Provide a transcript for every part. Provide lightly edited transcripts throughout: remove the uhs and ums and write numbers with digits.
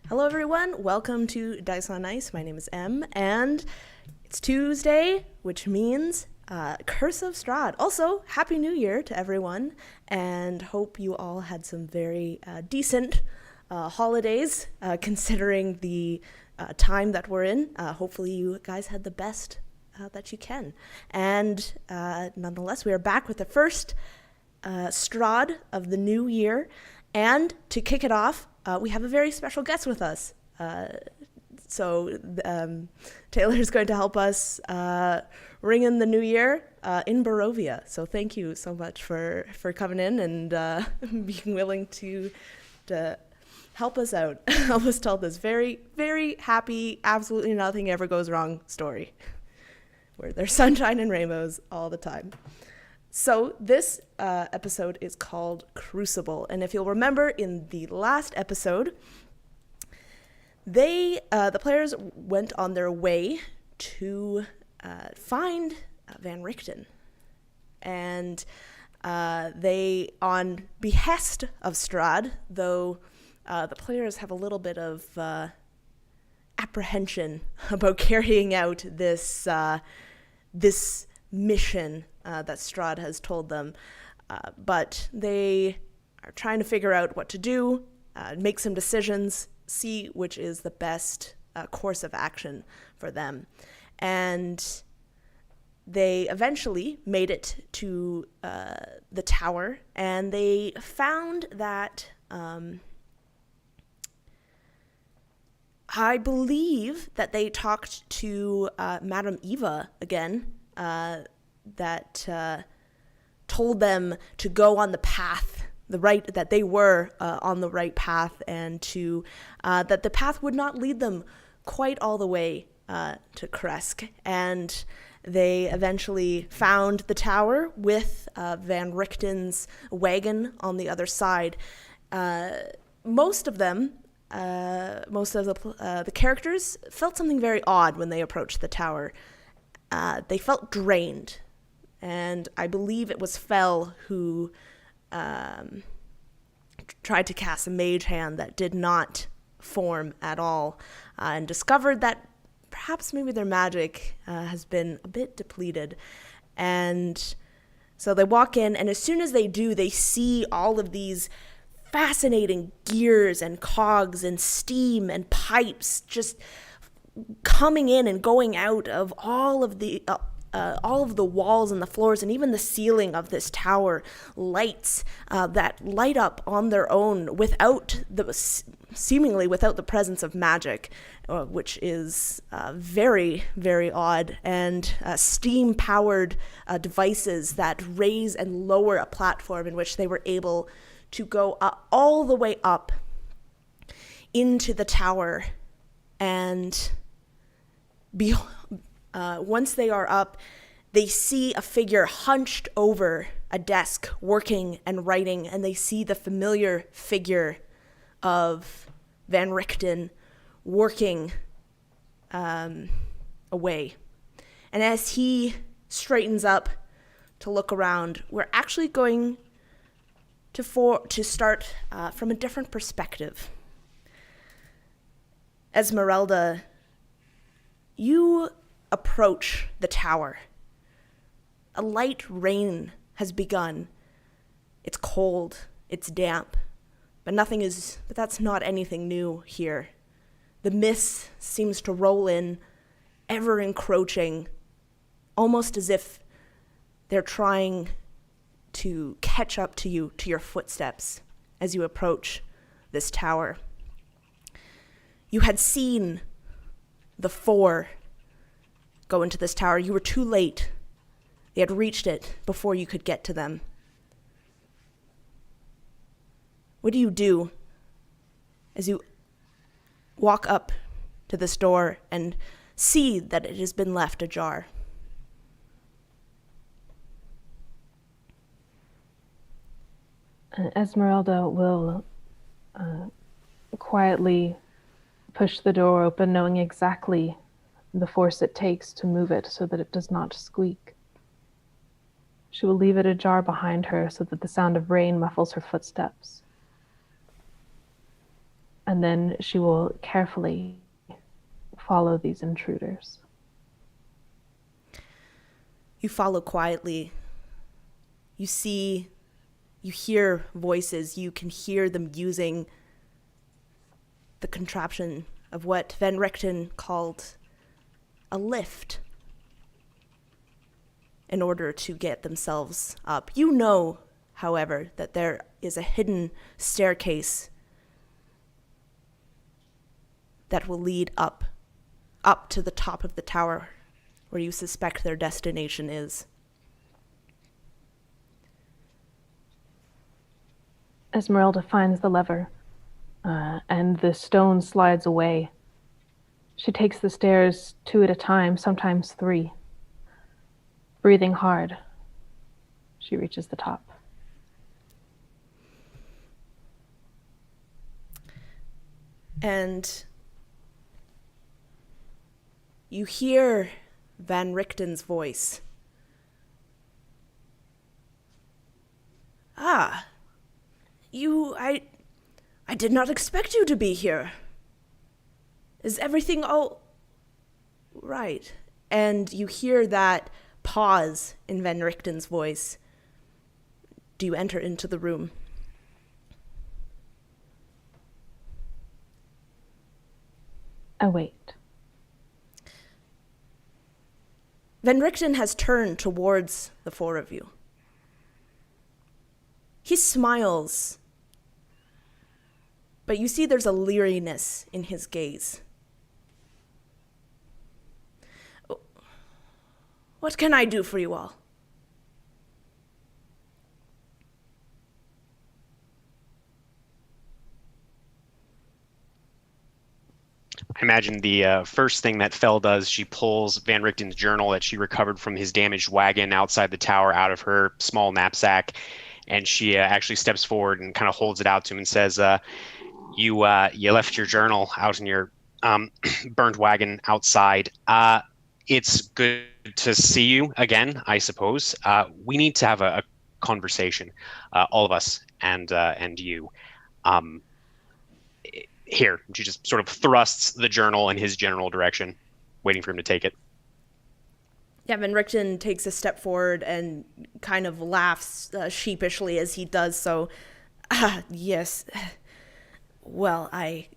Hello, everyone. Welcome to Dice on Ice. My name is Em, and it's Tuesday, which means Curse of Strahd. Also, Happy New Year to everyone, and hope you all had some very decent holidays, considering the time that we're in. Hopefully, you guys had the best that you can. And nonetheless, we are back with the first Strahd of the new year. And to kick it off, we have a very special guest with us. So Taylor is going to help us ring in the new year in Barovia. So thank you so much for coming in and being willing to help us out, help us tell this very, very happy, absolutely nothing ever goes wrong story where there's sunshine and rainbows all the time. So this episode is called Crucible, and if you'll remember, in the last episode, the players went on their way to find Van Richten, and they, on behest of Strahd, though the players have a little bit of apprehension about carrying out this mission that Strahd has told them, but they are trying to figure out what to do, make some decisions, see which is the best course of action for them. And they eventually made it to the tower, and they found that I believe that they talked to Madame Eva again, that told them to go on the path, that they were on the right path, and to that the path would not lead them quite all the way to Kresk. And they eventually found the tower with Van Richten's wagon on the other side. Most of the characters felt something very odd when they approached the tower. They felt drained, and I believe it was Fell who tried to cast a mage hand that did not form at all, and discovered that perhaps maybe their magic has been a bit depleted. And so they walk in, and as soon as they do, they see all of these fascinating gears and cogs and steam and pipes just coming in and going out of all of the walls and the floors, and even the ceiling of this tower. Lights that light up on their own seemingly without the presence of magic, which is very, very odd. And steam-powered devices that raise and lower a platform in which they were able to go all the way up into the tower. And once they are up, they see a figure hunched over a desk working and writing, and they see the familiar figure of Van Richten working away. And as he straightens up to look around, we're actually going to start from a different perspective. Esmerelda, you approach the tower. A light rain has begun. It's cold, it's damp, but that's not anything new here. The mist seems to roll in, ever encroaching, almost as if they're trying to catch up to you, to your footsteps, as you approach this tower. You had seen the four go into this tower. You were too late. They had reached it before you could get to them. What do you do as you walk up to this door and see that it has been left ajar? Esmeralda will quietly push the door open, knowing exactly the force it takes to move it so that it does not squeak. She will leave it ajar behind her so that the sound of rain muffles her footsteps. And then she will carefully follow these intruders. You follow quietly. You hear voices. You can hear them using the contraption of what Van Richten called a lift in order to get themselves up. You know, however, that there is a hidden staircase that will lead up to the top of the tower where you suspect their destination is. Esmeralda finds the lever, and the stone slides away. She takes the stairs 2 at a time, sometimes 3. Breathing hard, she reaches the top. And you hear Van Richten's voice. Ah, I did not expect you to be here. Is everything all right? And you hear that pause in Van Richten's voice. Do you enter into the room? I wait. Van Richten has turned towards the 4 of you. He smiles, but you see there's a leeriness in his gaze. What can I do for you all? I imagine the first thing that Fell does, she pulls Van Richten's journal that she recovered from his damaged wagon outside the tower out of her small knapsack, and she actually steps forward and kind of holds it out to him and says, you left your journal out in your burnt wagon outside. It's good to see you again, I suppose. We need to have a conversation, all of us and you. Here, she just sort of thrusts the journal in his general direction, waiting for him to take it. Yeah, Van Richten takes a step forward and kind of laughs sheepishly as he does so. Yes. Well, I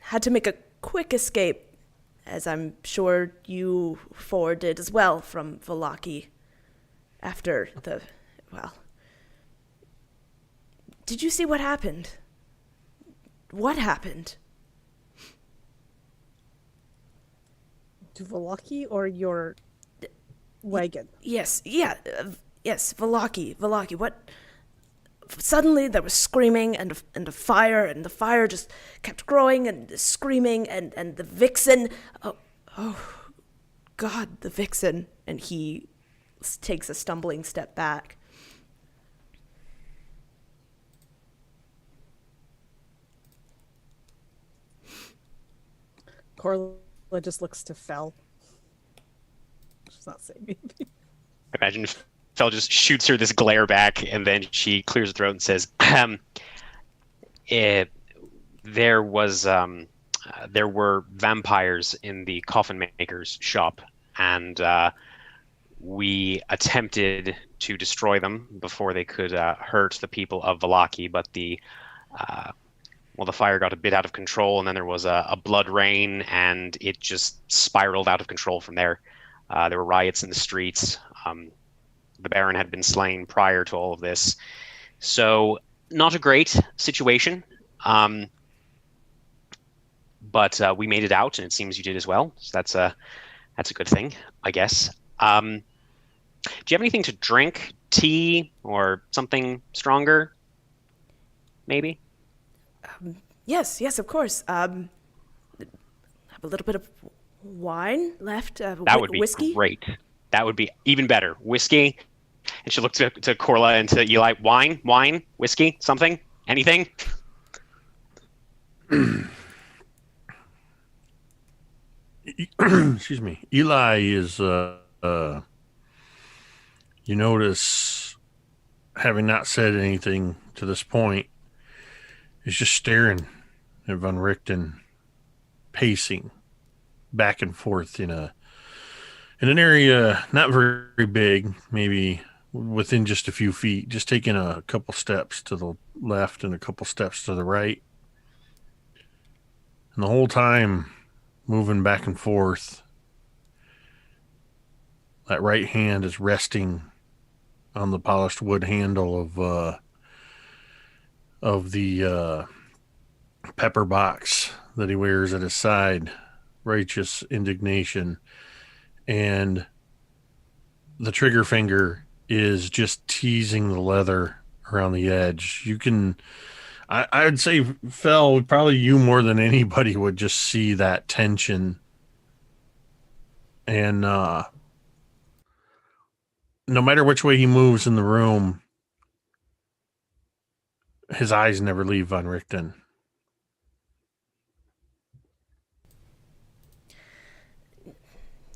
had to make a quick escape, as I'm sure you 4 did as well, from Vallaki after well. Did you see what happened? What happened? To Vallaki or your wagon? Yes, Vallaki. What? Suddenly there was screaming and a fire, and the fire just kept growing and screaming, and the vixen. Oh, God, the vixen! And he takes a stumbling step back. Corla just looks to Fell. She's not saying anything. I imagine Fell just shoots her this glare back, and then she clears her throat and says, there were vampires in the coffin maker's shop, and we attempted to destroy them before they could hurt the people of Vallaki, but the fire got a bit out of control, and then there was a blood rain, and it just spiraled out of control from there. There were riots in the streets. The Baron had been slain prior to all of this. So not a great situation, but we made it out, and it seems you did as well. So that's a good thing, I guess. Do you have anything to drink? Tea or something stronger? Maybe? Yes, of course. Have a little bit of wine left. That would be whiskey? Great. That would be even better. Whiskey. And she looked to Corla and to Eli. Wine, whiskey, something, anything. Excuse me. Eli is, you notice, having not said anything to this point, is just staring and Van Richten pacing back and forth in an area not very big, maybe within just a few feet, just taking a couple steps to the left and a couple steps to the right. And the whole time moving back and forth, that right hand is resting on the polished wood handle of the pepper box that he wears at his side. Righteous indignation. And the trigger finger is just teasing the leather around the edge. You can, I would say, Fel, probably you more than anybody would just see that tension. And no matter which way he moves in the room, his eyes never leave Van Richten.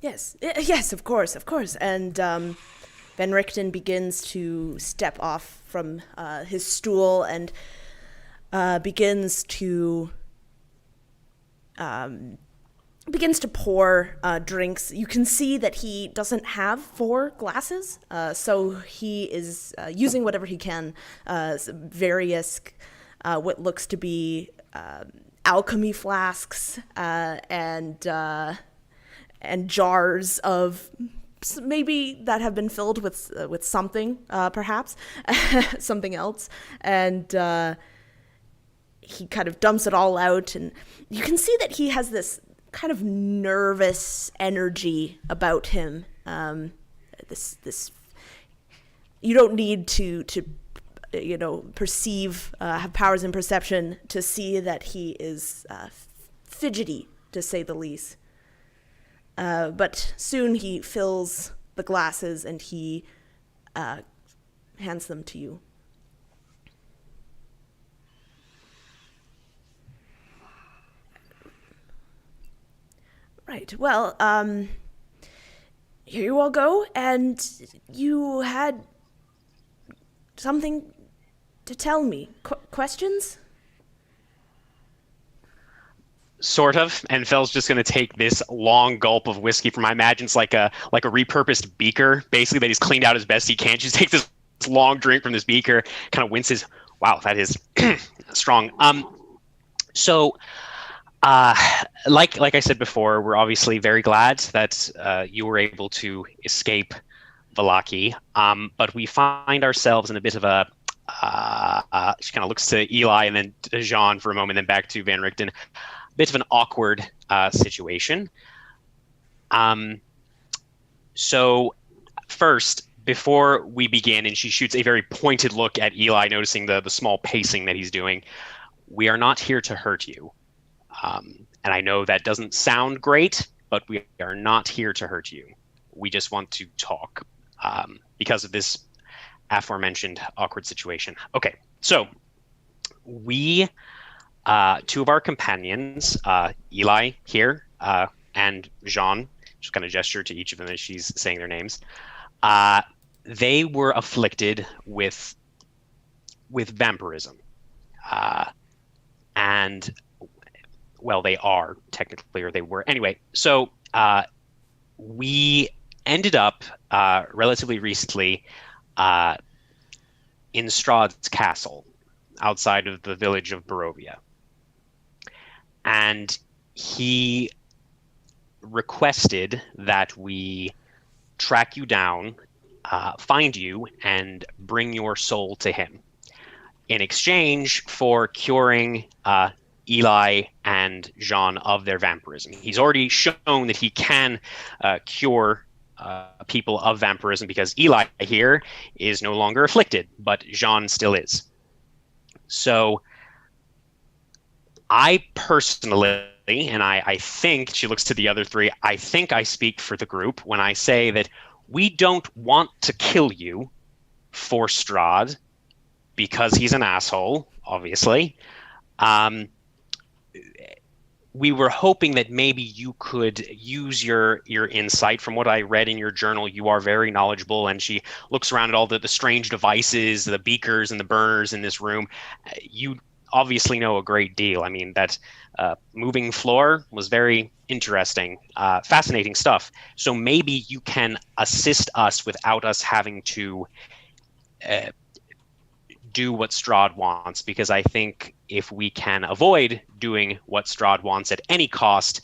Yes, of course. And Van Richten begins to step off from his stool and begins to pour drinks. You can see that he doesn't have 4 glasses, so he is using whatever he can, various what looks to be alchemy flasks and jars of maybe that have been filled with something, perhaps something else, and he kind of dumps it all out, and you can see that he has this kind of nervous energy about him. This you don't need to perceive, have powers in perception to see that he is fidgety, to say the least. But soon he fills the glasses and he hands them to you. Right. Well, here you all go, and you had something to tell me. Questions? Sort of. And Fel's just going to take this long gulp of whiskey from, I imagine it's like a repurposed beaker, basically, that he's cleaned out as best he can. Just takes this long drink from this beaker, kind of winces. Wow, that is strong. So, like I said before, we're obviously very glad that you were able to escape Vallaki, but we find ourselves in a bit of a she kind of looks to Eli and then to Jean for a moment, then back to Van Richten. Bit of an awkward situation. So first, before we begin, and she shoots a very pointed look at Eli, noticing the small pacing that he's doing, we are not here to hurt you. And I know that doesn't sound great, but we are not here to hurt you. We just want to talk because of this aforementioned awkward situation. Okay, so we... 2 of our companions, Eli here and Jean, just kind of gesture to each of them as she's saying their names, they were afflicted with vampirism. And, well, they are technically, or they were. Anyway, so we ended up relatively recently in Strahd's castle outside of the village of Barovia. And he requested that we track you down, find you, and bring your soul to him in exchange for curing Eli and Jean of their vampirism. He's already shown that he can cure people of vampirism because Eli here is no longer afflicted, but Jean still is. So I personally, and I think, she looks to the other 3, I think I speak for the group when I say that we don't want to kill you for Strahd because he's an asshole, obviously. We were hoping that maybe you could use your insight. From what I read in your journal, you are very knowledgeable, and she looks around at all the strange devices, the beakers and the burners in this room. You obviously know a great deal. I mean, that moving floor was very interesting, fascinating stuff. So maybe you can assist us without us having to do what Strahd wants, because I think if we can avoid doing what Strahd wants at any cost,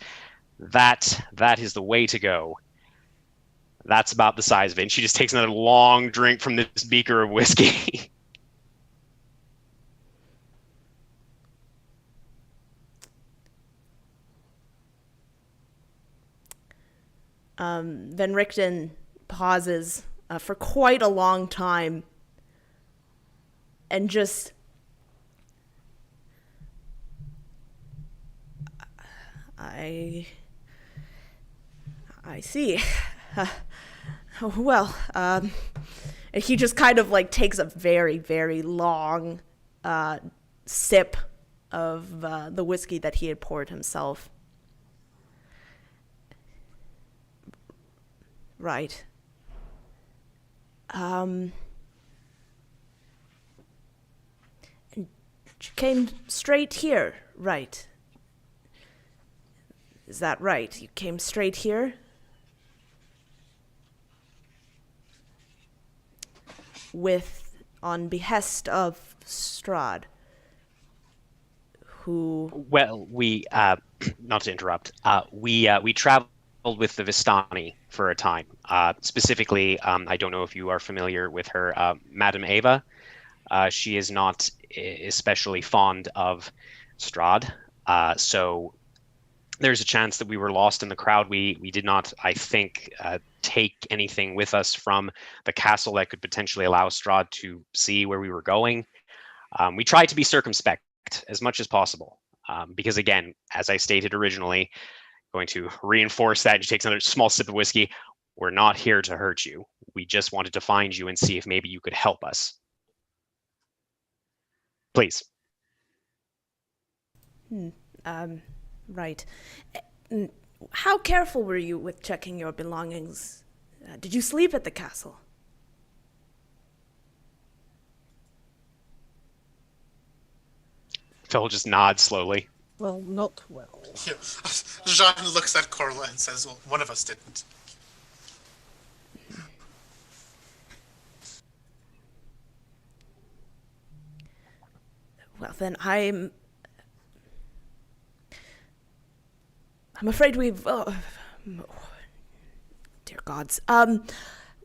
that is the way to go. That's about the size of it. And she just takes another long drink from this beaker of whiskey. Van Richten pauses for quite a long time and just I see. Well, he just kind of like takes a very, very long sip of the whiskey that he had poured himself. Right. And you came straight here, right? Is that right? You came straight here? On behest of Strahd, who... Well, we, not to interrupt, we traveled with the Vistani for a time. Specifically, I don't know if you are familiar with her, Madame Ava. She is not especially fond of Strahd, so there's a chance that we were lost in the crowd. We did not, I think, take anything with us from the castle that could potentially allow Strahd to see where we were going. We tried to be circumspect as much as possible, because again, as I stated originally, going to reinforce that. She takes another small sip of whiskey. We're not here to hurt you. We just wanted to find you and see if maybe you could help us. Please. Right. How careful were you with checking your belongings? Did you sleep at the castle? Phil just nods slowly. Well, not well. Yeah. Jean looks at Corla and says, well, one of us didn't. Well, then I'm afraid we've... Oh, dear gods.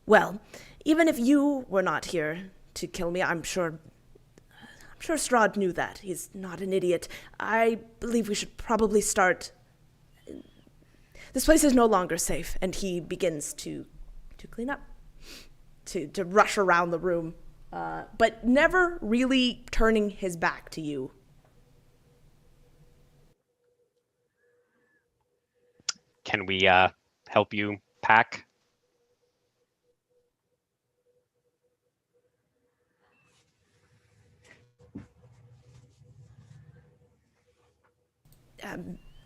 Well, even if you were not here to kill me, I'm sure Strahd knew that. He's not an idiot. I believe we should probably start... This place is no longer safe, and he begins to clean up, to rush around the room, but never really turning his back to you. Can we help you pack?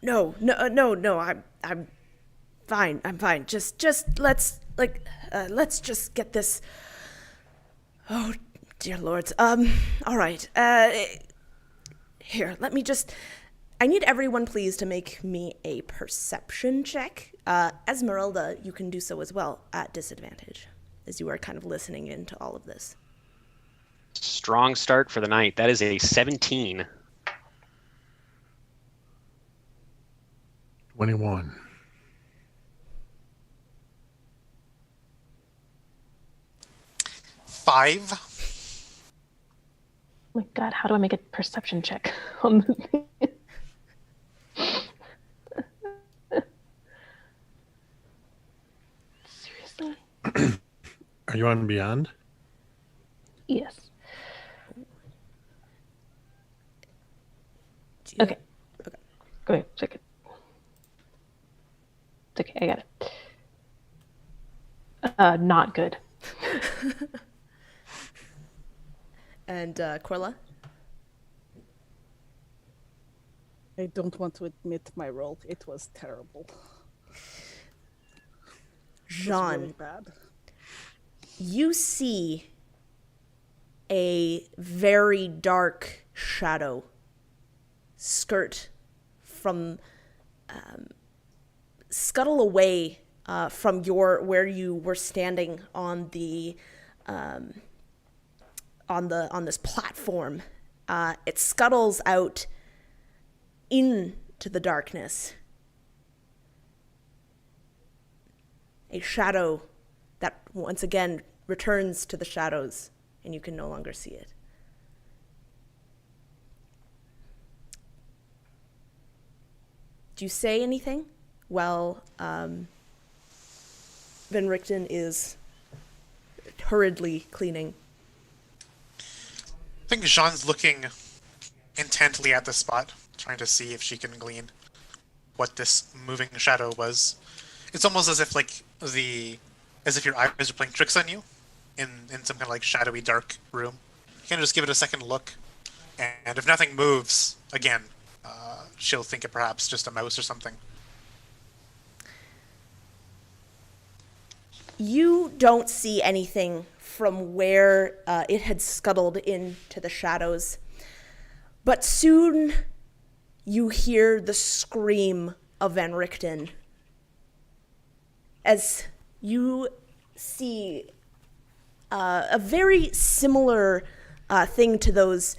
No. I'm fine. I'm fine. Just let's just get this. Oh, dear lords. All right. Here, let me just. I need everyone, please, to make me a perception check. Esmerelda, you can do so as well at disadvantage, as you are kind of listening into all of this. Strong start for the night. That is a 17. 21. Five. Oh my god, how do I make a perception check on the thing? Seriously? Are you on Beyond? Yes. Okay. Go ahead, check it. It's okay, I got it. Not good. And Corla? I don't want to admit my roll. It was terrible. It was really bad. You see a very dark shadow skirt from scuttle away from where you were standing on the on this platform. It scuttles out into the darkness. A shadow that once again returns to the shadows, and you can no longer see it. Do you say anything? Well, Van Richten is hurriedly cleaning. I think Jean's looking intently at the spot, trying to see if she can glean what this moving shadow was. It's almost as if as if your eyes are playing tricks on you in some kind of like shadowy dark room. You can just give it a second look, and if nothing moves, again, she'll think it perhaps just a mouse or something. You don't see anything from where it had scuttled into the shadows, but soon you hear the scream of Van Richten as you see a very similar thing to those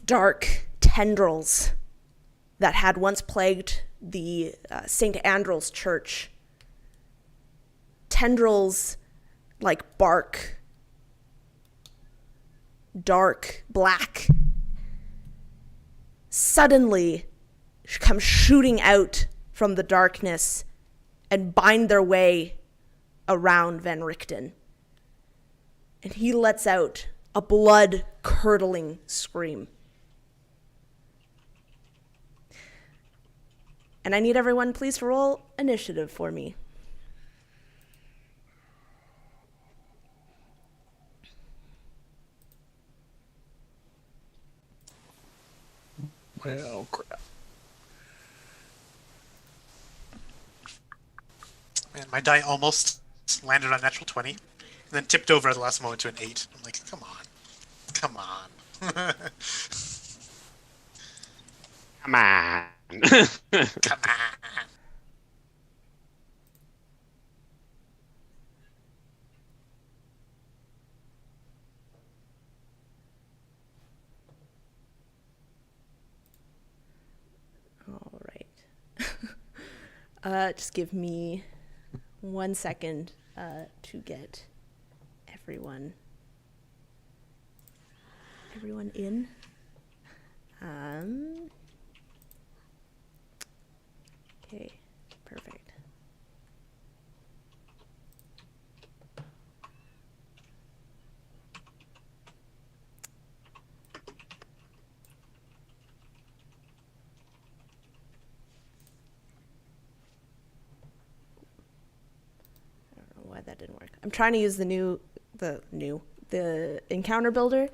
dark tendrils that had once plagued the St. Andrew's Church. Tendrils like bark, dark, black, suddenly come shooting out from the darkness and bind their way around Van Richten. And he lets out a blood-curdling scream. And I need everyone please to roll initiative for me. Well, crap. Man, my die almost landed on natural 20, and then tipped over at the last moment to an 8. I'm like, come on. Come on. Come on. Come on. All right. Just give me 1 second to get everyone in. Okay, perfect. Why that didn't work. I'm trying to use the encounter builder,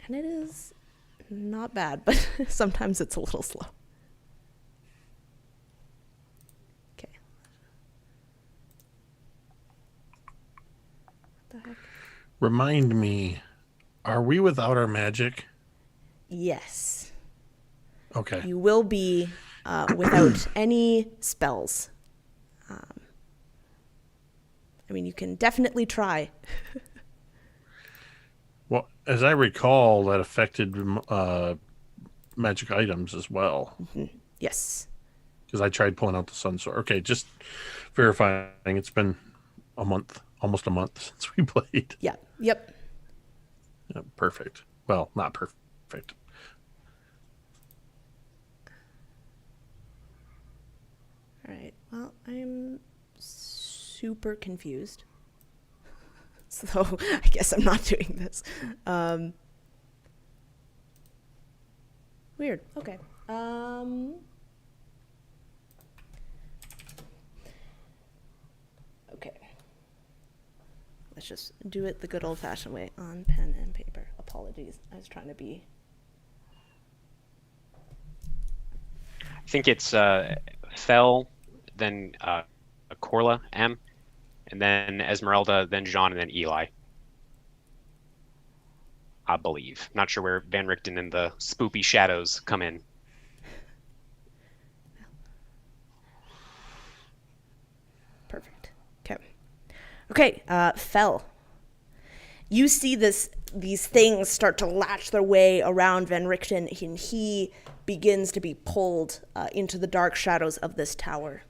and it is not bad, but sometimes it's a little slow. Okay. What the heck? Remind me, are we without our magic? Yes. Okay. You will be without any spells. I mean, you can definitely try. Well, as I recall, that affected magic items as well. Mm-hmm. Yes. Because I tried pulling out the sun sword. Okay, just verifying. It's been a month, almost a month since we played. Yeah. Yep. Yeah, perfect. Well, not perfect. All right. Well, I'm super confused. So I guess I'm not doing this. Weird. Okay. Okay. Let's just do it the good old-fashioned way on pen and paper. Apologies. I was trying to be... I think it's Fel, then Corla, M, and then Esmerelda, then Jean, and then Eli. I believe. Not sure where Van Richten and the spoopy shadows come in. Perfect. Okay, Fel. You see these things start to latch their way around Van Richten, and he begins to be pulled into the dark shadows of this tower.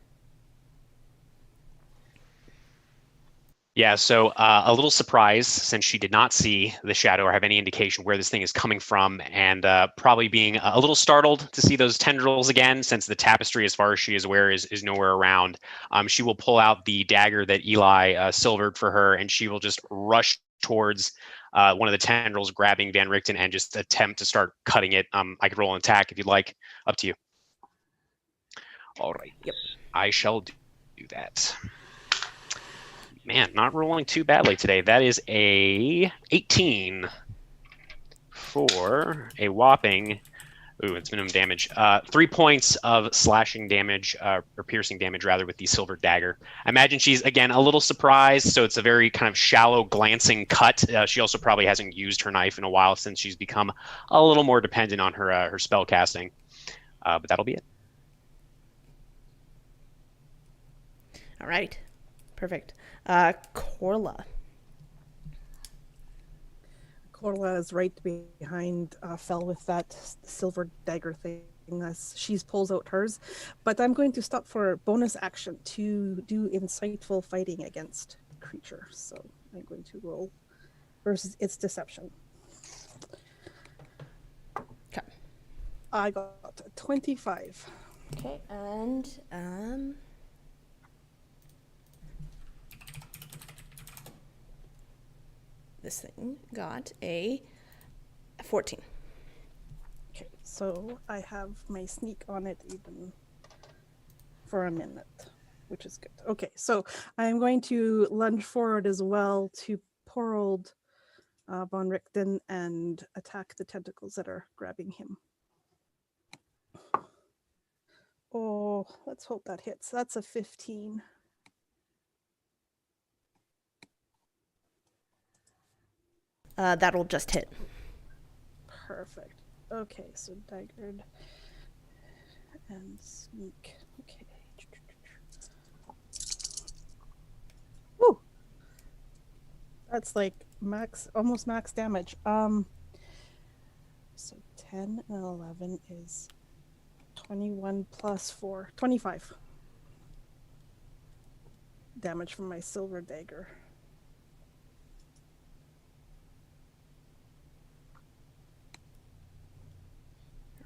Yeah, so a little surprised since she did not see the shadow or have any indication where this thing is coming from, and probably being a little startled to see those tendrils again, since the tapestry, as far as she is aware, is nowhere around. She will pull out the dagger that Eli silvered for her, and she will just rush towards one of the tendrils, grabbing Van Richten, and just attempt to start cutting it. I could roll an attack if you'd like. Up to you. All right. Yep. I shall do that. Man, not rolling too badly today. That is a 18 for a whopping, it's minimum damage. 3 points of slashing damage, or piercing damage rather, with the silver dagger. I imagine she's, again, a little surprised, so it's a very kind of shallow, glancing cut. She also probably hasn't used her knife in a while since she's become a little more dependent on her spell casting. But that'll be it. All right. Perfect. Corla. Corla is right behind Fel with that silver dagger thing as she pulls out hers. But I'm going to stop for bonus action to do insightful fighting against creature. So I'm going to roll versus its deception. Okay. I got 25. Okay, and this thing got a 14. Okay, so I have my sneak on it even for a minute, which is good. Okay, so I'm going to lunge forward as well to poor old Von Richten and attack the tentacles that are grabbing him. Oh, let's hope that hits. That's a 15. That'll just hit. Perfect. Okay, so daggered and sneak. Okay. Woo! That's like almost max damage. So 10 and 11 is 21 plus 4, 25 damage from my silver dagger.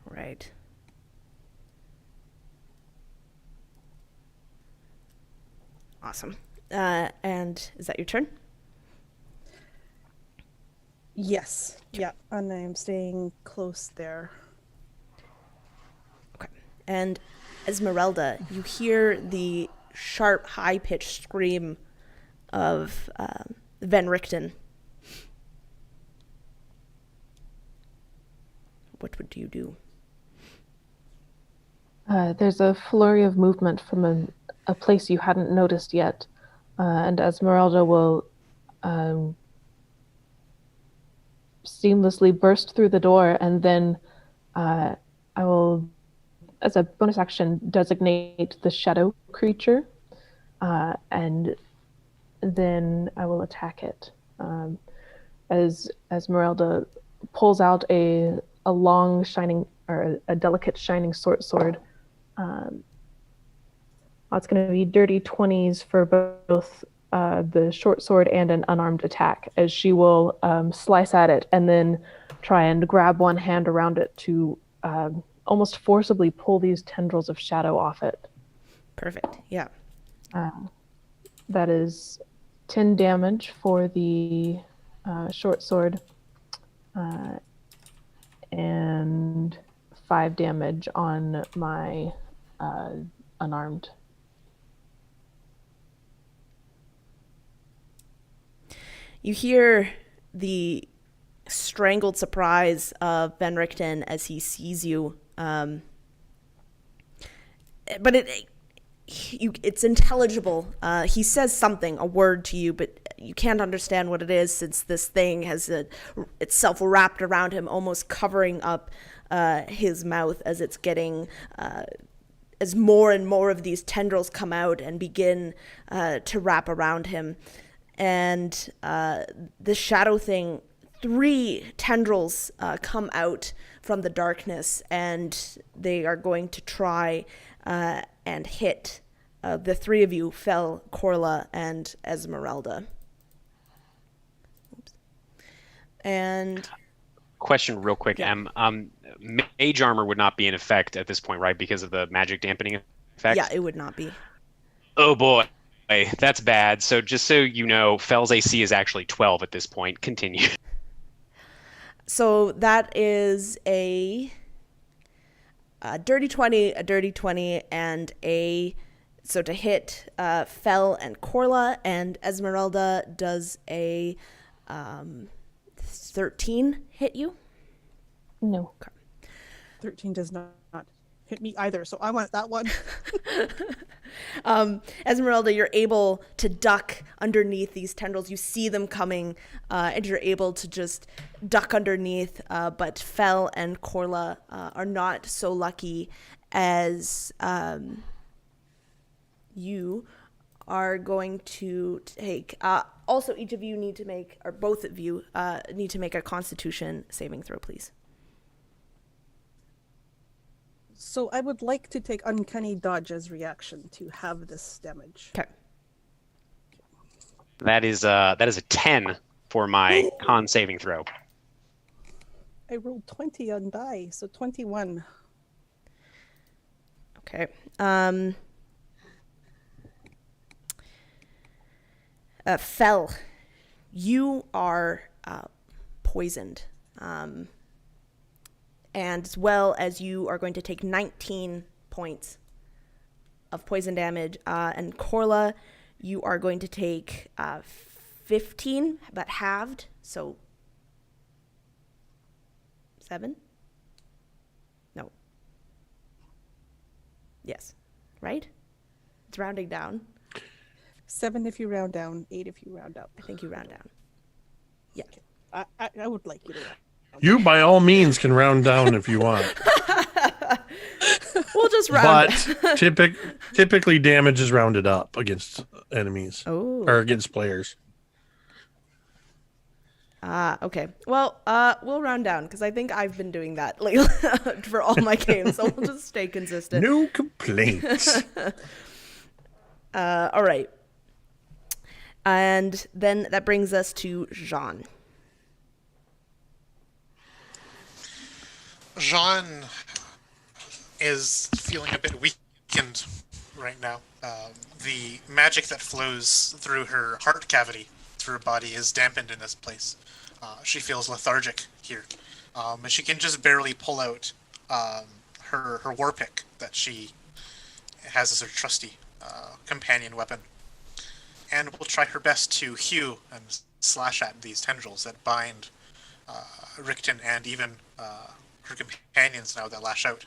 Right. Awesome. And is that your turn? Yes. Yeah, and I'm staying close there. Okay. And Esmerelda, you hear the sharp, high-pitched scream of Van Richten. What would you do? There's a flurry of movement from a place you hadn't noticed yet, and Esmeralda will seamlessly burst through the door, and then I will, as a bonus action, designate the shadow creature, and then I will attack it. As Esmeralda pulls out a long shining, or a delicate shining short sword. It's going to be dirty 20s for both the short sword and an unarmed attack, as she will slice at it and then try and grab one hand around it to almost forcibly pull these tendrils of shadow off it. Perfect. Yeah. That is 10 damage for the short sword, and 5 damage on my unarmed. You hear the strangled surprise of Van Richten as he sees you. But it's intelligible. He says something, a word to you, but you can't understand what it is, since this thing has itself wrapped around him, almost covering up his mouth as it's getting as more and more of these tendrils come out and begin to wrap around him. And the shadow thing, 3 tendrils come out from the darkness, and they are going to try and hit the 3 of you, Fel, Corla, and Esmerelda. Oops. And Question real quick, Yeah. Mage armor would not be in effect at this point, right? Because of the magic dampening effect? yeah, it would not be. Oh boy, that's bad. So just so you know, Fel's AC is actually 12 at this point. Continue. So that is a dirty 20, a dirty 20, and so to hit Fel and Corla, and Esmeralda does a 13 hit you? No. 13 does not hit me either, so I want that one. Esmeralda, you're able to duck underneath these tendrils. You see them coming, and you're able to just duck underneath. But Fel and Corla are not so lucky, as you are going to take. Also, each of you need to make, or both of you need to make a Constitution saving throw, please. So I would like to take Uncanny Dodge as reaction to have this damage. Okay. That is a 10 for my con saving throw. I rolled 20 on die, so 21. Okay. Fel, you are poisoned. And as well as you are going to take 19 points of poison damage. And Corla, you are going to take 15, but halved, so 7? No. Yes. Right? It's rounding down. 7 if you round down, 8 if you round up. I think you round down. Yeah. I would like you to round. You, by all means, can round down if you want. We'll just round. But typically damage is rounded up against enemies or against players. Okay. Well, we'll round down, because I think I've been doing that lately for all my games, so we'll just stay consistent. No complaints. All right. And then that brings us to Jean. Jean is feeling a bit weakened right now. The magic that flows through her heart cavity, through her body, is dampened in this place. She feels lethargic here. And she can just barely pull out her war pick that she has as her trusty companion weapon. And will try her best to hew and slash at these tendrils that bind Richten and even her companions now that lash out.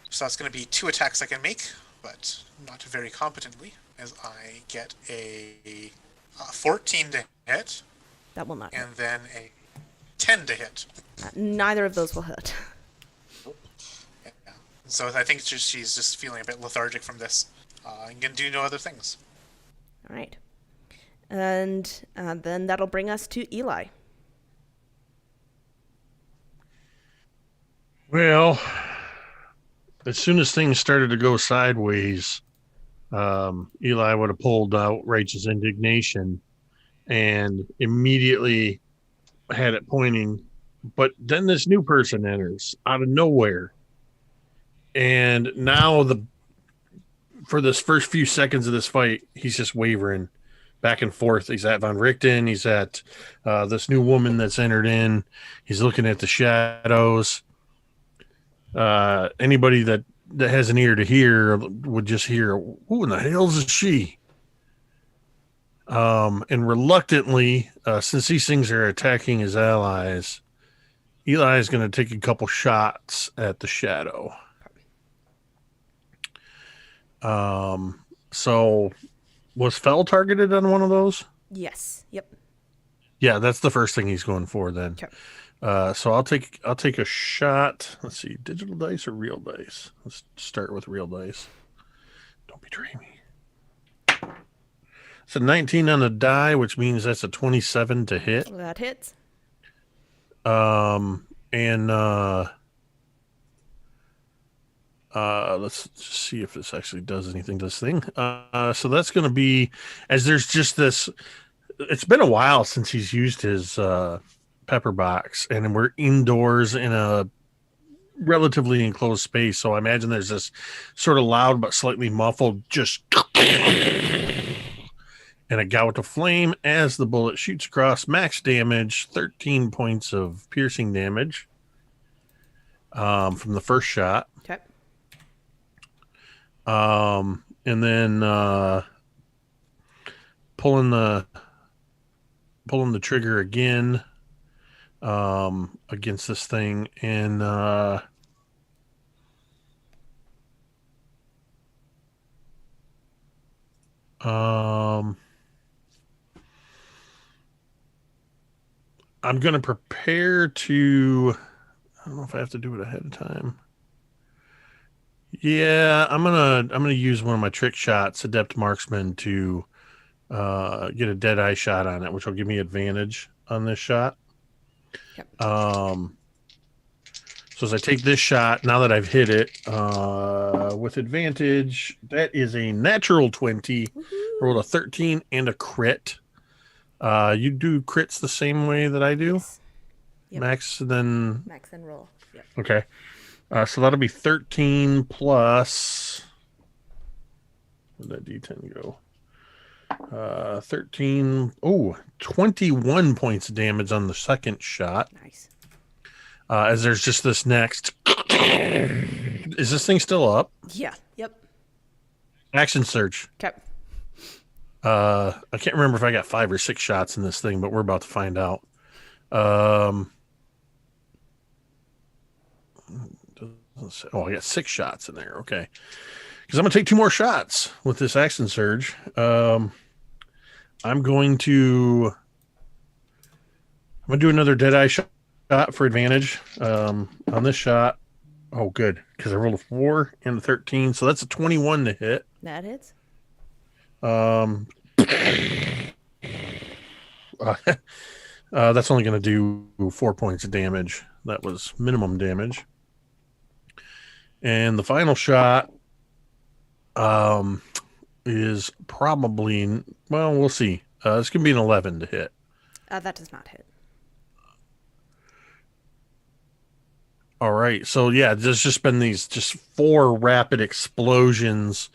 So that's going to be 2 attacks I can make, but not very competently, as I get a 14 to hit. That will not hit. And then a 10 to hit. Neither of those will hit. Yeah. So I think she's just feeling a bit lethargic from this and can do no other things. All right. And then that'll bring us to Eli. Well, as soon as things started to go sideways, Eli would have pulled out Righteous Indignation and immediately had it pointing. But then this new person enters out of nowhere. And now for this first few seconds of this fight, he's just wavering back and forth. He's at Von Richten. He's at this new woman that's entered in. He's looking at the shadows. Anybody that has an ear to hear would just hear, who in the hell is she? And reluctantly, since these things are attacking his allies, Eli is going to take a couple shots at the shadow. So was Fell targeted on one of those? Yes. Yep. Yeah, that's the first thing he's going for then. Okay. So I'll take a shot. Let's see, digital dice or real dice? Let's start with real dice. Don't betray me. It's a 19 on the die, which means that's a 27 to hit. That hits. And let's just see if this actually does anything to this thing. So that's going to be, as there's just this, it's been a while since he's used his pepper box, and we're indoors in a relatively enclosed space. So I imagine there's this sort of loud but slightly muffled just and a gout of flame as the bullet shoots across. Max damage, 13 points of piercing damage from the first shot. Okay. And then pulling the trigger again against this thing, and I'm gonna prepare to. I don't know if I have to do it ahead of time. Yeah, I'm gonna use one of my trick shots, Adept Marksman, to get a dead eye shot on it, which will give me advantage on this shot. Yep. So as I take this shot, now that I've hit it with advantage, that is a natural 20. Woohoo. Rolled a 13 and a crit. You do crits the same way that I do? Yes. Yep. Max, then... Max and roll. Yep. Okay. So that'll be 13 plus... Where'd that D10 go? 13... Oh, 21 points of damage on the second shot. Nice. As there's just this next... Is this thing still up? Yeah. Yep. Action search. Okay. I can't remember if I got 5 or 6 shots in this thing, but we're about to find out. I got 6 shots in there. Okay. Because I'm going to take 2 more shots with this action surge. I'm going to do another Deadeye shot for advantage on this shot. Oh, good. Because I rolled a 4 and a 13. So that's a 21 to hit. That hits. That's only going to do 4 points of damage. That was minimum damage. And the final shot is probably, well, we'll see. It's going to be an 11 to hit. That does not hit. All right. So, yeah, there's just been these just 4 rapid explosions.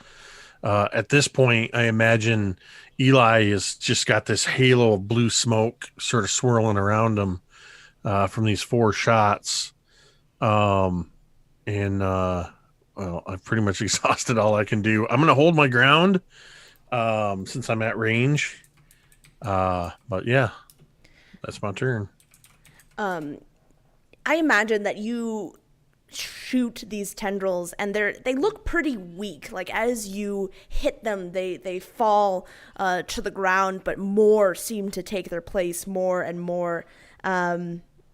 At this point, I imagine Eli has just got this halo of blue smoke sort of swirling around him from these 4 shots. Well, I've pretty much exhausted all I can do. I'm going to hold my ground since I'm at range. But yeah, that's my turn. I imagine that you shoot these tendrils and they look pretty weak. Like as you hit them, they fall to the ground, but more seem to take their place, more and more.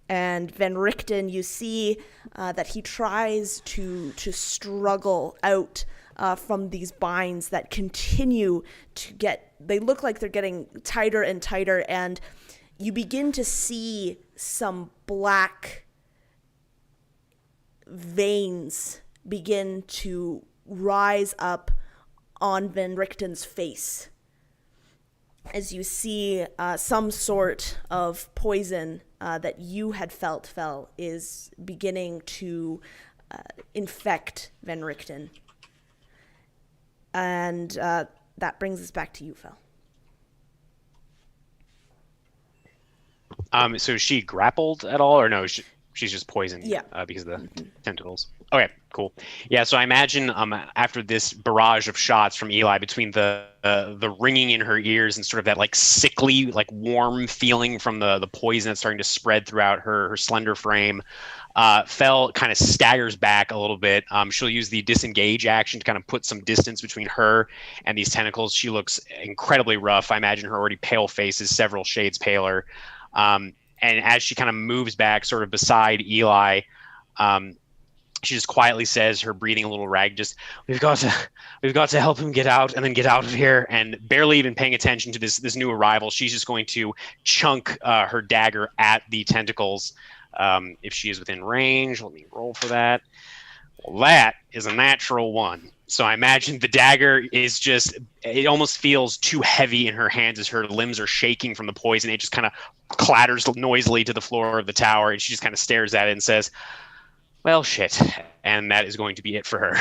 And Van Richten, you see that he tries to struggle out from these binds that continue to they look like they're getting tighter and tighter, and you begin to see some black veins begin to rise up on Van Richten's face as you see some sort of poison that you had felt is beginning to infect Van Richten. And that brings us back to you, Fel. So is she grappled at all, or no? She's just poisoned. Yeah. Because of the tentacles. Okay, cool. Yeah, so I imagine after this barrage of shots from Eli, between the ringing in her ears and sort of that like sickly, like warm feeling from the poison that's starting to spread throughout her slender frame, Fel kind of staggers back a little bit. She'll use the disengage action to kind of put some distance between her and these tentacles. She looks incredibly rough. I imagine her already pale face is several shades paler. And as she kind of moves back sort of beside Eli, she just quietly says, her breathing a little ragged, just, we've got to help him get out and then get out of here. And barely even paying attention to this new arrival, she's just going to chunk her dagger at the tentacles. If she is within range, let me roll for that. Well, that is a natural 1. So I imagine the dagger is just, it almost feels too heavy in her hands as her limbs are shaking from the poison. It just kind of clatters noisily to the floor of the tower, and she just kind of stares at it and says, well, shit. And that is going to be it for her.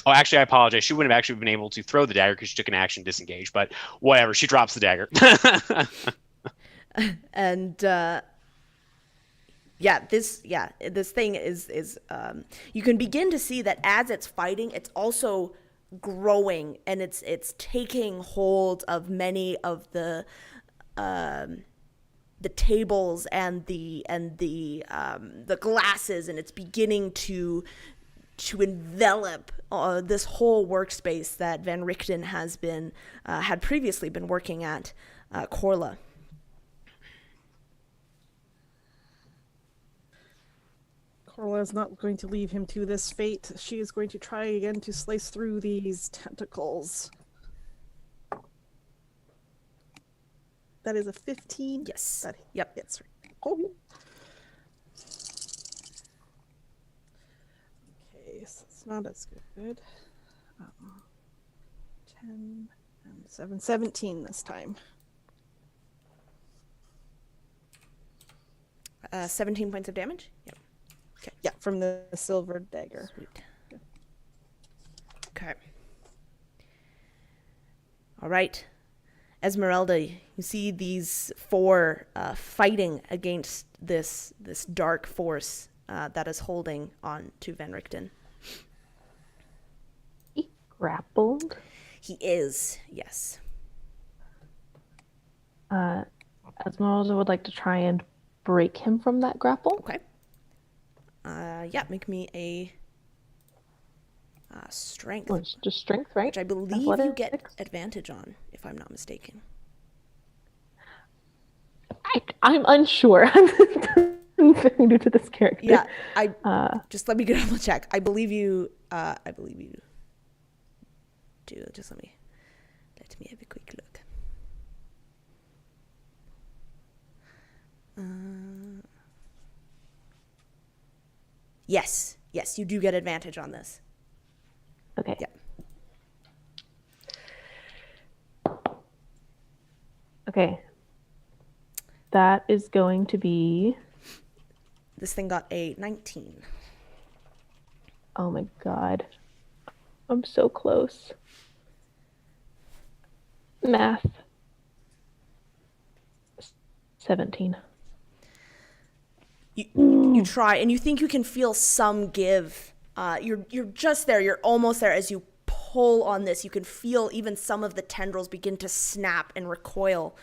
Oh, actually, I apologize. She wouldn't have actually been able to throw the dagger because she took an action disengage, but whatever. She drops the dagger. And this thing is you can begin to see that as it's fighting, it's also growing, and it's taking hold of many of the tables and the glasses, and it's beginning to envelop this whole workspace that Van Richten has been had previously been working at Korla. Korla is not going to leave him to this fate. She is going to try again to slice through these tentacles. That is a 15. Yes. That Yep. hits right. Oh. Okay, so it's not as good. 10 and 7. 17 this time. 17 points of damage? Yep. Okay. Yeah, from the silver dagger. Sweet. Okay. All right. Esmeralda, you see these 4 fighting against this dark force that is holding on to Van Richten. He grappled. He is, yes. Esmeralda would like to try and break him from that grapple. Okay. Yeah, make me a strength, Well, it's just strength, right? which I believe you get Athletics? advantage on, if I'm not mistaken. I'm unsure. I'm very new to this character. Yeah, just let me double check. I believe you do. Just let me have a quick look. Yes, you do get advantage on this. Okay. Yeah. Okay. That is going to be. This thing got a 19. Oh my god. I'm so close. Math. 17. You try, and you think you can feel some give. You're just there. You're almost there. As you pull on this, you can feel even some of the tendrils begin to snap and recoil,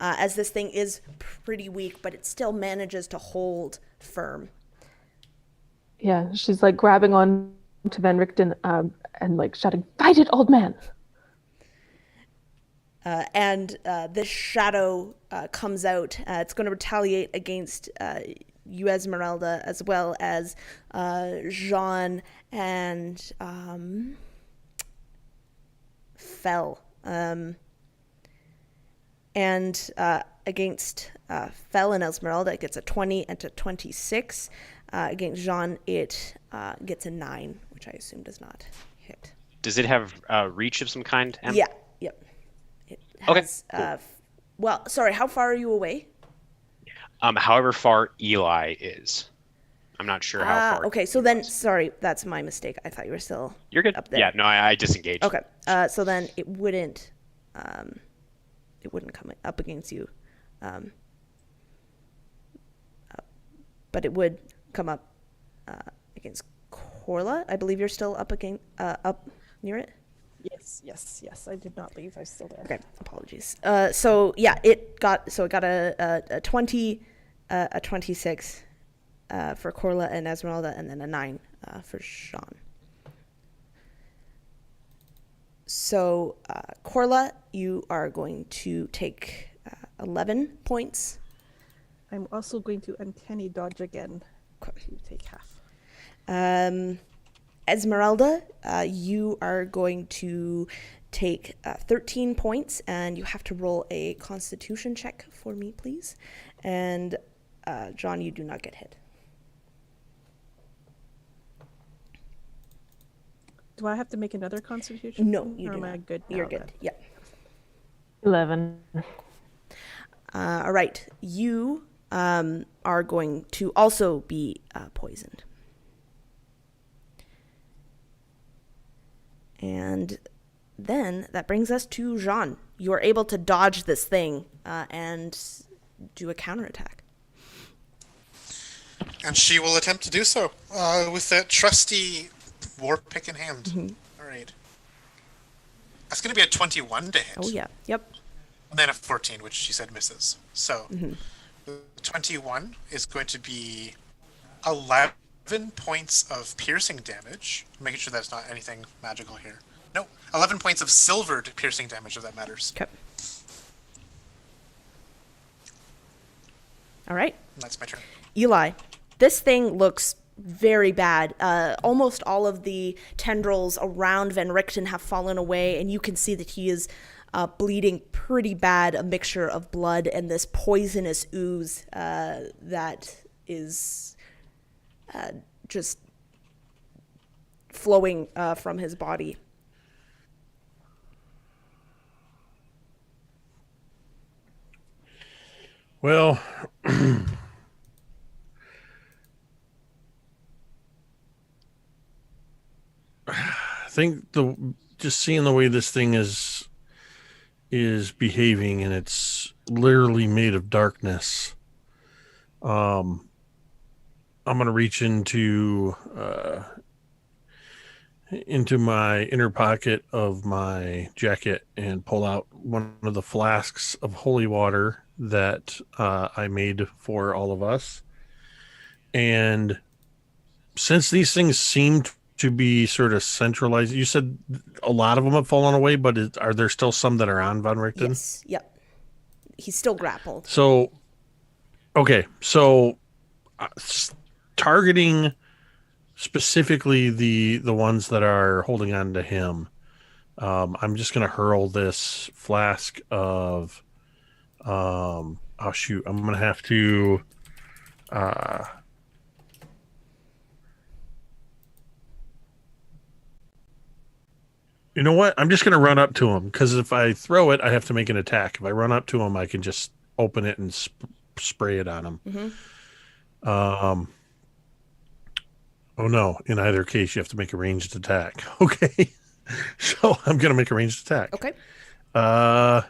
as this thing is pretty weak, but it still manages to hold firm. Yeah, she's like grabbing on to Van Richten and like shouting, "Fight it, old man!" And this shadow comes out. It's going to retaliate against you, Esmeralda, as well as Jean and Fel. And against Fel and Esmeralda, it gets a 20 and a 26. Against Jean, it gets a 9, which I assume does not hit. Does it have reach of some kind? Em? Yeah, yep. It has, Okay, cool. Well, sorry, how far are you away? However far Eli is. I'm not sure how far. Okay, so he then, was. sorry, that's my mistake. I thought you were still You're good. up there. Yeah, no, I disengaged. Okay, so then it wouldn't come up against you, but it would come up against Korla. I believe you're still up near it. Yes. I did not leave. I'm still there. Okay, apologies. So yeah, it got a 20, a 26, for Corla and Esmeralda, and then a 9 for Jean. So, Corla, you are going to take 11 points. I'm also going to uncanny dodge again to take half. Esmeralda, you are going to take 13 points, and you have to roll a Constitution check for me, please. And John, you do not get hit. Do I have to make another Constitution? No, you or do am not. I good now You're good. then? Yeah. 11. All right. You are going to also be poisoned. And then that brings us to Jean. You are able to dodge this thing and do a counterattack. And she will attempt to do so with that trusty war pick in hand. Mm-hmm. All right. That's going to be a 21 to hit. Oh, yeah. Yep. And then a 14, which she said misses. So, Mm-hmm. the 21 is going to be 11 points of piercing damage. I'm making sure that's not anything magical here. No, 11 points of silvered piercing damage, if that matters. Okay. All right. And that's my turn. Eli, this thing looks very bad. Almost all of the tendrils around Van Richten have fallen away, and you can see that he is bleeding pretty bad, a mixture of blood and this poisonous ooze that is just flowing from his body. Well, I think just seeing the way this thing is behaving, and it's literally made of darkness. I'm gonna reach into my inner pocket of my jacket and pull out one of the flasks of holy water that I made for all of us. And since these things seem to be sort of centralized, you said a lot of them have fallen away, but are there still some that are on Van Richten? Yes. Yep. He's still grappled. So, okay. So, targeting specifically the ones that are holding on to him, I'm just going to hurl this flask of, oh shoot, I'm going to have to, you know what? I'm just going to run up to him, because if I throw it, I have to make an attack. If I run up to him, I can just open it and spray it on him. Mm-hmm. Oh no, in either case, you have to make a ranged attack. Okay. So I'm going to make a ranged attack. Okay. I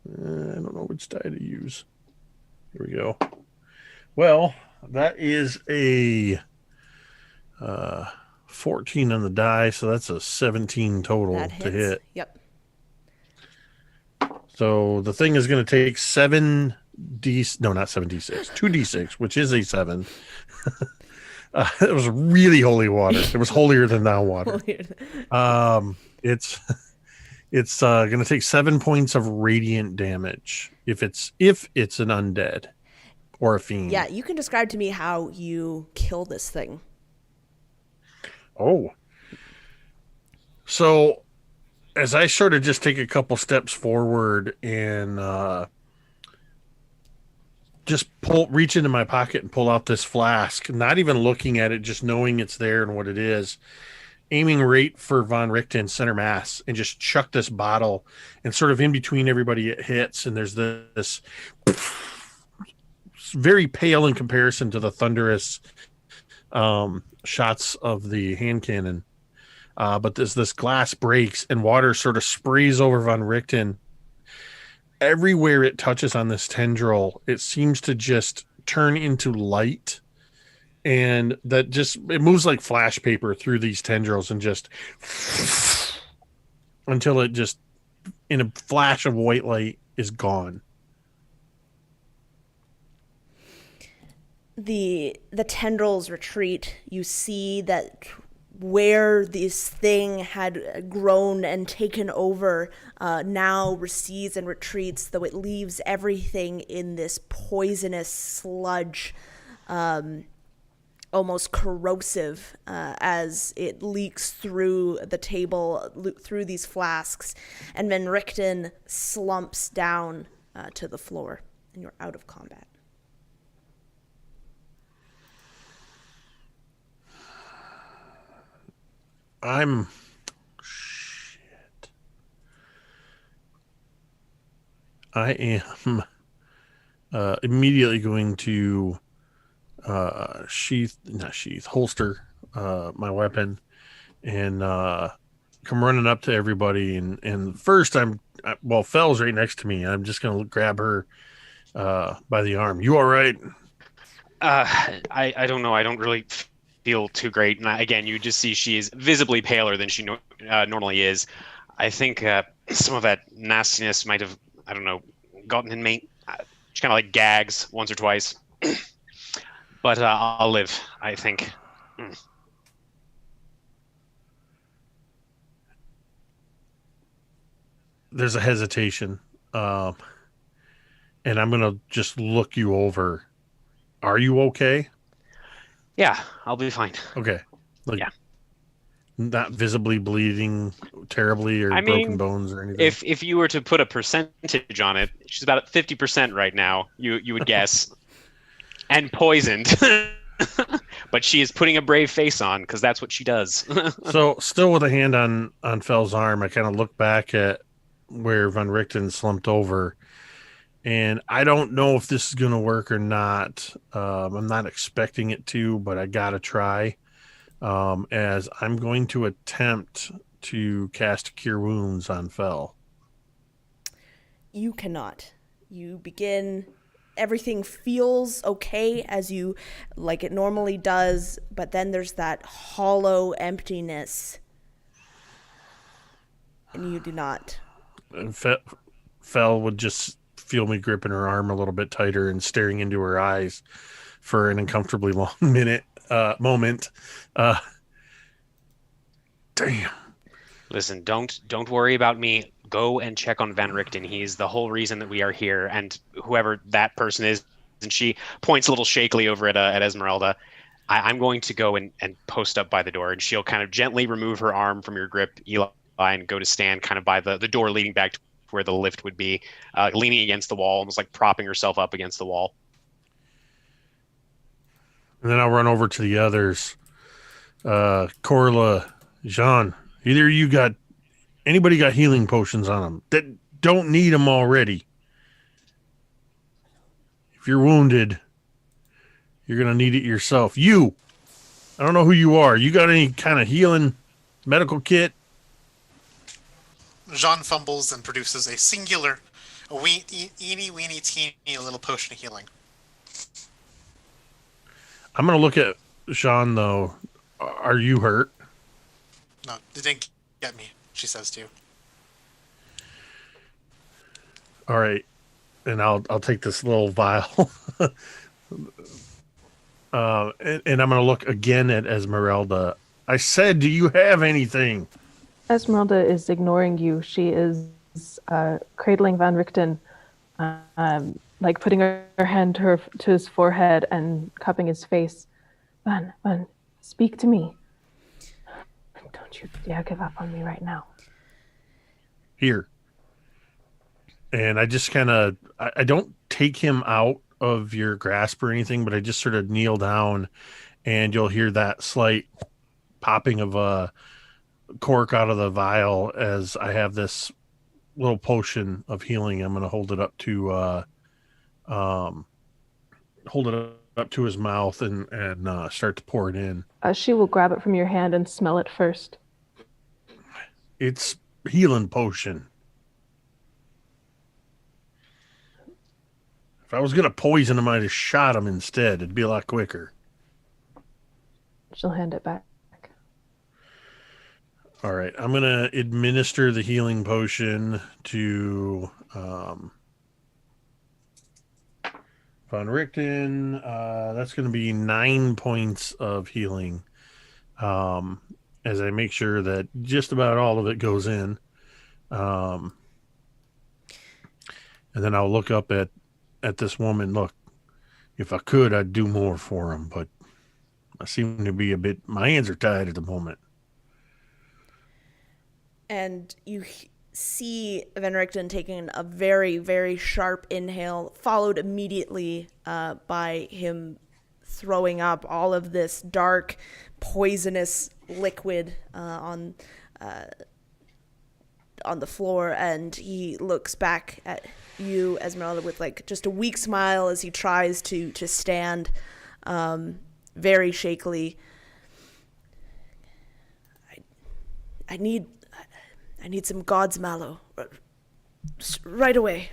don't know which die to use. Here we go. Well, that is a 14 on the die, so that's a 17 total That to hits. hit. Yep. So the thing is going to take 2d6, which is a 7. It was really holy water. It was holier than thou water. It's going to take 7 points of radiant damage if it's an undead or a fiend. Yeah, you can describe to me how you kill this thing. Oh. So as I sort of just take a couple steps forward and just reach into my pocket and pull out this flask, not even looking at it, just knowing it's there and what it is, aiming right for Van Richten center mass, and just chuck this bottle, and sort of in between everybody it hits, and there's this very pale in comparison to the thunderous shots of the hand cannon. But this glass breaks and water sort of sprays over Van Richten. Everywhere it touches on this tendril, it seems to just turn into light, and that just it moves like flash paper through these tendrils, and just until it just in a flash of white light is gone. the tendrils retreat, you see that where this thing had grown and taken over now recedes and retreats, though it leaves everything in this poisonous sludge, almost corrosive, as it leaks through the table, through these flasks, and Van Richten slumps down to the floor, and you're out of combat. I am immediately going to holster my weapon and come running up to everybody. And first, Fell's right next to me. I'm just going to grab her by the arm. You all right? I don't know. I don't really feel too great. And again, you just see she is visibly paler than she normally is. I think some of that nastiness might have, I don't know, gotten in me. She kind of like gags once or twice. But I'll live, I think. There's a hesitation. And I'm going to just look you over. Are you okay? Yeah, I'll be fine. Okay. Yeah. Not visibly bleeding terribly or broken bones or anything? If you were to put a percentage on it, she's about at 50% right now, you would guess. And poisoned. But she is putting a brave face on because that's what she does. So still with a hand on Fell's arm, I kind of look back at where Van Richten slumped over. And I don't know if this is going to work or not. I'm not expecting it to, but I got to try. As I'm going to attempt to cast Cure Wounds on Fell. You cannot. You begin... Everything feels okay as you, like it normally does, but then there's that hollow emptiness. And you do not. And Fell would just feel me gripping her arm a little bit tighter and staring into her eyes for an uncomfortably long moment. Damn. Listen, don't worry about me. Go and check on Van Richten. He's the whole reason that we are here, and whoever that person is. And she points a little shakily over at Esmerelda. I'm going to go and post up by the door, and she'll kind of gently remove her arm from your grip, Eli, and go to stand kind of by the door leading back to where the lift would be, leaning against the wall, almost like propping herself up against the wall. And then I'll run over to the others. Corla, Jean, either you got... Anybody got healing potions on them that don't need them already? If you're wounded, you're going to need it yourself. You! I don't know who you are. You got any kind of healing medical kit? Jean fumbles and produces a singular, eeny weeny teeny little potion of healing. I'm going to look at Jean, though. Are you hurt? No, it didn't get me, she says to you. All right. And I'll take this little vial. And I'm going to look again at Esmerelda. I said, do you have anything? Esmeralda is ignoring you. She is cradling Van Richten, like putting her hand to his forehead and cupping his face. Van, speak to me. Don't you dare give up on me right now. Here. And I just kind of, I don't take him out of your grasp or anything, but I just sort of kneel down and you'll hear that slight popping of a cork out of the vial as I have this little potion of healing. I'm going to hold it up to his mouth and start to pour it in. She will grab it from your hand and smell it first. It's healing potion. If I was going to poison him, I'd have shot him instead. It'd be a lot quicker. She'll hand it back. All right. I'm going to administer the healing potion to Von Richten, that's going to be 9 points of healing. As I make sure that just about all of it goes in. And then I'll look up at this woman. Look, if I could, I'd do more for him, but I seem to be my hands are tied at the moment. And you see Van Richten taking a very, very sharp inhale, followed immediately by him throwing up all of this dark, poisonous liquid on the floor. And he looks back at you, Esmeralda, with like just a weak smile as he tries to stand, very shakily. I need some God's mallow right away.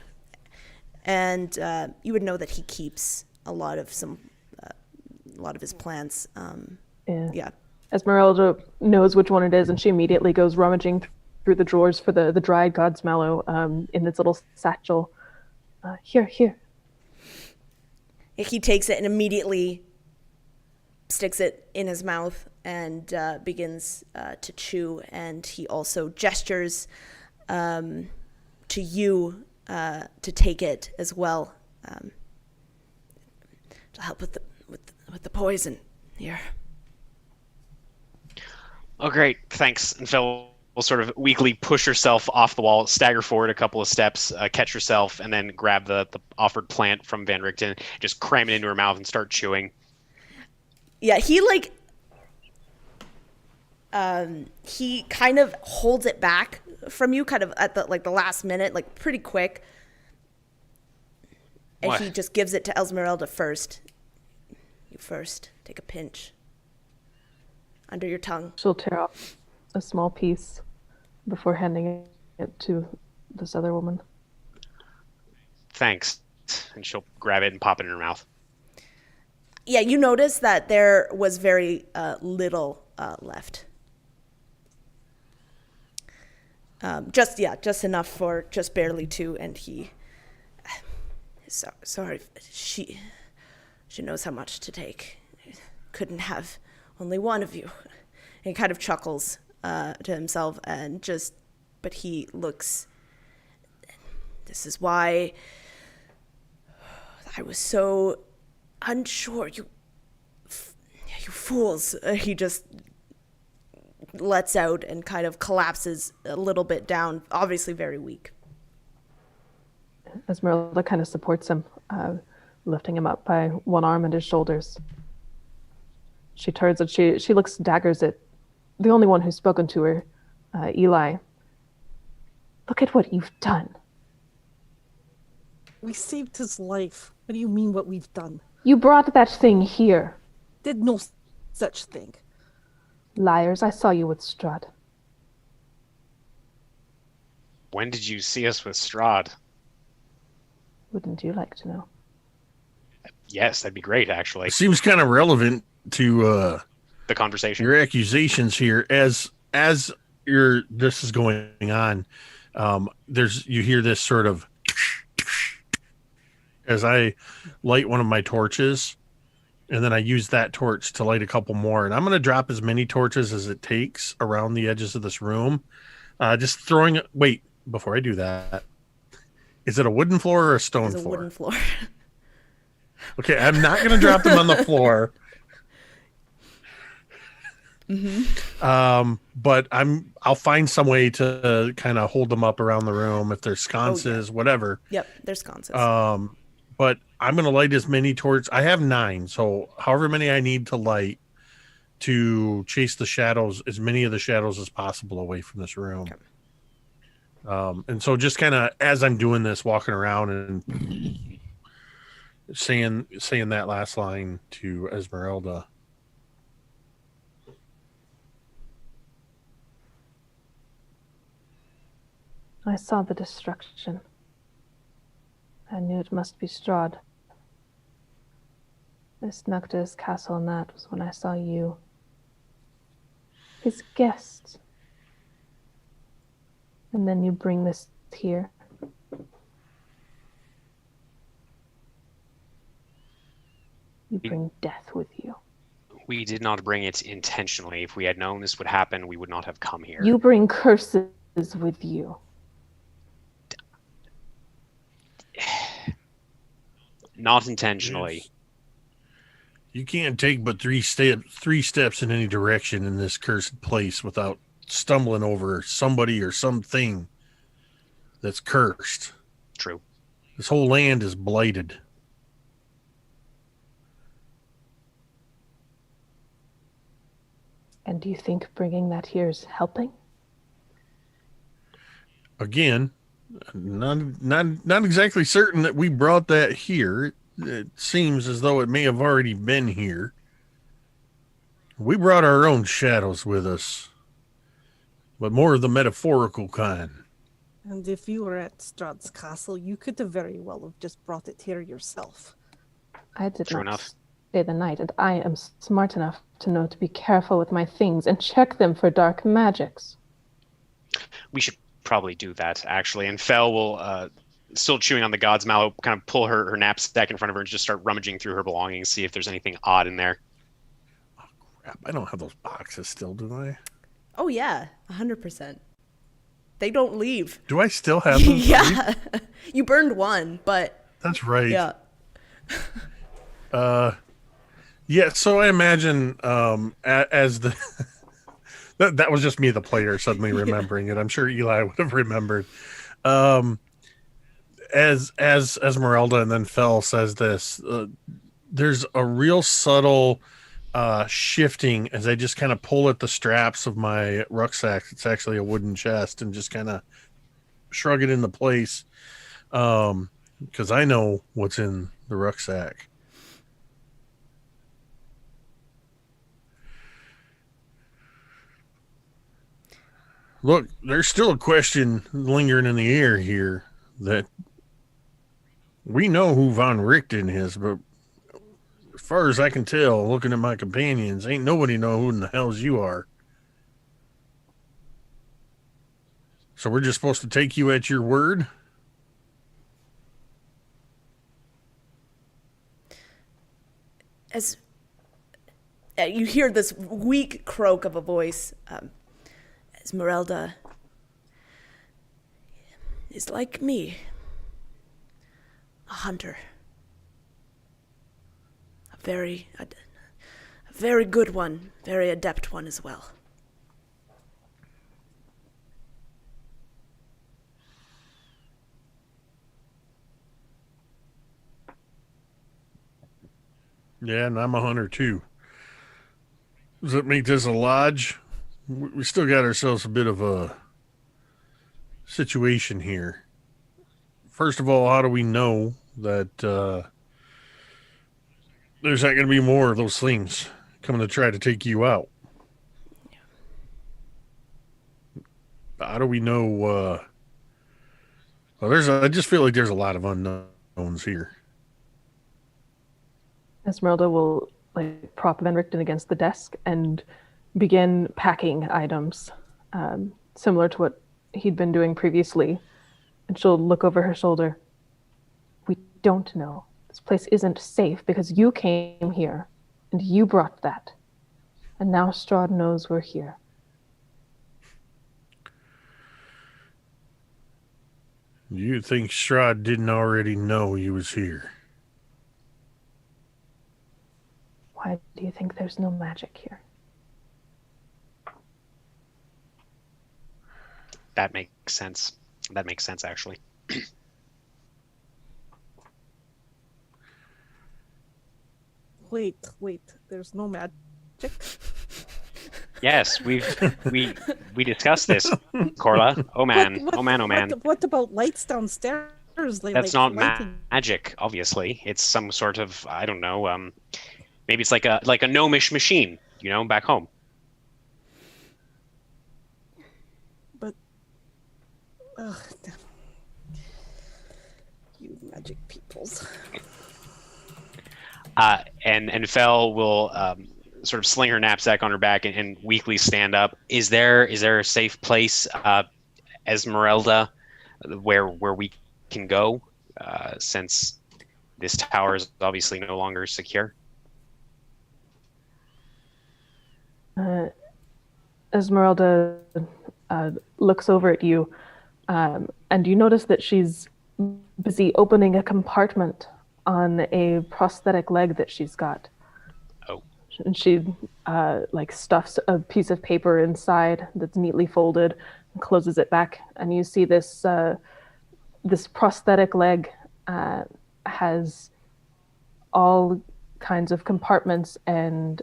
And you would know that he keeps a lot of his plants. Yeah. Esmeralda knows which one it is, and she immediately goes rummaging through the drawers for the dried God's mallow in its little satchel. Here. He takes it and immediately sticks it in his mouth and begins to chew. And he also gestures to you to take it as well, to help with the poison here. Oh, great. Thanks. And Phil will sort of weakly push herself off the wall, stagger forward a couple of steps, catch herself, and then grab the offered plant from Van Richten, just cram it into her mouth and start chewing. Yeah, he he kind of holds it back from you, kind of at the last minute, like pretty quick. And What? he just gives it to Esmeralda first. You first. Take a pinch. Under your tongue. She'll tear off a small piece before handing it to this other woman. Thanks. And she'll grab it and pop it in her mouth. Yeah, you notice that there was very little left. Just enough for just barely two. And he, sorry, she knows how much to take. Couldn't have only one of you. And he kind of chuckles to himself but he looks. This is why I was so unsure. You fools. He just lets out and kind of collapses a little bit down, obviously very weak. Esmeralda kind of supports him, lifting him up by one arm and his shoulders. She turns and she looks daggers at the only one who's spoken to her, Eli. Look at what you've done. We saved his life. What do you mean what we've done? You brought that thing here. Did no such thing. Liars, I saw you with Strahd. When did you see us with Strahd? Wouldn't you like to know? Yes, that'd be great, actually. It seems kind of relevant to The conversation. your accusations here as this is going on. You hear this sort of as I light one of my torches, and then I use that torch to light a couple more. And I'm going to drop as many torches as it takes around the edges of this room. Just throwing. Wait, before I do that, is it a wooden floor or a stone It's a floor? wooden floor. Okay, I'm not going to drop them on the floor. But I'll find some way to kind of hold them up around the room if there's sconces, whatever. Yep, there's sconces. But I'm going to light as many torches. I have 9, so however many I need to light to chase the shadows, as many of the shadows as possible away from this room. Okay. And so just kind of as I'm doing this, walking around and saying that last line to Esmeralda. I saw the destruction. I knew it must be Strahd. I snuck to his castle, and that was when I saw you. His guest. And then you bring this here. You bring death with you. We did not bring it intentionally. If we had known this would happen, we would not have come here. You bring curses with you. Not intentionally. Yes. You can't take but three steps in any direction in this cursed place without stumbling over somebody or something that's cursed. True. This whole land is blighted. And do you think bringing that here is helping? Again, not exactly certain that we brought that here. It seems as though it may have already been here. We brought our own shadows with us, but more of the metaphorical kind. And if you were at Strahd's castle, you could have very well have just brought it here yourself. I did True not enough. stay the night, and I am smart enough to know to be careful with my things and check them for dark magics. We should probably do that, actually. And Fel will, still chewing on the god's mallow, kind of pull her knapsack in front of her and just start rummaging through her belongings, see if there's anything odd in there. Oh, crap. I don't have those boxes still, do I? Oh yeah, 100%. They don't leave. Do I still have them? Yeah. You burned one, but That's right. yeah. Yeah, so I imagine as the that was just me, the player, suddenly remembering it. I'm sure Eli would have remembered. As Esmerelda and then Fel says this, there's a real subtle shifting as I just kind of pull at the straps of my rucksack. It's actually a wooden chest, and just kind of shrug it into place because I know what's in the rucksack. Look, there's still a question lingering in the air here that we know who Von Richten is, but as far as I can tell, looking at my companions, ain't nobody know who in the hells you are. So we're just supposed to take you at your word? As you hear this weak croak of a voice, Esmerelda is like me, a hunter, a very good one, very adept one as well. Yeah, and I'm a hunter too. Does that make this a lodge? We still got ourselves a bit of a situation here. First of all, how do we know that there's not going to be more of those things coming to try to take you out? How do we know? Well, I just feel like there's a lot of unknowns here. Esmeralda will prop Van Richten against the desk and begin packing items, similar to what he'd been doing previously. And she'll look over her shoulder. We don't know. This place isn't safe because you came here and you brought that. And now Strahd knows we're here. You think Strahd didn't already know he was here? Why do you think there's no magic here? That makes sense. That makes sense, actually. Wait, there's no magic? Yes, we discussed this, Corla. Oh man, oh man, oh man. What about lights downstairs? That's not magic, obviously. It's some sort of, I don't know, maybe it's like a gnomish machine, back home. But, you magic peoples. And Fel will sort of sling her knapsack on her back and weakly stand up. Is there a safe place, Esmerelda, where we can go, since this tower is obviously no longer secure? Esmeralda looks over at you, and you notice that she's busy opening a compartment on a prosthetic leg that she's got. Oh. And she stuffs a piece of paper inside that's neatly folded and closes it back. And you see this this prosthetic leg has all kinds of compartments and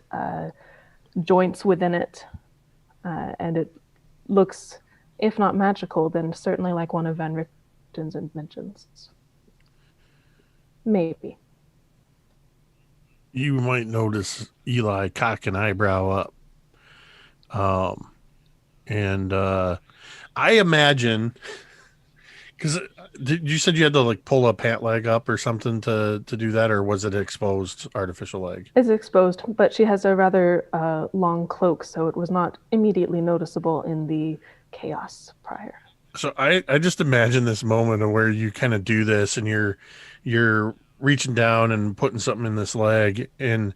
joints within it. And it looks, if not magical, then certainly like one of Van Richten's inventions. Maybe. You might notice Eli cock an eyebrow up. And I imagine, because you said you had to like pull a pant leg up or something to do that, or was it exposed artificial leg? It's exposed, but she has a rather long cloak, so it was not immediately noticeable in the chaos prior. So I just imagine this moment of where you kind of do this and you're reaching down and putting something in this leg, and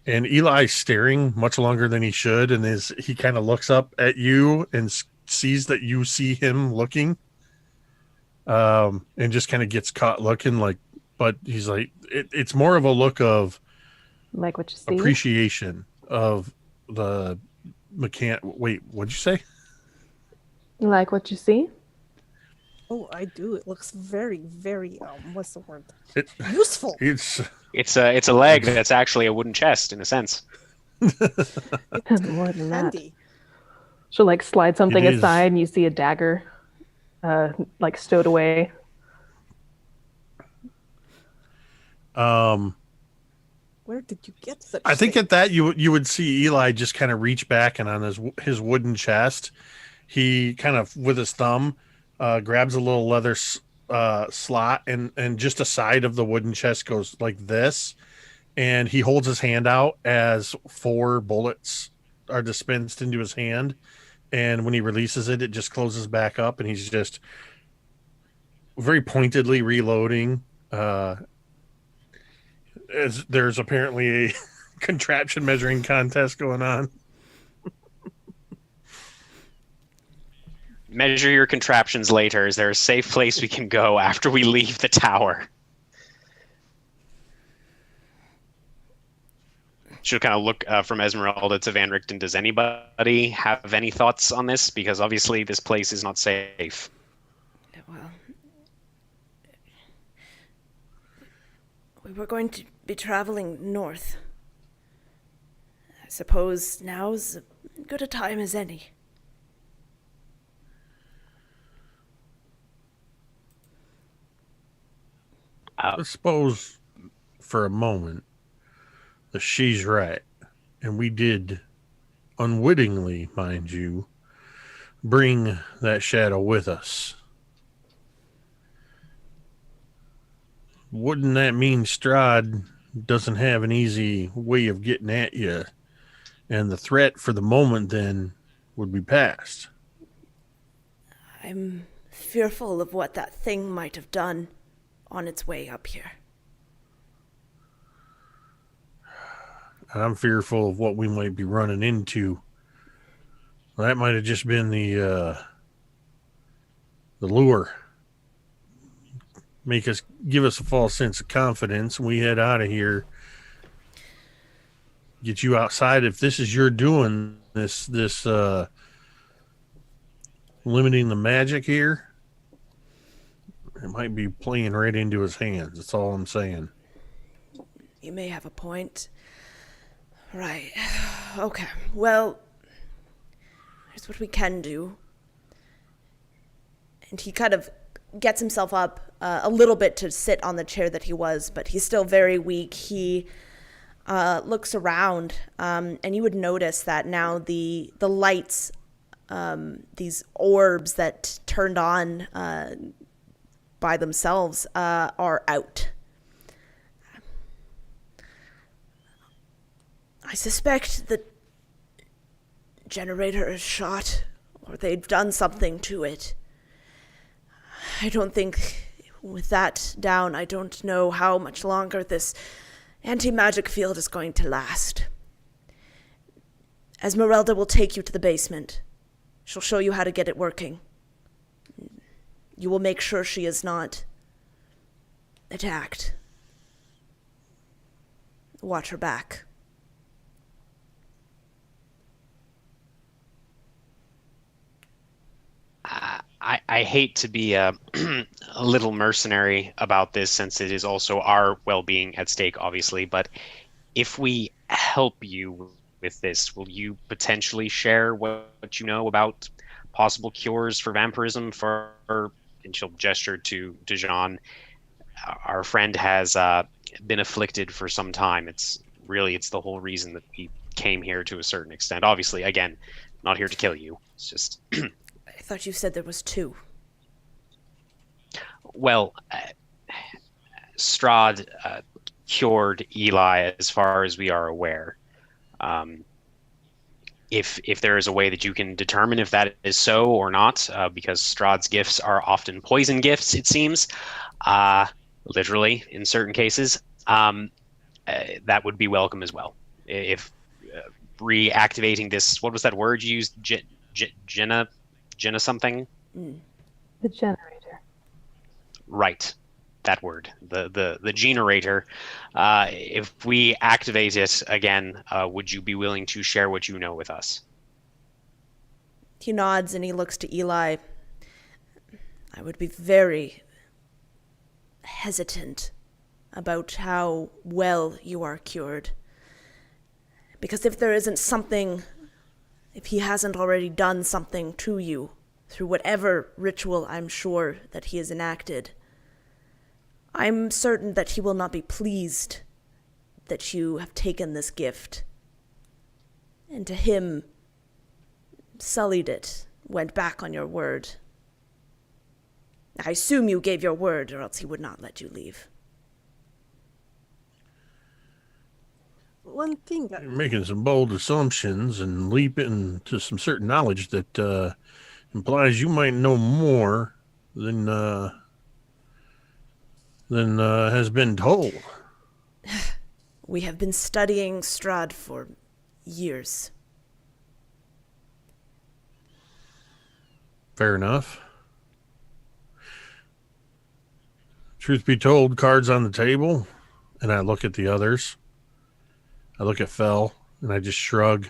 Eli's staring much longer than he should, and he kind of looks up at you and sees that you see him looking, and just kind of gets caught looking like, but he's like, it's more of a look of like what you see, appreciation of the Wait, what'd you say? Like what you see? Oh, I do. It looks very, very what's the word? Useful. It's a leg that's actually a wooden chest in a sense. More than that. Handy. She'll like slide something It is. aside, and you see a dagger, like stowed away. Where did you get such? I think thing? at that you would see Eli just kind of reach back, and on his wooden chest, he kind of with his thumb grabs a little leather slot, and just a side of the wooden chest goes like this, and he holds his hand out as 4 bullets are dispensed into his hand, and when he releases it, it just closes back up, and he's just very pointedly reloading. As there's apparently a contraption measuring contest going on. Measure your contraptions later. Is there a safe place we can go after we leave the tower? She'll kind of look from Esmeralda to Van Richten. Does anybody have any thoughts on this? Because obviously this place is not safe. Well, we were going to be traveling north. I suppose now's as good a time as any. I suppose for a moment that she's right. And we did, unwittingly, mind you, bring that shadow with us. Wouldn't that mean Strahd doesn't have an easy way of getting at you? And the threat for the moment then would be past. I'm fearful of what that thing might have done on its way up here. And I'm fearful of what we might be running into. That might have just been the lure. Give us a false sense of confidence, and we head out of here. Get you outside. If this is your doing, this limiting the magic here, it might be playing right into his hands. That's all I'm saying. You may have a point. Right. Okay. Well, here's what we can do. And he kind of gets himself up a little bit to sit on the chair that he was, but he's still very weak. He looks around, and you would notice that now the lights, these orbs that turned on by themselves, are out. I suspect the generator is shot, or they've done something to it. I don't think, with that down, I don't know how much longer this anti-magic field is going to last. Esmerelda will take you to the basement. She'll show you how to get it working. You will make sure she is not attacked. Watch her back. I hate to be a little mercenary about this, since it is also our well-being at stake, obviously, but if we help you with this, will you potentially share what you know about possible cures for vampirism and she'll gesture to Jean. Our friend has been afflicted for some time. It's the whole reason that we came here to a certain extent. Obviously, again, not here to kill you. It's just... I thought you said there was 2. Well, Strahd cured Eli, as far as we are aware. If there is a way that you can determine if that is so or not, because Strahd's gifts are often poison gifts, it seems, literally in certain cases, that would be welcome as well. If reactivating this, what was that word you used? Jenna something? The generator. Right. That word. The generator. If we activate it again, would you be willing to share what you know with us? He nods and he looks to Eli. I would be very hesitant about how well you are cured. Because if there isn't something, if he hasn't already done something to you, through whatever ritual I'm sure that he has enacted, I'm certain that he will not be pleased that you have taken this gift. And to him, sullied it, went back on your word. I assume you gave your word, or else he would not let you leave. One thing You're making some bold assumptions and leaping to some certain knowledge that implies you might know more than has been told. We have been studying Strahd for years. Fair enough. Truth be told, cards on the table, and I look at the others. I look at Fell, and I just shrug.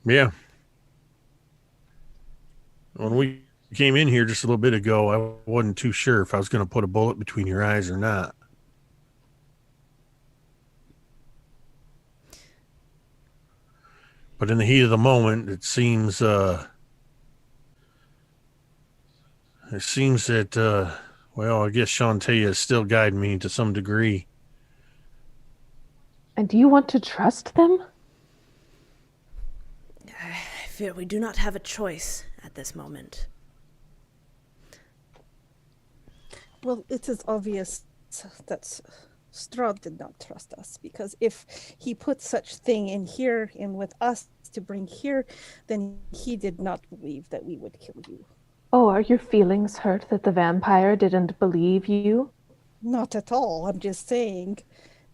Yeah. When we came in here just a little bit ago, I wasn't too sure if I was going to put a bullet between your eyes or not. But in the heat of the moment, it seems that, well, I guess Shantae is still guiding me to some degree. And do you want to trust them? I fear we do not have a choice at this moment. Well, it is obvious that Strahd did not trust us, because if he put such thing in here and with us to bring here, then he did not believe that we would kill you. Oh, are your feelings hurt that the vampire didn't believe you? Not at all. I'm just saying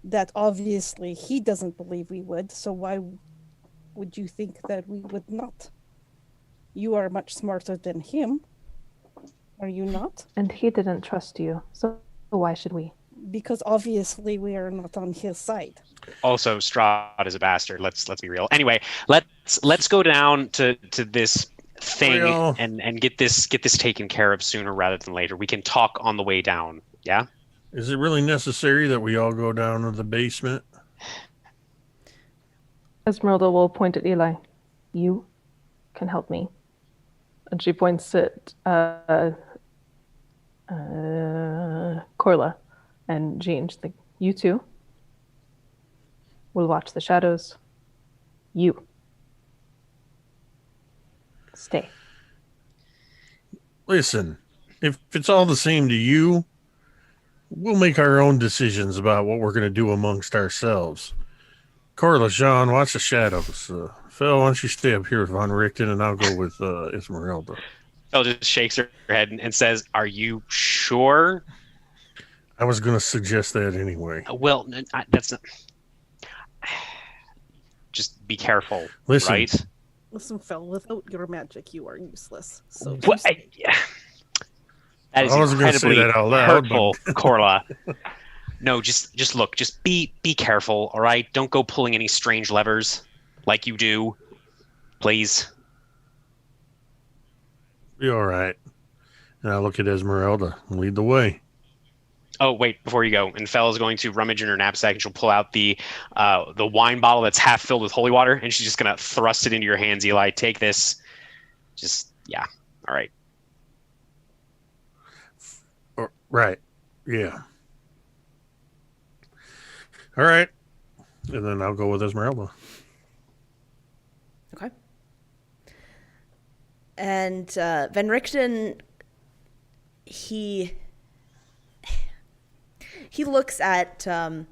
that obviously he doesn't believe we would, so why would you think that we would not? You are much smarter than him. Are you not? And he didn't trust you, so why should we? Because obviously we are not on his side. Also, Strahd is a bastard. Let's be real. Anyway, let's go down to this thing and get this taken care of sooner rather than later. We can talk on the way down. Yeah? Is it really necessary that we all go down to the basement? Esmeralda will point at Eli. You can help me. And she points at Corla and Jean. She's like, you two will watch the shadows. You stay. Listen, if it's all the same to you, we'll make our own decisions about what we're going to do amongst ourselves. Corla, Jean, watch the shadows. Phil, why don't you stay up here with Von Richten, and I'll go with Esmeralda. Phil just shakes her head and says, "Are you sure?" I was going to suggest that anyway. Well, that's not... just be careful, Listen. right? Listen, Phil, without your magic, you are useless. So What? just That is I wasn't going to say incredibly that out loud, hurtful, but Corla. No, just look, just be careful, all right? Don't go pulling any strange levers like you do, please. be all right. And I look at Esmeralda and lead the way. Oh, wait, before you go, and Fella's going to rummage in her knapsack and she'll pull out the wine bottle that's half filled with holy water, and she's just gonna thrust it into your hands, Eli. Take this. Just yeah. All right. Right. Yeah. All right. And then I'll go with Esmeralda. Okay. And Van Richten, he looks at the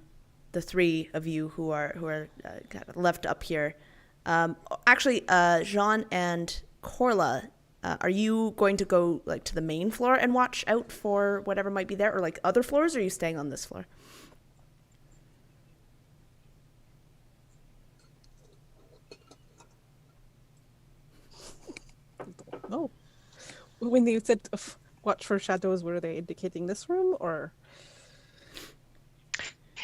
three of you who are kind of left up here. Actually, Jean and Corla, are you going to go like to the main floor and watch out for whatever might be there, or like other floors? Or are you staying on this floor? no. When they said watch for shadows, were they indicating this room or?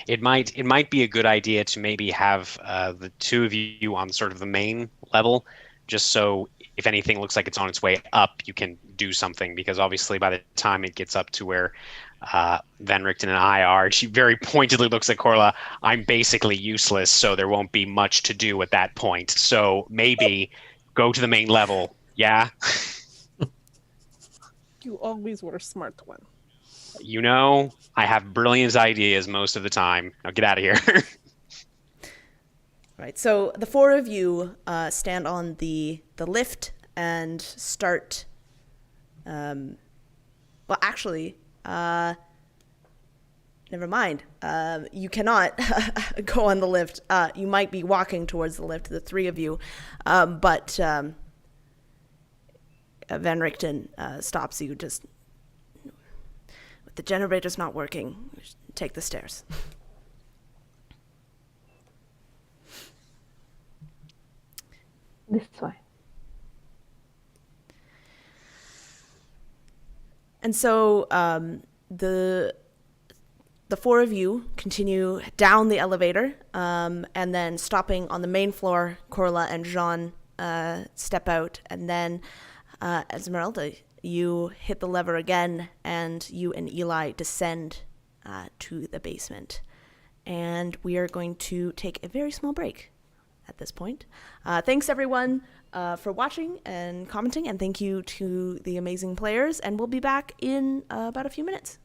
It might be a good idea to maybe have the two of you on sort of the main level, just so if anything looks like it's on its way up, you can do something. Because obviously, by the time it gets up to where Van Richten and I are, she very pointedly looks at Corla. I'm basically useless, so there won't be much to do at that point. So maybe go to the main level. Yeah. You always were a smart one. You know, I have brilliant ideas most of the time. Now get out of here. Right. So the four of you stand on the lift and start. Well, actually, never mind. You cannot go on the lift. You might be walking towards the lift, the three of you, but Van Richten stops you. Just with the generator's not working, take the stairs. This way. And so the four of you continue down the elevator, and then stopping on the main floor, Corla and Jean step out, and then Esmeralda, you hit the lever again, and you and Eli descend to the basement. And we are going to take a very small break at this point. Thanks, everyone, for watching and commenting, and thank you to the amazing players, and we'll be back in about a few minutes.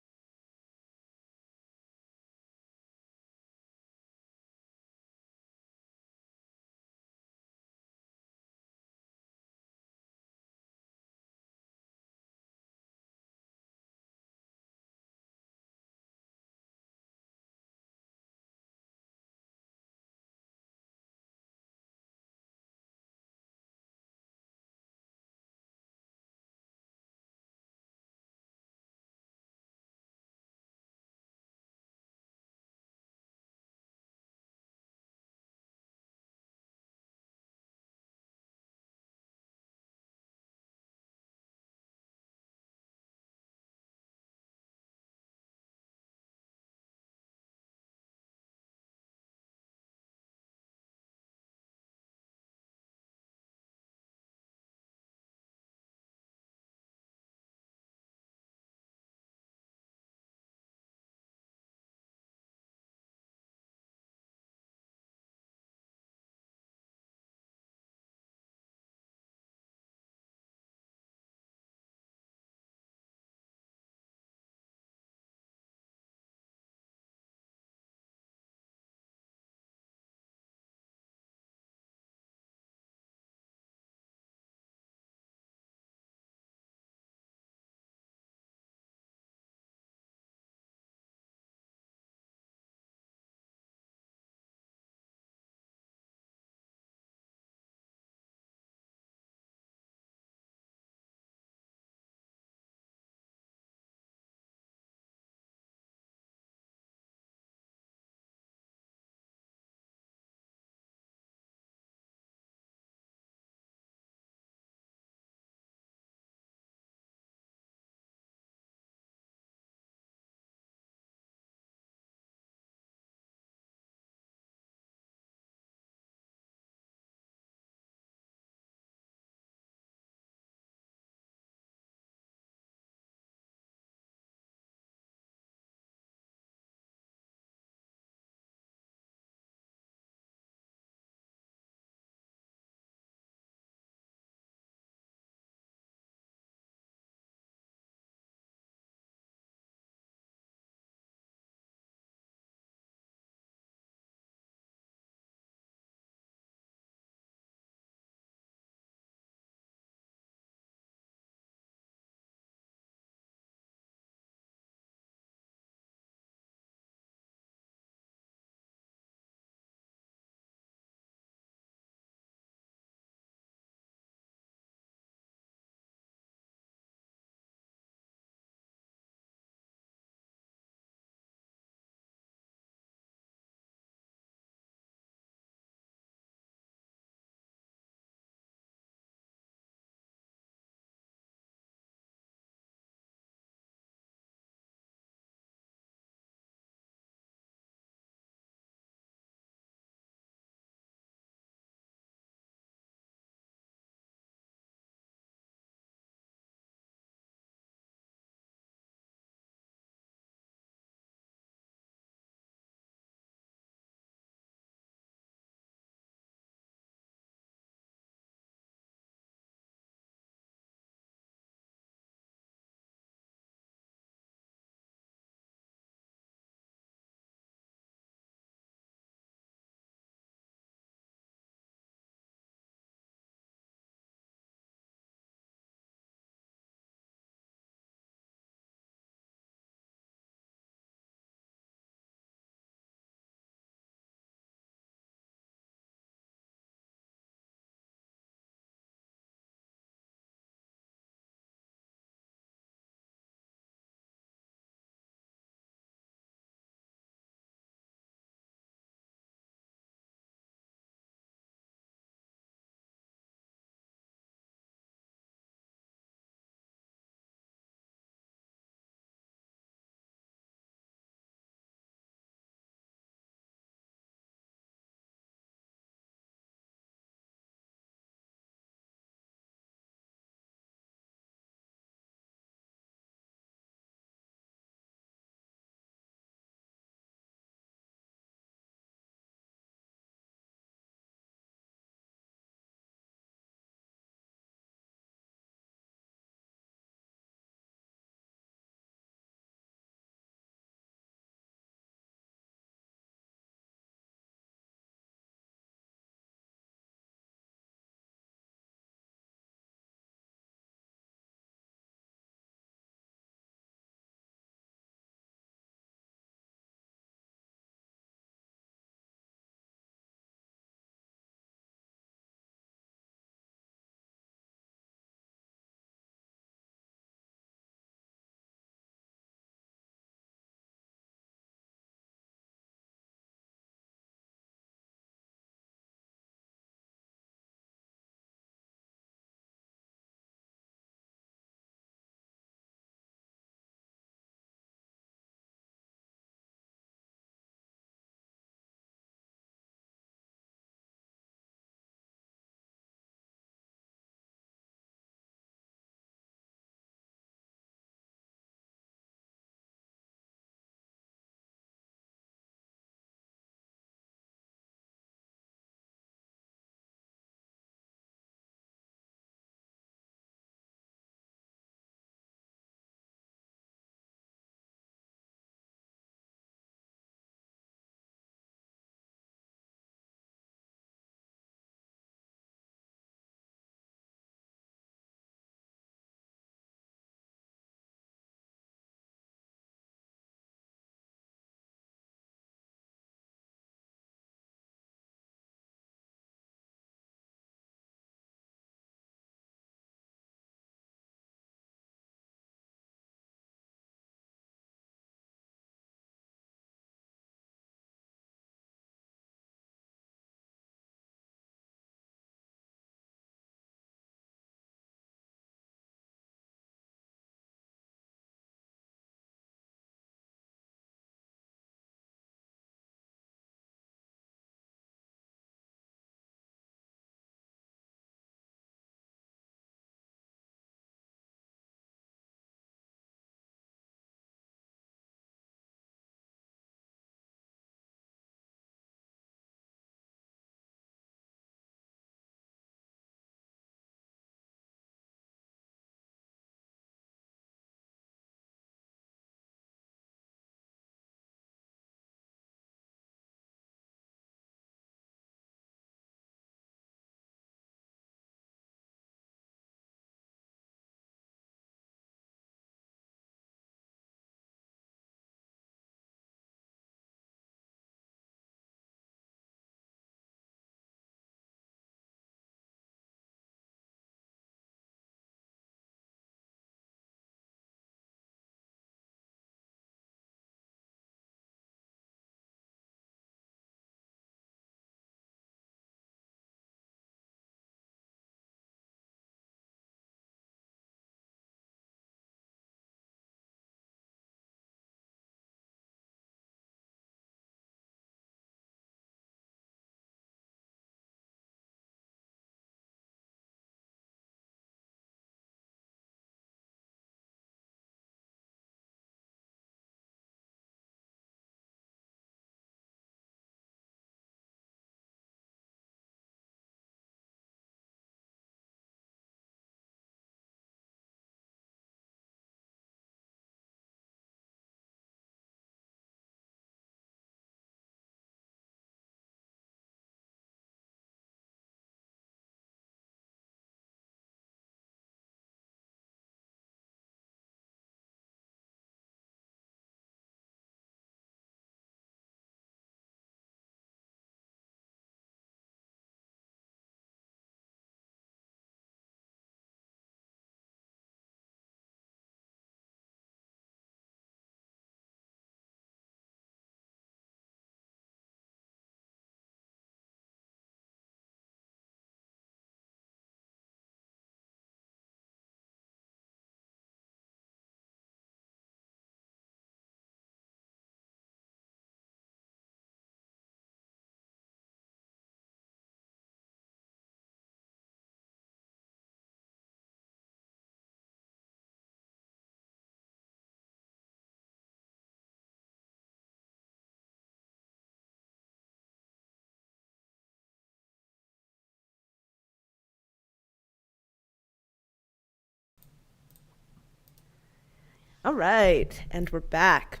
All right, and we're back.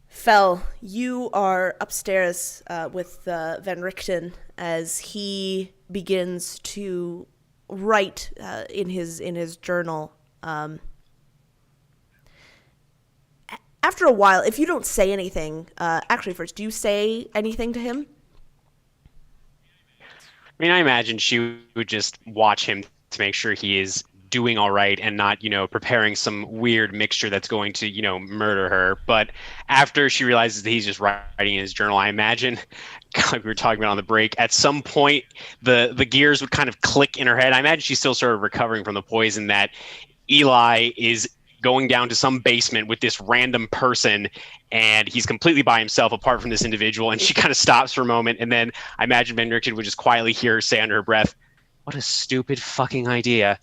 Fel, you are upstairs with Van Richten as he begins to write in his journal. After a while, if you don't say anything, actually, first, do you say anything to him? I mean, I imagine she would just watch him to make sure he is doing all right and not, preparing some weird mixture that's going to, murder her. But after she realizes that he's just writing in his journal, I imagine, like we were talking about on the break, at some point the gears would kind of click in her head. I imagine she's still sort of recovering from the poison, that Eli is going down to some basement with this random person, and he's completely by himself apart from this individual, and she kind of stops for a moment, and then I imagine Van Richten would just quietly hear her say under her breath, "What a stupid fucking idea."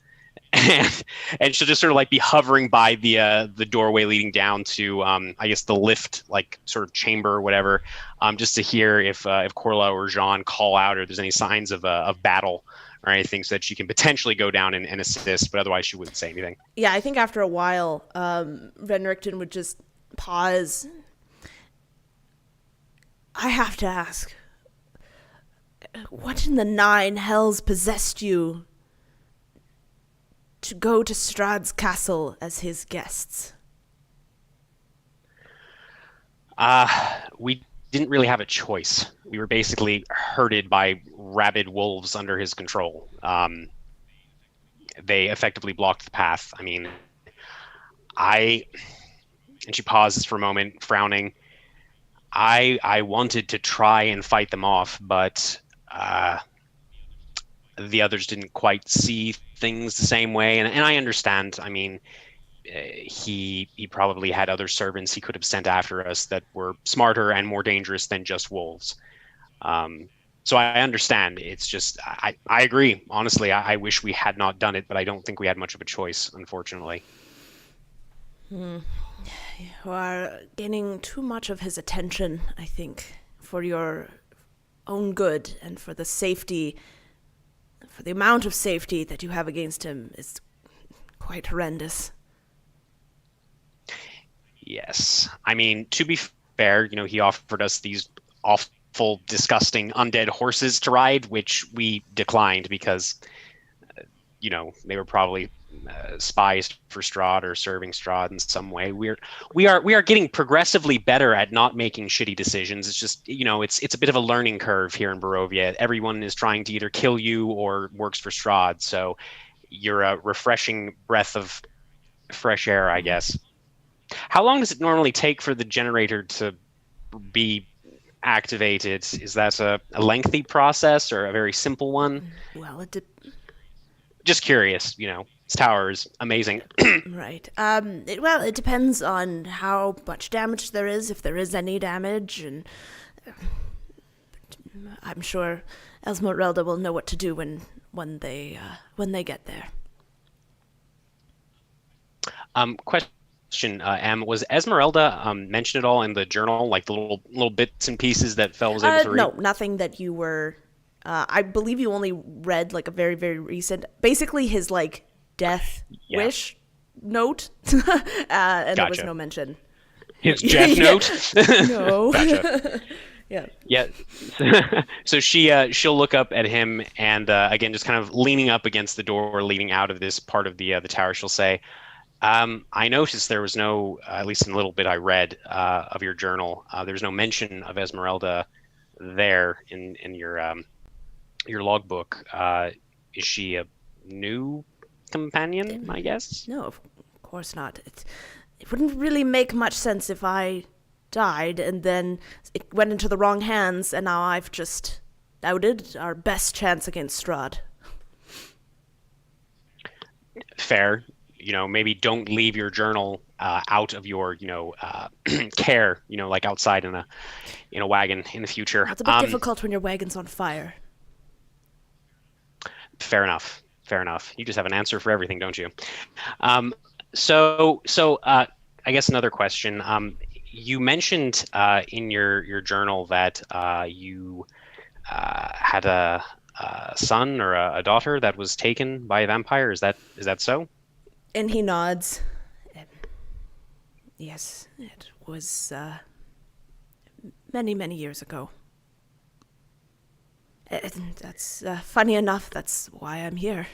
And she'll just sort of like be hovering by the doorway leading down to I guess the lift, like sort of chamber or whatever, just to hear if Corla or Jean call out, or there's any signs of battle or anything, so that she can potentially go down and assist, but otherwise she wouldn't say anything. Yeah, I think after a while, Van Richten would just pause. I have to ask, what in the nine hells possessed you to go to Strahd's castle as his guests? We didn't really have a choice. We were basically herded by rabid wolves under his control. They effectively blocked the path. I mean, and she pauses for a moment, frowning. I wanted to try and fight them off, but the others didn't quite see things the same way, and I understand. I mean, he probably had other servants he could have sent after us that were smarter and more dangerous than just wolves. So I understand. It's just, I agree. Honestly, I wish we had not done it, but I don't think we had much of a choice, unfortunately. You are gaining too much of his attention, I think, for your own good and for the safety, for the amount of safety that you have against him is quite horrendous. Yes. I mean, to be fair, he offered us these awful, disgusting, undead horses to ride, which we declined because, they were probably spies for Strahd or serving Strahd in some way. We are getting progressively better at not making shitty decisions. It's just, it's a bit of a learning curve here in Barovia. Everyone is trying to either kill you or works for Strahd. So you're a refreshing breath of fresh air, I guess. How long does it normally take for the generator to be activated? Is that a lengthy process or a very simple one? Well, Just curious, this tower is amazing. Right. It depends on how much damage there is, if there is any damage, and I'm sure Esmerelda will know what to do when they get there. Question, Em, was Esmeralda mentioned at all in the journal, like the little bits and pieces that Fel was able to read? No, nothing that you were. I believe you only read like a very, very recent, basically his like death wish note, and Gotcha. there was no mention. His death note? No. Gotcha. Yeah. So she'll look up at him, and again, just kind of leaning up against the door leading out of this part of the tower, she'll say, I noticed there was no, at least in a little bit I read of your journal, there's no mention of Esmeralda there in your logbook. Is she a new companion, I guess? No, of course not. It wouldn't really make much sense if I died and then it went into the wrong hands, and now I've just doubted our best chance against Strahd. Fair. Maybe don't leave your journal out of your, care, like outside in a wagon in the future. It's a bit difficult when your wagon's on fire. Fair enough. You just have an answer for everything, don't you? So I guess another question. You mentioned in your journal that you had a son or a daughter that was taken by a vampire. Is that so? And he nods, Yes, it was many, many years ago. And that's funny enough, that's why I'm here.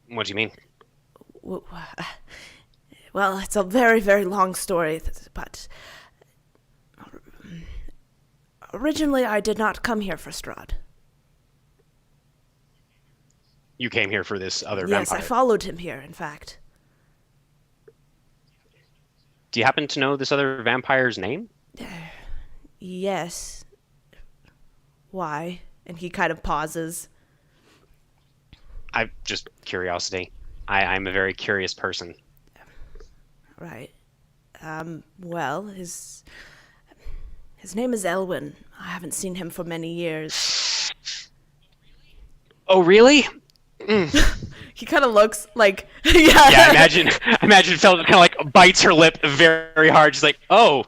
What do you mean? Well, it's a very, very long story, but originally I did not come here for Strahd. You came here for this other Yes, vampire. I followed him here, in fact. Do you happen to know this other vampire's name? Yes. Why? And he kind of pauses. Just curiosity. I'm a very curious person. Right. Well, his name is Elwyn. I haven't seen him for many years. Oh, really? He kind of looks like, yeah. Yeah, I imagine Fel kind of like bites her lip very hard. She's like, oh,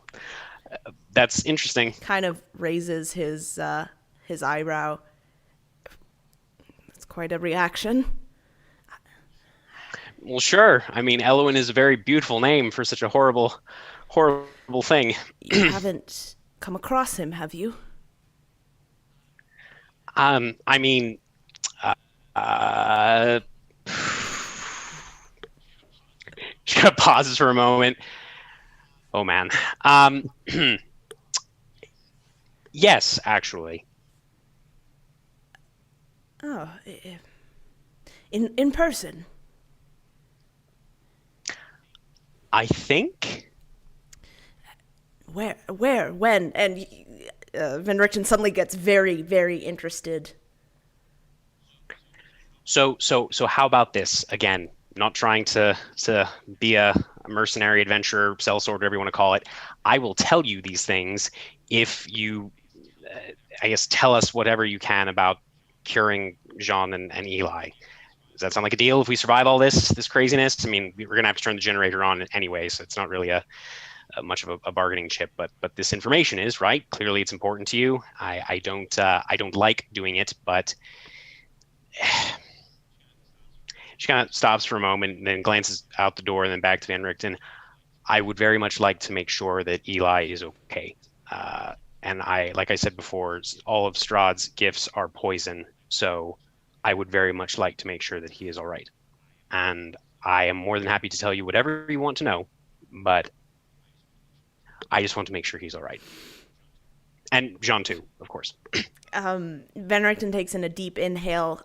that's interesting. Kind of raises his eyebrow. It's quite a reaction. Well, sure. I mean, Elwyn is a very beautiful name for such a horrible thing. You haven't come across him, have you? I mean, she kind of pauses for a moment. Oh man. Yes, actually. Oh, in person. I think. Where, when? And Van Richten suddenly gets very, very interested. So how about this? Again, not trying to be a mercenary adventurer, sellsword, whatever you want to call it. I will tell you these things if you, I guess, tell us whatever you can about curing Jean and Eli. Does that sound like a deal? If we survive all this craziness, I mean, we're gonna have to turn the generator on anyway, so it's not really a much of a bargaining chip. But this information is right. Clearly, it's important to you. I don't like doing it, but. She kind of stops for a moment and then glances out the door and then back to Van Richten. I would very much like to make sure that Eli is okay. And like I said before, all of Strahd's gifts are poison. So I would very much like to make sure that he is all right. And I am more than happy to tell you whatever you want to know, but I just want to make sure he's all right. And Jean too, of course. Van Richten takes in a deep inhale,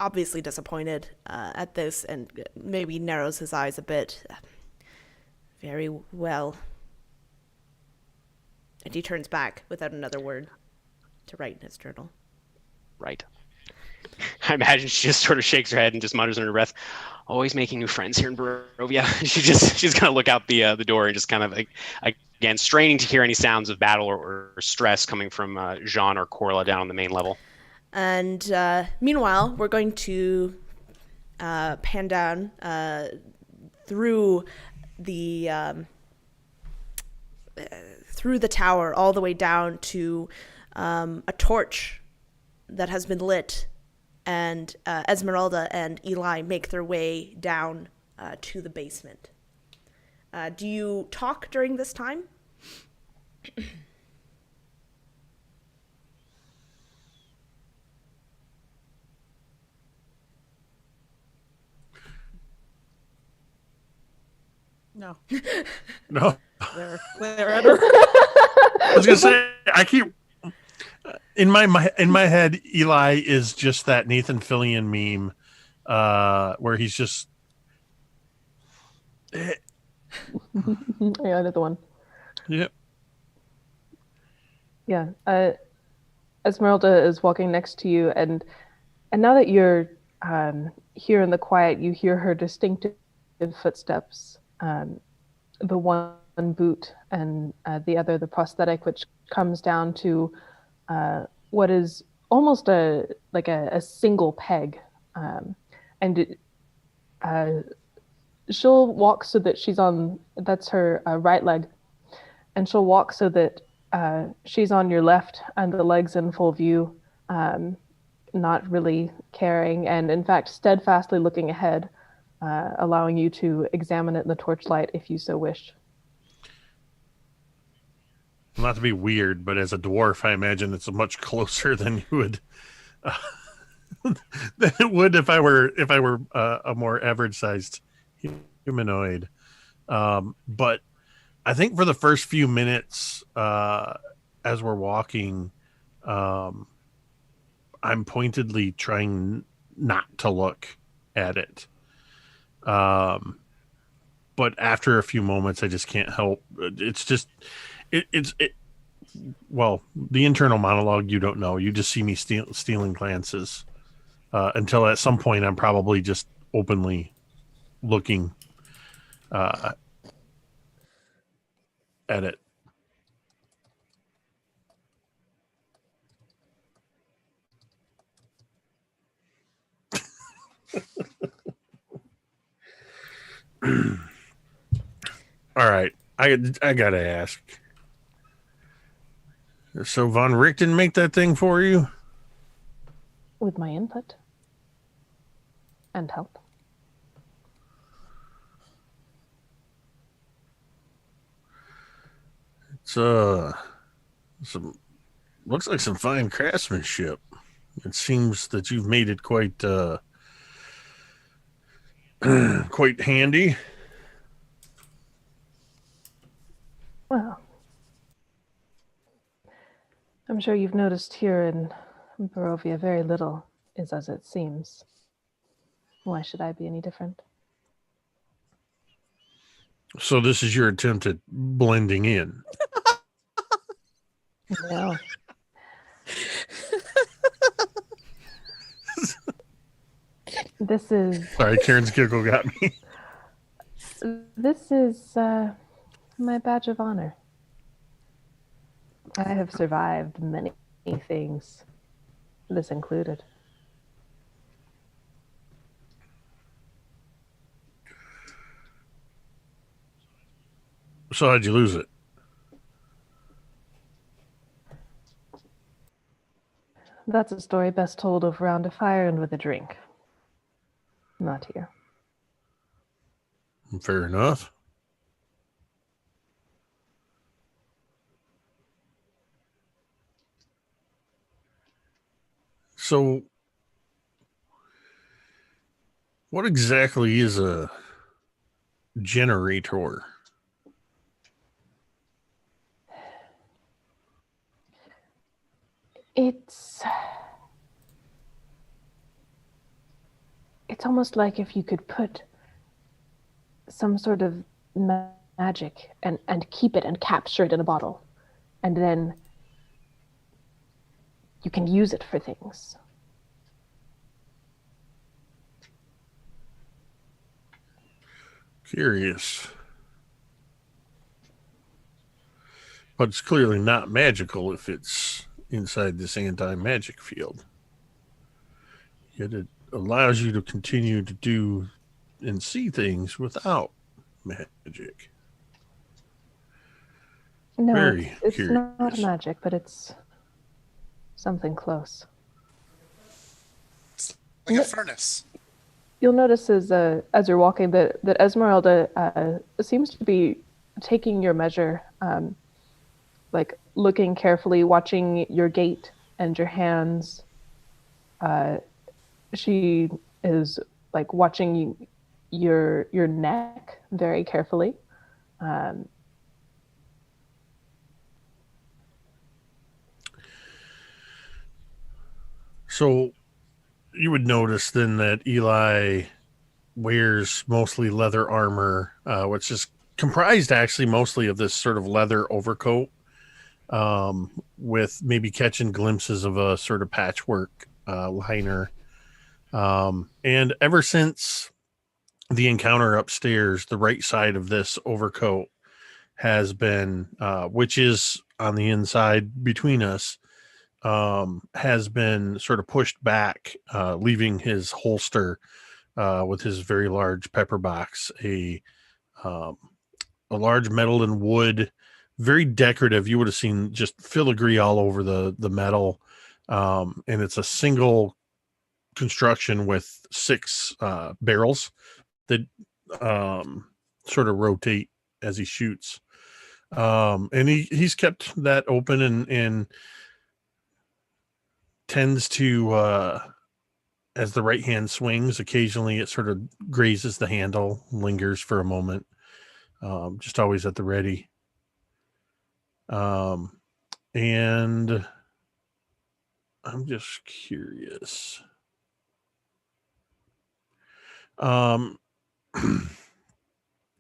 obviously disappointed at this, and maybe narrows his eyes a bit. Very well. And he turns back without another word to write in his journal. Right. I imagine she just sort of shakes her head and just mutters under her breath, always making new friends here in Barovia. She's gonna look out the door and just kind of again straining to hear any sounds of battle or stress coming from Jean or Corla down on the main level. And meanwhile, we're going to pan down through the tower all the way down to a torch that has been lit, and Esmerelda and Eli make their way down to the basement. Do you talk during this time? No. No. They're at her. I was gonna say, I keep in my head, Eli is just that Nathan Fillion meme, where he's just. Yeah, another one. Yep. Yeah. Esmeralda is walking next to you, and now that you're here in the quiet, you hear her distinctive footsteps. The one boot and the other the prosthetic, which comes down to what is almost a single peg, and she'll walk so that she's on, that's her right leg, and she'll walk so that she's on your left and the leg's in full view, not really caring, and in fact steadfastly looking ahead, allowing you to examine it in the torchlight if you so wish. Not to be weird, but as a dwarf, I imagine it's much closer than you would than it would if I were a more average sized humanoid. But I think for the first few minutes, as we're walking, I'm pointedly trying not to look at it. But after a few moments, I just can't help. It's just, well, the internal monologue, you don't know. You just see me stealing glances until at some point I'm probably just openly looking at it. All right, I gotta ask. So Von Richten make that thing for you? With my input and help. It's looks like some fine craftsmanship. It seems that you've made it quite quite handy. Well, I'm sure you've noticed here in Barovia very little is as it seems. Why should I be any different? So this is your attempt at blending in. No. This is Sorry, Karen's giggle got me. This is my badge of honor. I have survived many things, this included. So how'd you lose it? That's a story best told over around a fire and with a drink. Not here. Fair enough. So, what exactly is a generator? It's almost like if you could put some sort of magic and keep it and capture it in a bottle, and then you can use it for things. Curious. But it's clearly not magical if it's inside this anti-magic field. Yet it allows you to continue to do and see things without magic. No, Very it's curious. not magic, but it's something close. It's like a furnace. You'll notice as you're walking that Esmeralda seems to be taking your measure, like looking carefully, watching your gait and your hands. She is like watching your neck very carefully. So you would notice then that Eli wears mostly leather armor, which is comprised actually mostly of this sort of leather overcoat, with maybe catching glimpses of a sort of patchwork liner. And ever since the encounter upstairs, the right side of this overcoat has been, which is on the inside between us, has been sort of pushed back, leaving his holster with his very large pepper box, a large metal and wood, very decorative. You would have seen just filigree all over the metal, and it's a single construction with 6 barrels that sort of rotate as he shoots. And he's kept that open and tends to, as the right hand swings, occasionally it sort of grazes the handle, lingers for a moment, just always at the ready. And I'm just curious.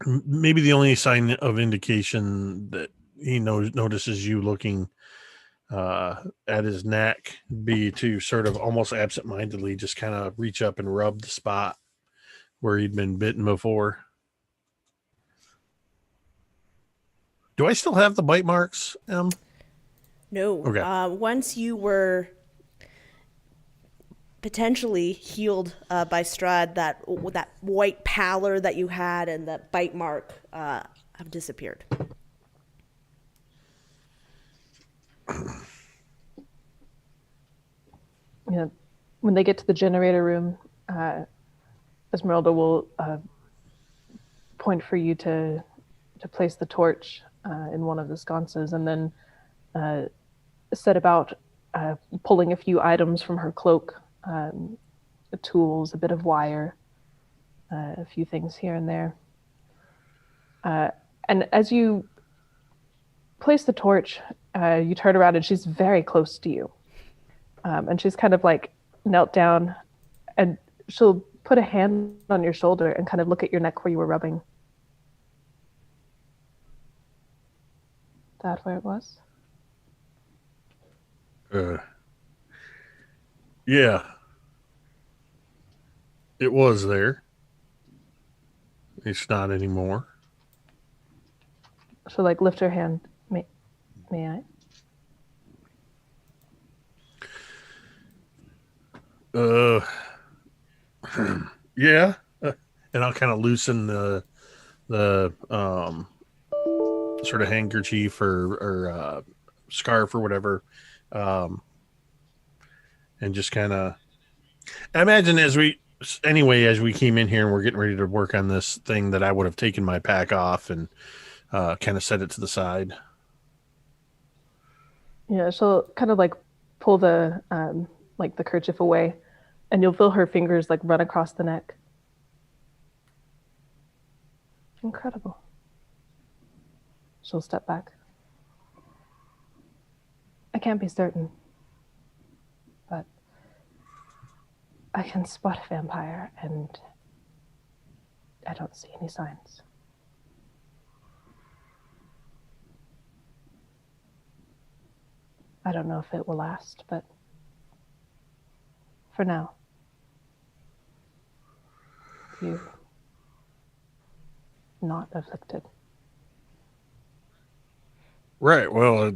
Maybe the only sign of indication that he notices you looking at his neck be to sort of almost absentmindedly just kind of reach up and rub the spot where he'd been bitten before. Do I still have the bite marks, Em? No. Okay. Once you were potentially healed by Strahd, that white pallor that you had and that bite mark have disappeared. Yeah. When they get to the generator room, Esmeralda will point for you to place the torch in one of the sconces, and then set about pulling a few items from her cloak, the tools, a bit of wire, a few things here and there. And as you place the torch, you turn around and she's very close to you. And she's kind of like knelt down, and she'll put a hand on your shoulder and kind of look at your neck where you were rubbing. That where it was? Yeah. It was there. It's not anymore. She'll like lift her hand. May I? Yeah. And I'll kind of loosen the sort of handkerchief or scarf or whatever, and just kind of. I imagine as we came in here and we're getting ready to work on this thing, that I would have taken my pack off and kind of set it to the side. Yeah, she'll kind of like pull the like the kerchief away, and you'll feel her fingers like run across the neck. Incredible. She'll step back. I can't be certain, but I can spot a vampire, and I don't see any signs. I don't know if it will last, but for now, you're not afflicted. Right. Well,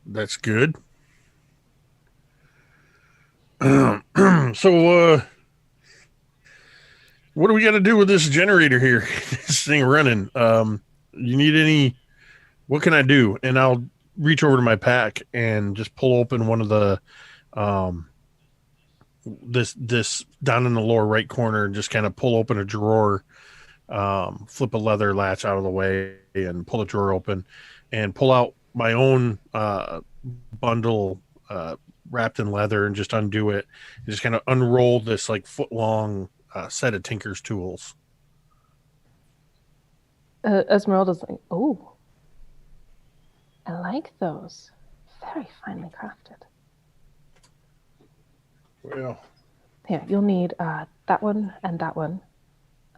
that's good. So, what do we got to do with this generator here? This thing running. You need any? What can I do? And I'll reach over to my pack and just pull open one of the, this down in the lower right corner, and just kind of pull open a drawer, flip a leather latch out of the way, and pull the drawer open, and pull out my own bundle wrapped in leather, and just undo it, and just kind of unroll this like foot long set of tinker's tools. Esmeralda's like, oh, I like those. Very finely crafted. Well, Here, you'll need that one and that one.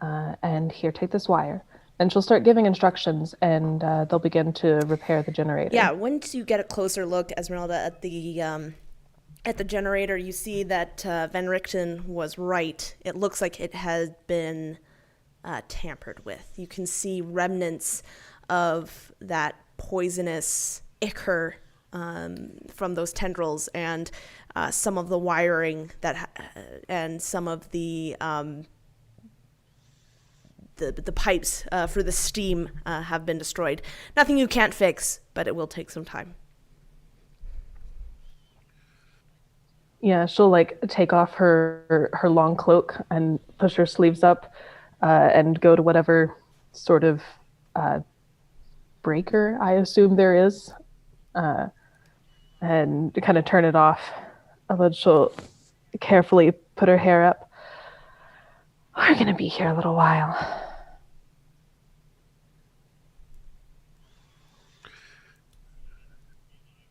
And here, take this wire. And she'll start giving instructions, and they'll begin to repair the generator. Yeah, once you get a closer look, Esmeralda, at the generator, you see that Van Richten was right. It looks like it has been tampered with. You can see remnants of that poisonous ichor from those tendrils, and some of the wiring and some of the pipes for the steam have been destroyed. Nothing you can't fix, but it will take some time. Yeah, she'll like take off her long cloak and push her sleeves up, and go to whatever sort of breaker I assume there is, and kind of turn it off. And then she'll carefully put her hair up. We're going to be here a little while.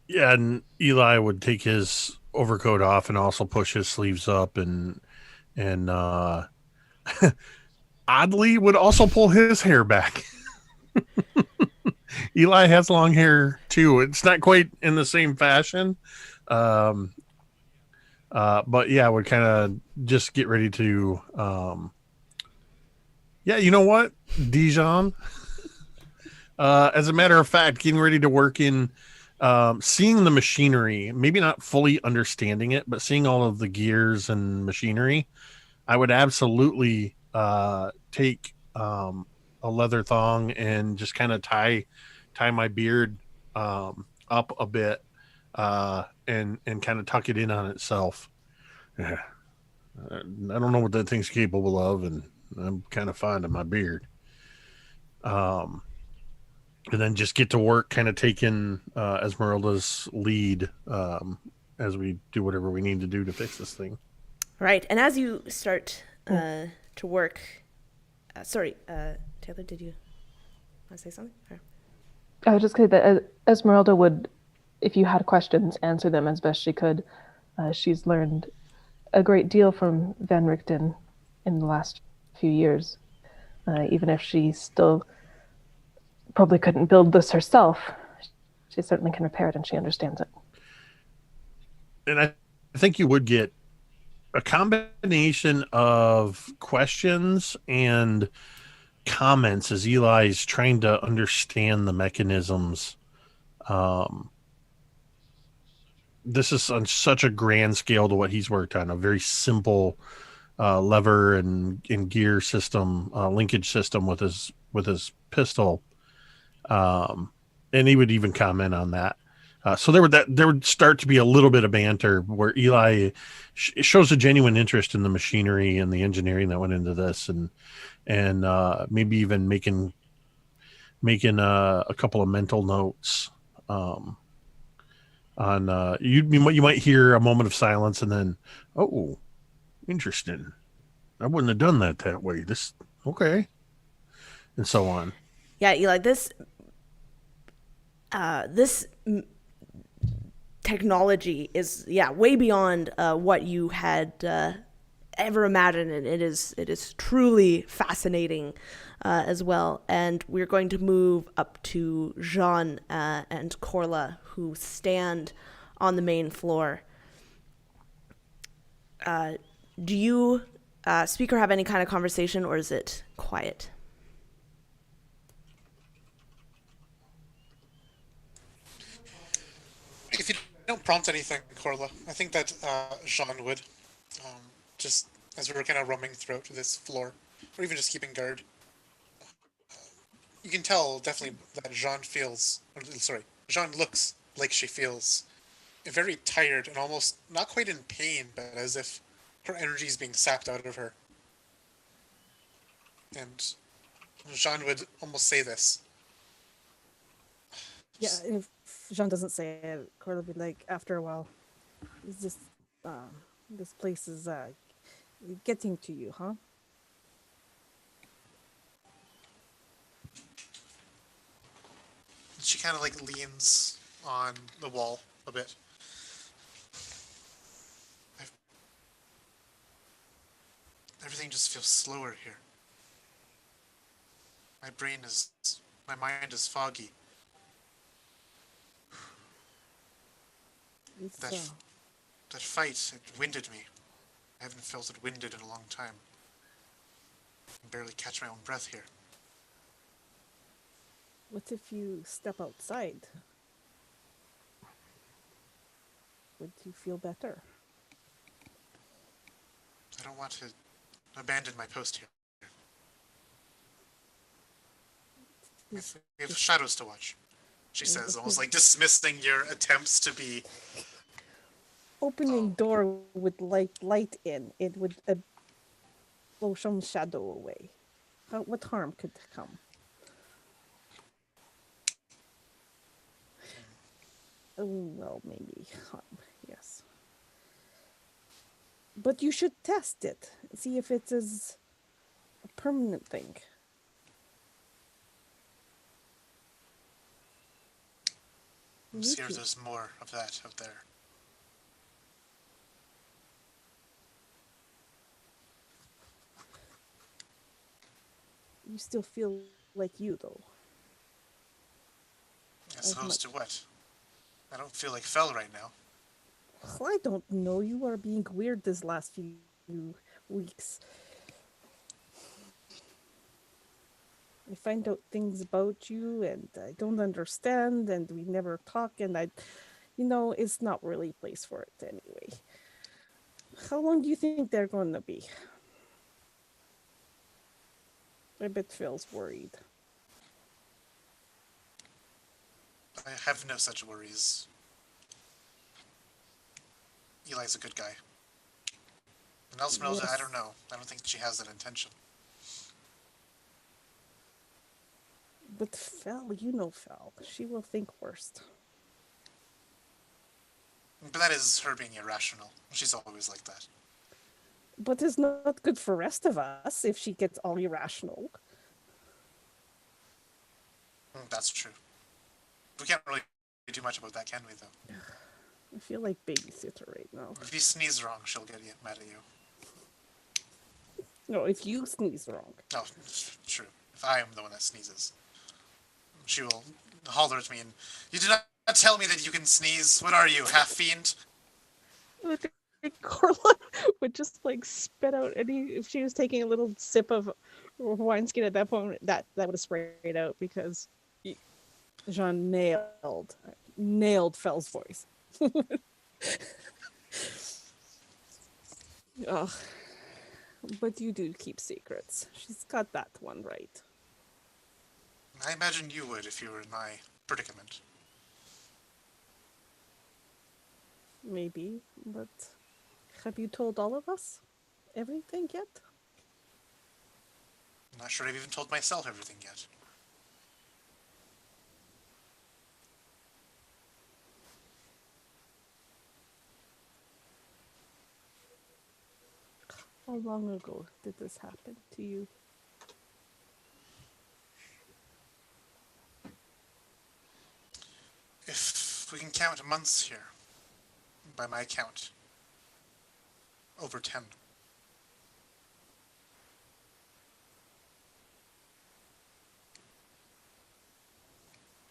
Yeah, and Eli would take his overcoat off and also push his sleeves up, and oddly would also pull his hair back. Eli has long hair too. It's not quite in the same fashion, but yeah, would kind of just get ready to. Yeah, you know what, Dijon. As a matter of fact, getting ready to work in. Seeing the machinery, maybe not fully understanding it, but seeing all of the gears and machinery, I would absolutely take a leather thong and just kind of tie my beard up a bit and kind of tuck it in on itself. Yeah. I don't know what that thing's capable of, and I'm kind of fond of my beard. And then just get to work kind of taking Esmeralda's lead as we do whatever we need to do to fix this thing. Right. And as you start to work, Taylor, did you want to say something? Or? I was just going to say that Esmeralda would, if you had questions, answer them as best she could. She's learned a great deal from Van Richten in the last few years, even if she still probably couldn't build this herself. She certainly can repair it, and she understands it. And I think you would get a combination of questions and comments as Eli's trying to understand the mechanisms. This is on such a grand scale to what he's worked on, a very simple lever and gear system, linkage system with his pistol. And he would even comment on that. So there would start to be a little bit of banter where Eli shows a genuine interest in the machinery and the engineering that went into this, and maybe even making a couple of mental notes on you might hear a moment of silence and then, oh, interesting. I wouldn't have done that way. This okay, and so on. Yeah, Eli, this technology is way beyond what you had ever imagined, and it is truly fascinating as well. And we're going to move up to Jean and Corla, who stand on the main floor. Do you speak or have any kind of conversation, or is it quiet? If you don't prompt anything, Corla, I think that Jean would. Just as we're kind of roaming throughout this floor, or even just keeping guard. You can tell definitely that Jean looks like she feels very tired and almost not quite in pain, but as if her energy is being sapped out of her. And Jean would almost say this. Yeah, if Jean doesn't say it, Corla will be like, after a while, is this place is getting to you, huh? She kind of leans on the wall a bit. Everything just feels slower here. My mind is foggy. That fight, it winded me. I haven't felt it winded in a long time. I can barely catch my own breath here. What if you step outside? Would you feel better? I don't want to abandon my post here. We have shadows to watch, she says, almost dismissing your attempts to be... Opening door with light in, it would blow some shadow away. What harm could come? Oh, well, maybe harm, yes. But you should test it. See if it is a permanent thing. I'm Me scared too. there's more of that out there. You still feel like you, though. As opposed much- to what? I don't feel like Fel right now. Well, I don't know. You are being weird this last few weeks. I find out things about you and I don't understand and we never talk and it's not really a place for it anyway. How long do you think they're going to be? I bet Phil's worried. I have no such worries. Eli's a good guy. And Esmeralda, I Yes. don't know. I don't think she has that intention. But Phil, you know Phil. She will think worst. But that is her being irrational. She's always like that. But it's not good for rest of us if she gets all irrational. That's true. We can't really do much about that, can we, though? I feel like babysitter right now. If you sneeze wrong, she'll get mad at you. No, if you sneeze wrong. No, it's true. If I am the one that sneezes, she will holler at me and, "You did not tell me that you can sneeze. What are you, half fiend?" I think Corla would just like spit out if she was taking a little sip of wineskin at that point, that would have sprayed out because Jean nailed Fell's voice. Ugh. But you do keep secrets. She's got that one right. I imagine you would if you were in my predicament. Maybe, but have you told all of us everything yet? I'm not sure I've even told myself everything yet. How long ago did this happen to you? If we can count months here, by my count, over 10.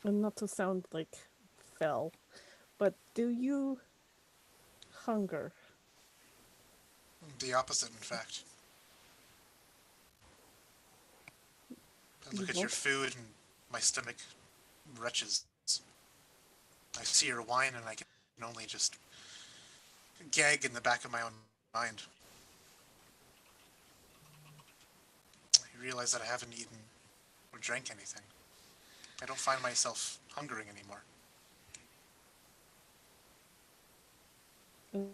And not to sound like Fell, but do you hunger? The opposite, in fact. I look You at your don't? food and my stomach retches. I see your wine and I can only just gag in the back of my own mind. I realize that I haven't eaten or drank anything. I don't find myself hungering anymore.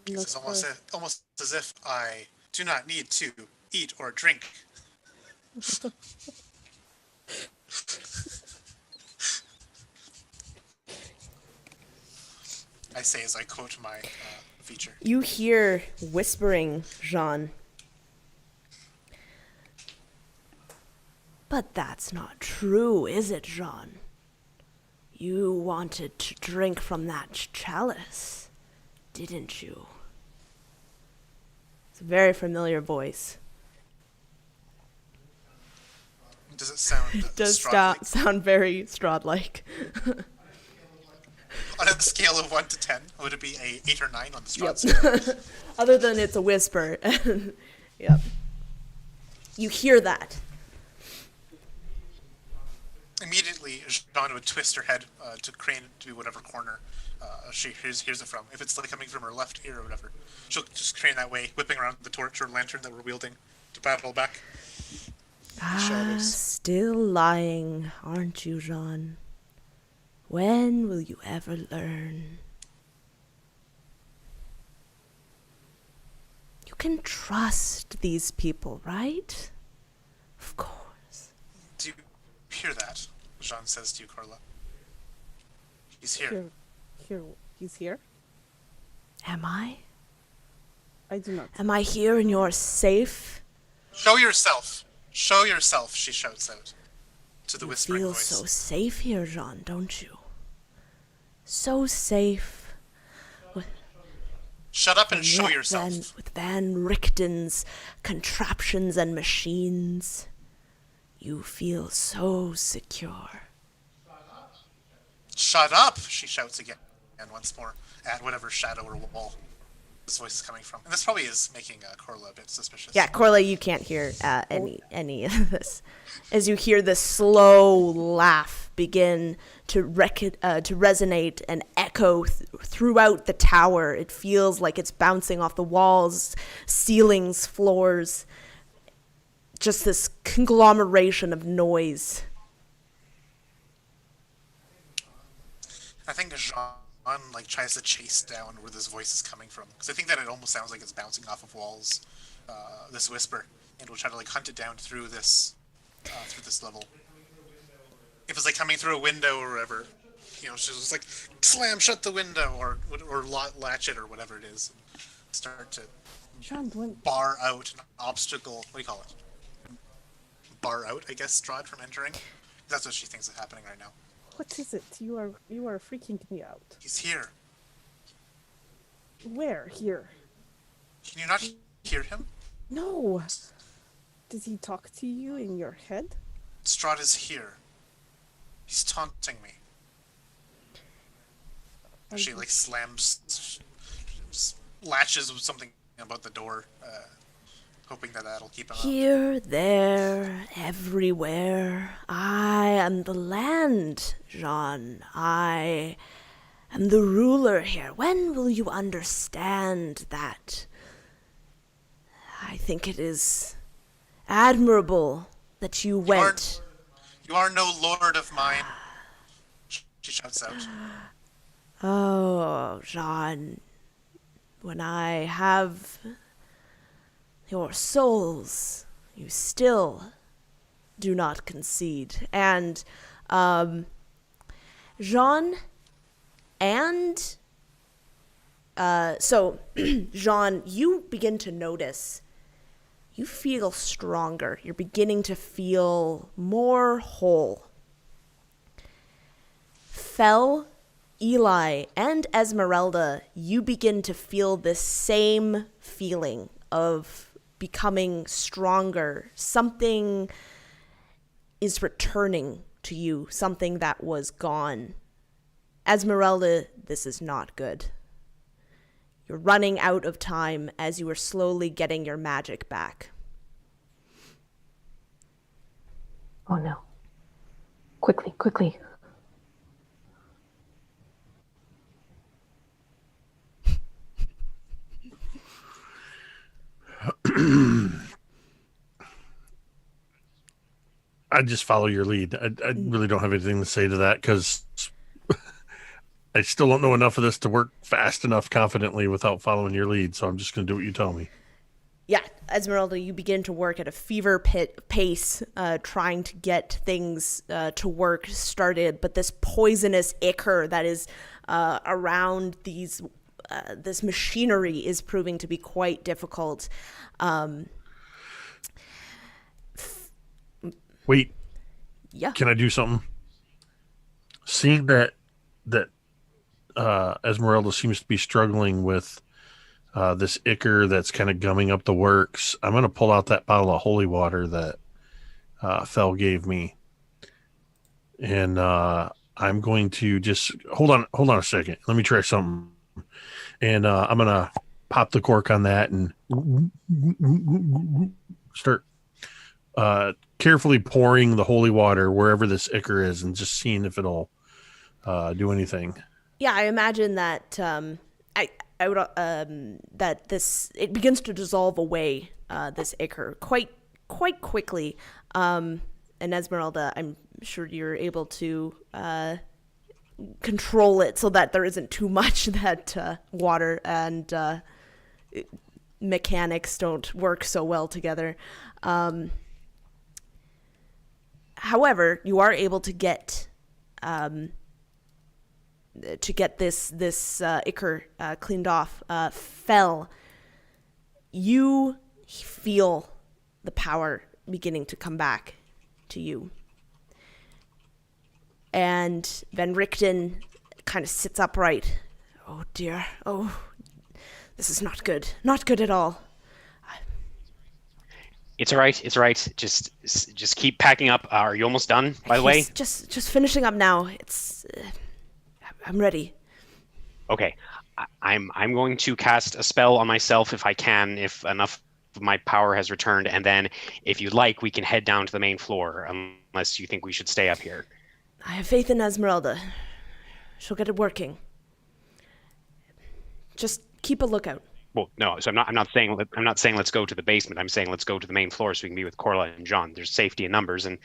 It's almost as if I do not need to eat or drink. I say as I quote my feature. You hear whispering, Jean. But that's not true, is it, Jean? You wanted to drink from that chalice, didn't you? It's a very familiar voice. Does it sound It does Strahd-like? sound very Strahd-like. On a scale of 1 to 10, would it be a 8 or 9 on the Strahd Yep. scale? Other than it's a whisper. Yep. You hear that. Immediately, Jean would twist her head to crane to whatever corner she hears it from. If it's like coming from her left ear or whatever, she'll just crane that way, whipping around the torch or lantern that we're wielding to battle back. Shadows. Still lying, aren't you, Jean? When will you ever learn? You can trust these people, right? Of course. hear that? Jean says to you, Corla. He's here. He's here? Am I? I do not. Am I here and you're safe? Show yourself! Show yourself, she shouts out to the You whispering feel voice. so safe here, Jean, don't you? So safe. Shut up and show yourself. With Van Richten's contraptions and machines. You feel so secure. Shut up, she shouts again, and once more, at whatever shadow or wall this voice is coming from. And this probably is making Corla a bit suspicious. Yeah, Corla, you can't hear any of this. As you hear this slow laugh begin to resonate and echo throughout the tower. It feels like it's bouncing off the walls, ceilings, floors. Just this conglomeration of noise. I think Jean tries to chase down where this voice is coming from, because I think that it almost sounds like it's bouncing off of walls. This whisper, and we'll try to hunt it down through this level. If it's coming through a window or whatever, she'll just slam shut the window or latch it or whatever it is, and start to bar out an obstacle. What do you call it? Bar out, I guess, Strahd from entering. That's what she thinks is happening right now. What is it? You are freaking me out. He's here. Where? Here? Can you not hear him? No. Does he talk to you in your head? Strahd is here. He's taunting me. She slams, latches with something about the door, hoping that'll keep him out. Here, there, everywhere. I am the land, Jean. I am the ruler here. When will you understand that? I think it is admirable that you went. You are no lord of mine, she shouts out. Oh, Jean, when I have your souls, you still do not concede. And Jean and so Jean, you begin to notice you feel stronger. You're beginning to feel more whole. Fel, Eli, and Esmerelda, you begin to feel this same feeling of becoming stronger. Something is returning to you, something that was gone. Esmerelda, this is not good. You're running out of time as you are slowly getting your magic back. Oh no. Quickly, quickly. I just follow your lead. I really don't have anything to say to that because I still don't know enough of this to work fast enough confidently without following your lead. So I'm just going to do what you tell me. Yeah, Esmeralda, you begin to work at a fever pace, trying to get things to work started. But this poisonous ichor that is around this machinery is proving to be quite difficult. Wait. Yeah. Can I do something? Seeing that Esmeralda seems to be struggling with this ichor that's kind of gumming up the works, I'm going to pull out that bottle of holy water that Fel gave me. And I'm going to just hold on a second. Let me try something. And I'm going to pop the cork on that and start carefully pouring the holy water wherever this ichor is and just seeing if it'll do anything. Yeah, I imagine that I would that it begins to dissolve away this ichor quite quickly. And Esmeralda, I'm sure you're able to control it so that there isn't too much that water and mechanics don't work so well together. However, you are able to get this ichor cleaned off. Fell. You feel the power beginning to come back to you. And Van Richten kind of sits upright. Oh dear. Oh, this is not good. Not good at all. It's all right. It's all right. Just keep packing up. Are you almost done, by the way? Just finishing up now. It's I'm ready. Okay. I'm going to cast a spell on myself if I can, if enough of my power has returned, and then if you'd like, we can head down to the main floor, unless you think we should stay up here. I have faith in Esmerelda. She'll get it working. Just keep a lookout. Well, no. So I'm not saying let's go to the basement. I'm saying let's go to the main floor so we can be with Corla and John. There's safety in numbers, and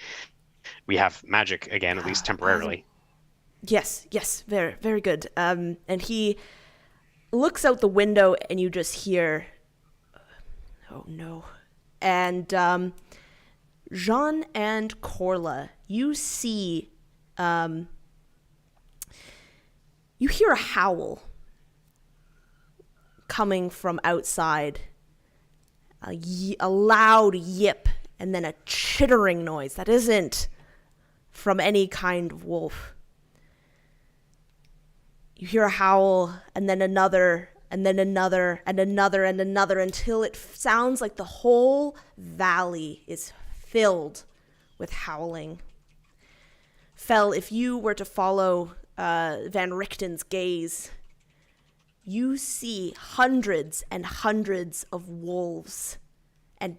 we have magic again, at least temporarily. Yes, very, very good. And he looks out the window, and you just hear, "Oh no!" And Jean and Corla, you see, you hear a howl coming from outside, a loud yip, and then a chittering noise that isn't from any kind of wolf. You hear a howl, and then another, and then another, and another, and another, until it sounds like the whole valley is filled with howling. Fel, if you were to follow Van Richten's gaze, you see hundreds and hundreds of wolves and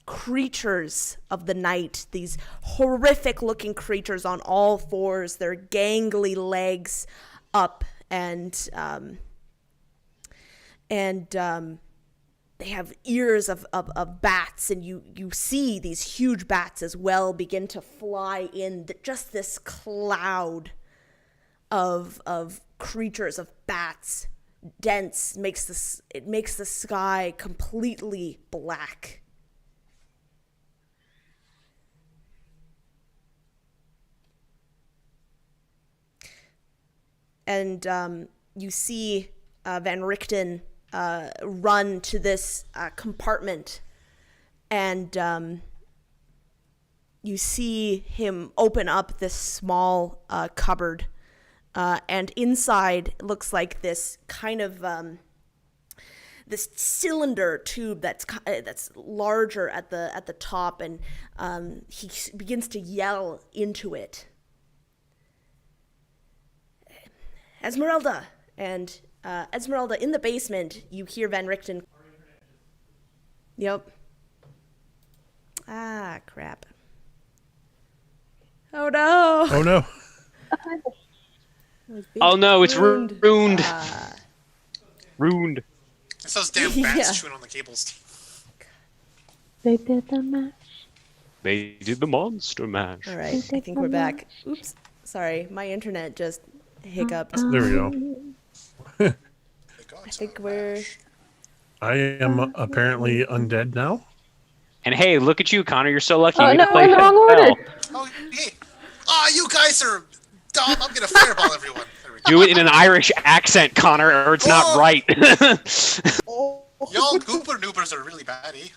creatures of the night, these horrific looking creatures on all fours, their gangly legs up, and they have ears of bats, and you see these huge bats as well begin to fly in, just this cloud of creatures, of bats, dense, makes the sky completely black. And you see Van Richten run to this compartment, and you see him open up this small cupboard, and inside it looks like this kind of this cylinder tube that's larger at the top, and he begins to yell into it, "Esmerelda!" And Esmerelda, in the basement, you hear Van Richten. Yep. Ah, crap. Oh no! Oh no! Oh no, it's ruined. Ruined. It's those damn bats chewing on the cables. They did the mash. They did the monster mash. All right, I think we're back. Oops, sorry, my internet just hiccuped. There we go. I think we're... I am apparently undead now. And hey, look at you, Connor. You're so lucky. Oh you no, can play in the wrong order. Oh, hey. You guys are dumb. I'm gonna fireball everyone. There we go. Do it in an Irish accent, Connor, or it's not right. Y'all Gooper Noobers are really batty.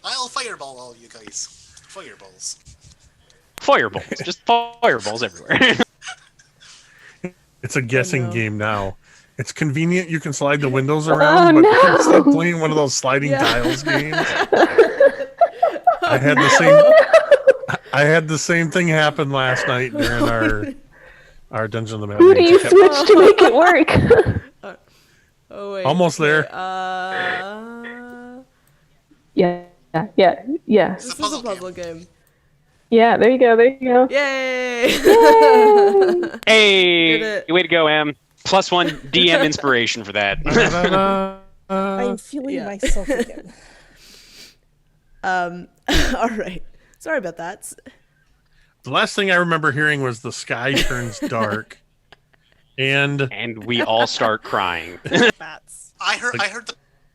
I'll fireball all you guys. Fireballs. Fireballs. Just fireballs everywhere. It's a guessing game now. It's convenient you can slide the windows around, but it's like playing one of those sliding tiles games. I had the same thing happen last night during our Dungeon of the Who do you switch to make it work? Oh wait. Almost there. Yeah. This is a puzzle game. Yeah, there you go. Yay! Hey, way to go, Em. +1 DM inspiration for that. I'm feeling myself again. All right. Sorry about that. The last thing I remember hearing was the sky turns dark, and we all start crying. Bats. I heard the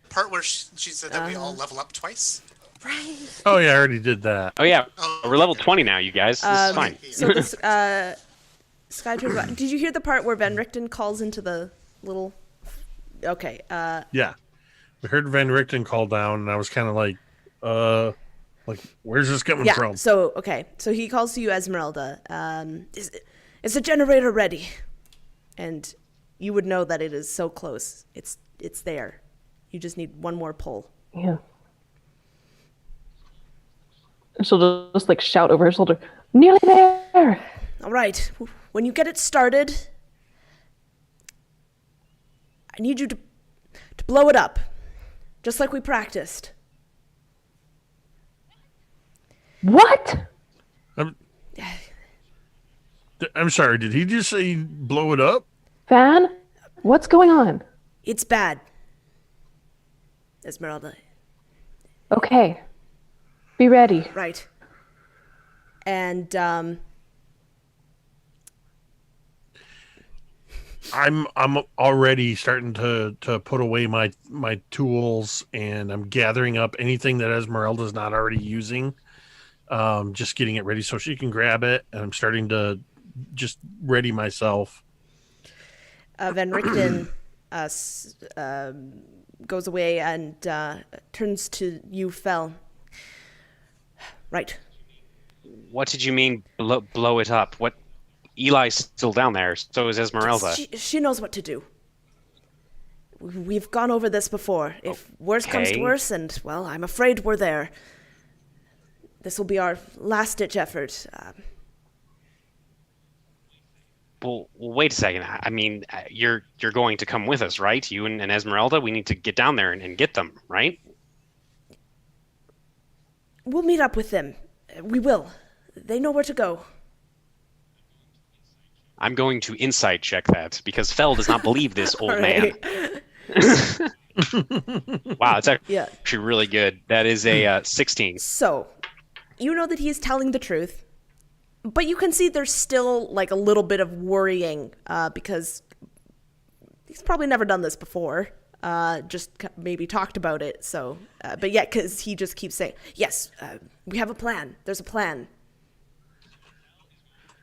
part where she said that we all level up twice. Right. Oh yeah, I already did that. Oh yeah, Oh, we're level okay. 20 now, you guys. This is fine. So this Sky turns around. Did you hear the part where Van Richten calls into the little? Okay. Yeah, we heard Van Richten call down, and I was kind of like, where's this coming Yeah. from? So so he calls to you, Esmeralda. Is the generator ready? And you would know that it is so close. It's there. You just need one more pull. Yeah. And she'll just like shout over her shoulder, "Nearly there!" All right. When you get it started, I need you to blow it up, just like we practiced. What? I'm sorry. Did he just say blow it up? Van? What's going on? It's bad, Esmeralda. Okay. Be ready. Right. And I'm already starting to put away my tools, and I'm gathering up anything that Esmeralda's not already using. Just getting it ready so she can grab it, and I'm starting to just ready myself. Van Richten goes away and turns to you, Fel. Right. What did you mean blow it up? What? Eli's still down there. So is Esmeralda. She knows what to do. We've gone over this before. If worse comes to Okay. worse, and, well, I'm afraid we're there. This will be our last-ditch effort. Well, wait a second. I mean, you're going to come with us, right? You and Esmeralda. We need to get down there and get them, right? We'll meet up with them. We will. They know where to go. I'm going to insight check that because Fel does not believe this old man. Wow, it's actually Yeah. really good. That is a 16. So, you know that he's telling the truth, but you can see there's still like a little bit of worrying because he's probably never done this before. Just maybe talked about it. So, but yeah, because he just keeps saying, "Yes, we have a plan. There's a plan."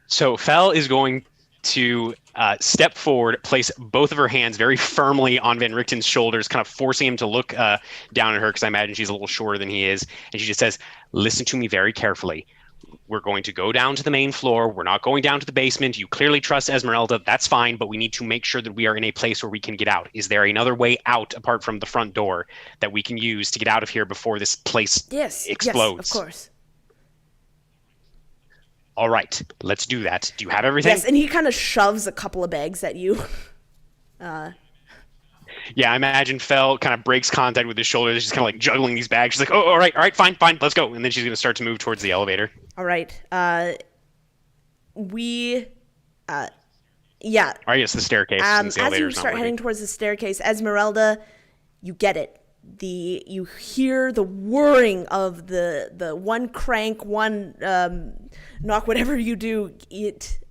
So Fel is going to step forward, place both of her hands very firmly on Van Richten's shoulders, kind of forcing him to look down at her because I imagine she's a little shorter than he is. And she just says, "Listen to me very carefully. We're going to go down to the main floor. We're not going down to the basement. You clearly trust Esmeralda. That's fine, but we need to make sure that we are in a place where we can get out. Is there another way out apart from the front door that we can use to get out of here before this place explodes?" Yes, of course. All right, let's do that. Do you have everything? Yes, and he kind of shoves a couple of bags at you. Yeah, I imagine Fel kind of breaks contact with his shoulders. She's kind of like juggling these bags. She's like, "Oh, all right, fine, let's go." And then she's going to start to move towards the elevator. All right. Yeah. Or I guess the staircase. Since the As you elevator's not start working. heading towards the staircase, Esmeralda, you get it. You hear the whirring of the one crank, one knock, whatever you do,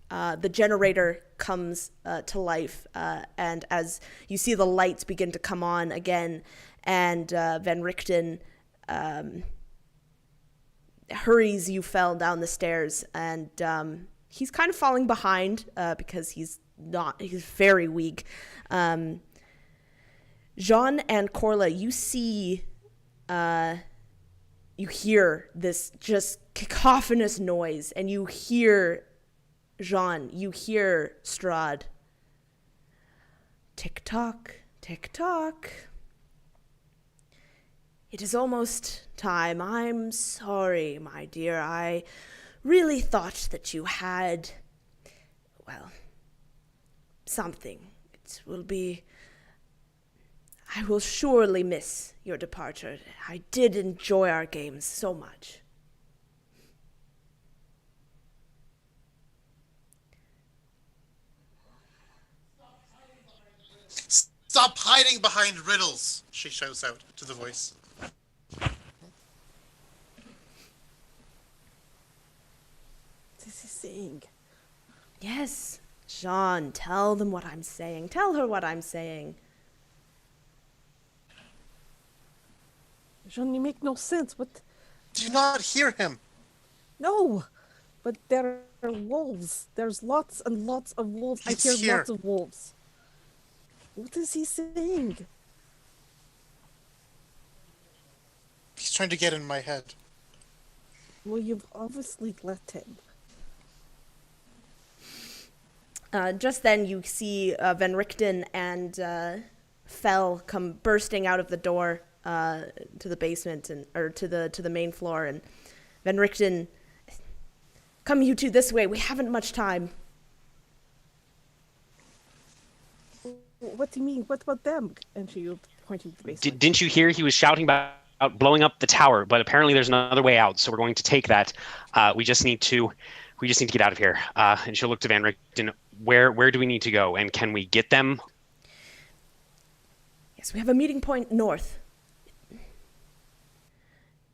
the generator comes to life, and as you see the lights begin to come on again, and Van Richten hurries you Fel down the stairs, and he's kind of falling behind because he's very weak. Jean and Corla, you see, you hear this just cacophonous noise, and you hear Jean, you hear Strahd. Tick tock, tick tock. It is almost time. I'm sorry, my dear. I really thought that you had, well, something. It will be... I will surely miss your departure. I did enjoy our games so much. Stop hiding behind riddles, she shouts out to the voice. This is saying. Yes, Jean, tell them what I'm saying. Tell her what I'm saying. Jean, you make no sense. What Do you not hear him? No, but there are wolves. There's lots and lots of wolves. He's I hear here. lots of wolves. What is he saying? He's trying to get in my head. Well, you've obviously let him. Just then, you see Van Richten and Fell come bursting out of the door to the basement or to the main floor, and Van Richten, come you two this way. We haven't much time. What do you mean? What about them? And she pointing to the basement. Didn't you hear he was shouting about blowing up the tower? But apparently there's another way out, so we're going to take that. We just need to get out of here. And she'll look to Van Richten. Where do we need to go? And can we get them? Yes, we have a meeting point north.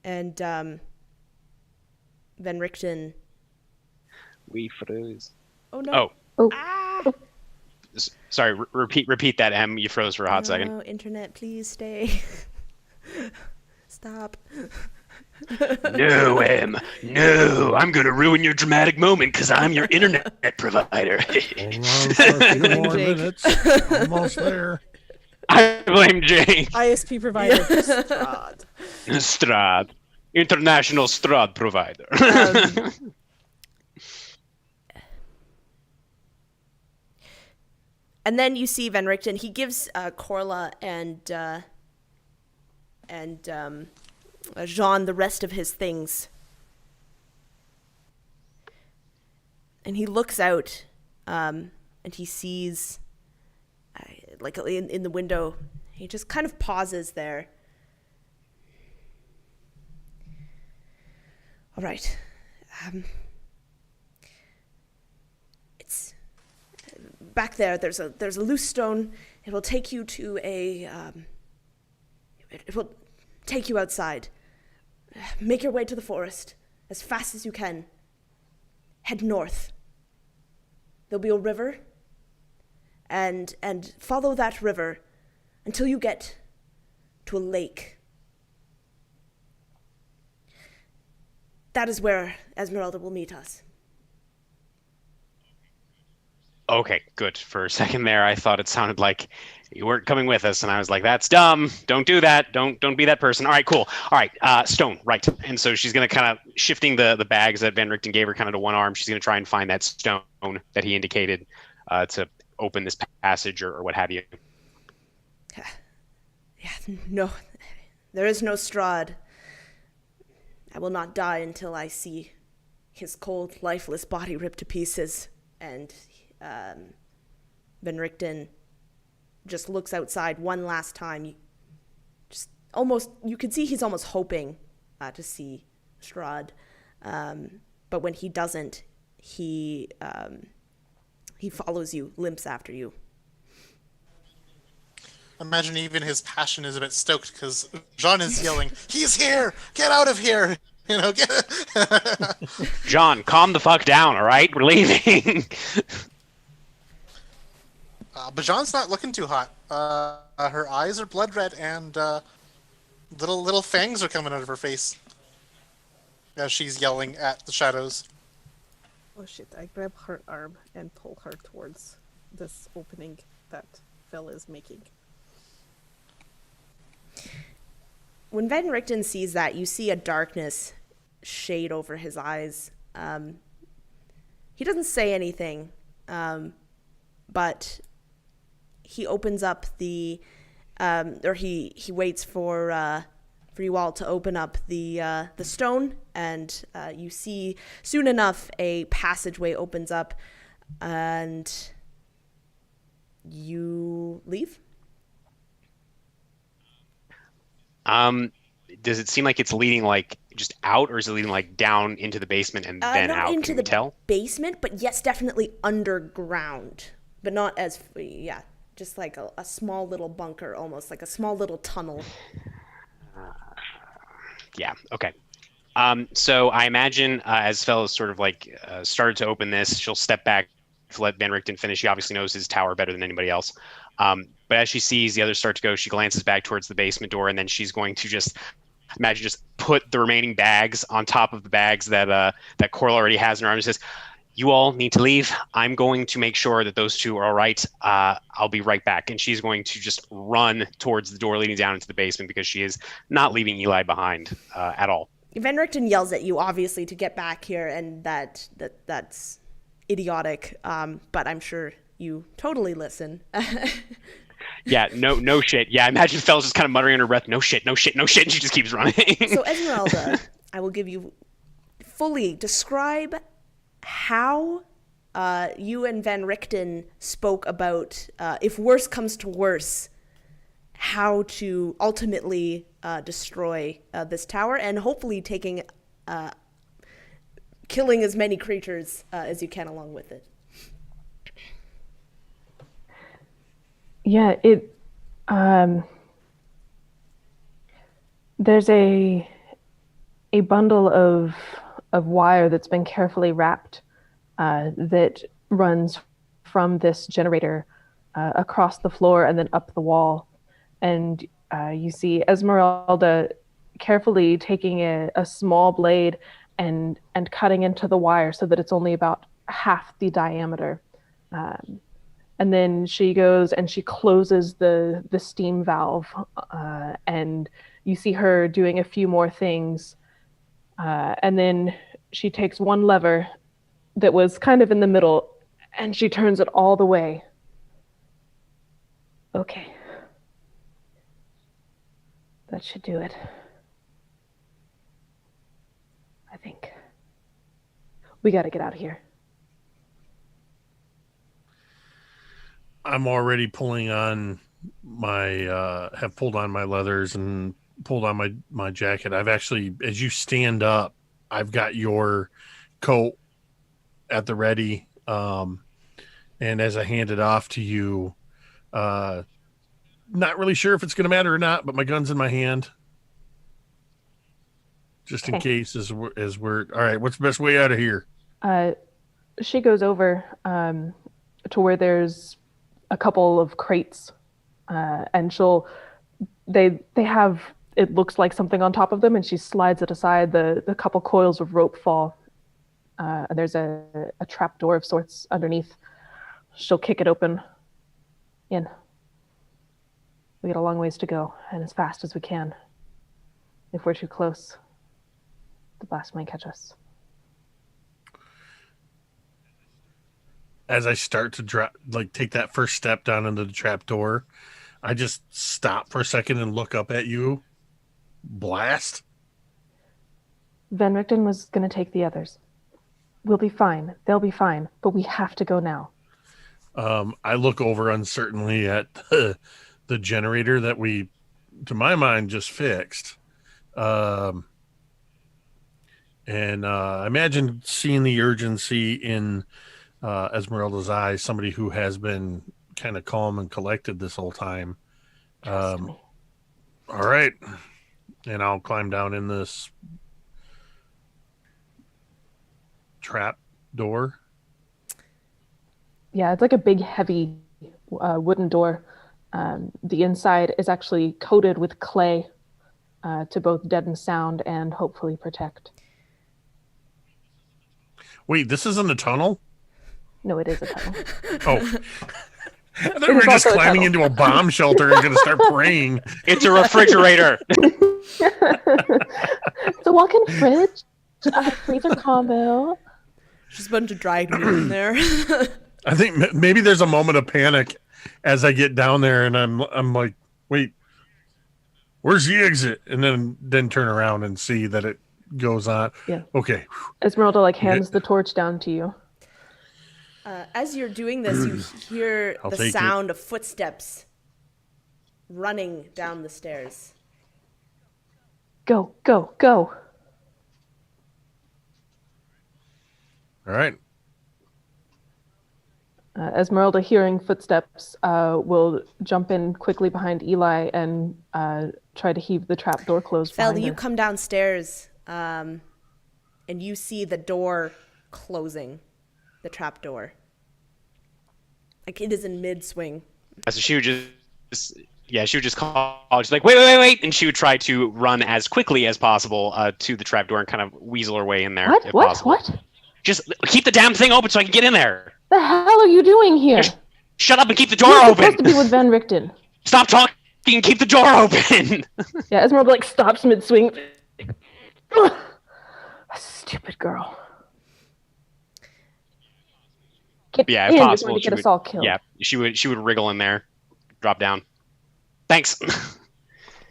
And Van Richten. We froze. Oh no! Oh, Ah! sorry. Repeat that. M. You froze for a hot second. No, internet, please stay. Stop. No, M. No, I'm gonna ruin your dramatic moment because I'm your internet provider. Hold on for a few more Jake. minutes. Almost there. I blame Jake. ISP provider. Strahd. Strahd. International Strahd provider. And then you see Van Richten. He gives Corla and Jean the rest of his things. And he looks out and he sees, like in the window, he just kind of pauses there. All right. It's back there. There's a loose stone. It will take you to a. It will take you outside. Make your way to the forest as fast as you can. Head north. There'll be a river. And follow that river until you get to a lake. That is where Esmeralda will meet us. Okay, good. For a second there, I thought it sounded like you weren't coming with us, and I was like, "That's dumb. Don't do that. Don't be that person." All right, cool. All right, stone, right? And so she's gonna kind of shifting the bags that Van Richten gave her kind of to one arm. She's gonna try and find that stone that he indicated to open this passage or what have you. Yeah, no, there is no Strahd. I will not die until I see his cold, lifeless body ripped to pieces. And Van Richten just looks outside one last time. You could see he's almost hoping to see Strahd. But when he doesn't, he follows you, limps after you. Imagine even his passion is a bit stoked because Jean is yelling, "He's here! Get out of here!" You know, John, calm the fuck down. All right, we're leaving. But Jean's not looking too hot. Her eyes are blood red and little fangs are coming out of her face as she's yelling at the shadows. Oh shit, I grab her arm and pull her towards this opening that Phil is making. When Van Richten sees that, you see a darkness shade over his eyes. He doesn't say anything, but he opens up he waits for you all to open up the stone, and you see soon enough a passageway opens up, and you leave. Does it seem like it's leading like just out, or is it leading like down into the basement and then Not out? into Can the we tell? basement, but yes, definitely underground, but not as just like a small little bunker, almost like a small little tunnel. Yeah. Okay. So I imagine as Fellows sort of like started to open this, she'll step back to let Van Richten finish. She obviously knows his tower better than anybody else. But as she sees the others start to go, she glances back towards the basement door, and then she's going to just imagine just put the remaining bags on top of the bags that Coral already has in her arms, and says, "You all need to leave. I'm going to make sure that those two are all right. I'll be right back." And she's going to just run towards the door leading down into the basement because she is not leaving Eli behind at all. Van Richten yells at you, obviously, to get back here, and that's idiotic. But I'm sure you totally listen. Yeah, no shit. Yeah, I imagine Fel's just kind of muttering under her breath, "No shit, no shit, no shit," and she just keeps running. So Esmeralda, I will give you fully describe how you and Van Richten spoke about, if worse comes to worse, how to ultimately destroy this tower, and hopefully killing as many creatures as you can along with it. Yeah, there's a bundle of wire that's been carefully wrapped that runs from this generator across the floor and then up the wall. And you see Esmeralda carefully taking a small blade and cutting into the wire so that it's only about half the diameter. And then she goes and she closes the steam valve, and you see her doing a few more things. And then she takes one lever that was kind of in the middle and she turns it all the way. Okay. That should do it. I think. We gotta get out of here. I'm already pulling on have pulled on my leathers and pulled on my jacket. I've actually, as you stand up, I've got your coat at the ready. And as I hand it off to you, not really sure if it's going to matter or not, but my gun's in my hand. Just in case as we're all right, what's the best way out of here? She goes over to where there's a couple of crates, and they have, it looks like something on top of them, and she slides it aside. The couple coils of rope fall, and there's a trap door of sorts underneath. She'll kick it open. In. We got a long ways to go, and as fast as we can. If we're too close, the blast might catch us. As I start to take that first step down into the trap door, I just stop for a second and look up at you. Blast? Van Richten was going to take the others. We'll be fine. They'll be fine. But we have to go now. I look over uncertainly at the generator that we, to my mind, just fixed. And I imagine seeing the urgency in Esmeralda's eyes, somebody who has been kind of calm and collected this whole time. Trust me. All right. And I'll climb down in this trap door. Yeah, it's like a big, heavy wooden door. The inside is actually coated with clay to both deaden sound and hopefully protect. Wait, this isn't a tunnel? No, it is a tunnel. Oh. I thought we were just climbing into a bomb shelter and going to start praying. It's a refrigerator. It's a walk-in fridge, freezer combo. Just a bunch of dried meat in there. I think maybe there's a moment of panic as I get down there, and I'm like, wait, where's the exit? And then turn around and see that it goes on. Yeah. Okay. Esmeralda hands the torch down to you. As you're doing this, you hear the sound of footsteps running down the stairs. Go, go, go. All right. Esmeralda, hearing footsteps, will jump in quickly behind Eli and try to heave the trap door closed Fel, behind you her. come downstairs, and you see the door closing, the trap door. Like, it is in mid-swing. So she would just Yeah, she would just call. She's like, wait, and she would try to run as quickly as possible to the trapdoor and kind of weasel her way in there if possible. What? Just keep the damn thing open so I can get in there. The hell are you doing here? Just shut up and keep the door You're open. supposed to be with Van Richten. Stop talking and keep the door open. Yeah, Esmeralda like stops mid-swing. Stupid girl. Get Yeah, in, if you're possible, going to she get would. us all killed. Yeah, she would wriggle in there, drop down. Thanks.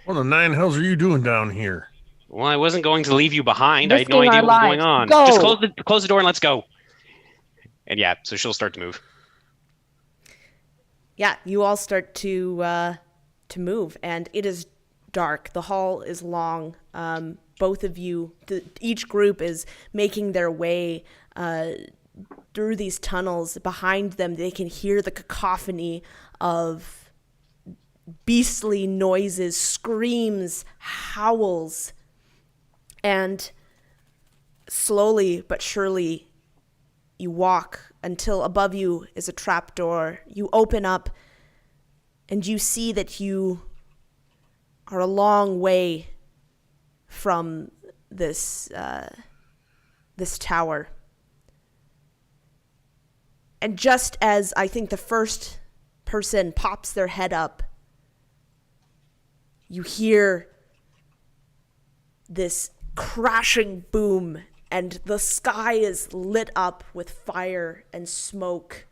What the nine hells are you doing down here? Well, I wasn't going to leave you behind. I had no Risking idea our what was going on. lives. Go. Just close the door and let's go. And yeah, so she'll start to move. Yeah, you all start to move, and it is dark. The hall is long. Both of you, each group is making their way through these tunnels. Behind them, they can hear the cacophony of beastly noises, screams, howls, and slowly but surely you walk until above you is a trapdoor. You open up and you see that you are a long way from this tower. And just as I think the first person pops their head up, you hear this crashing boom, and the sky is lit up with fire and smoke.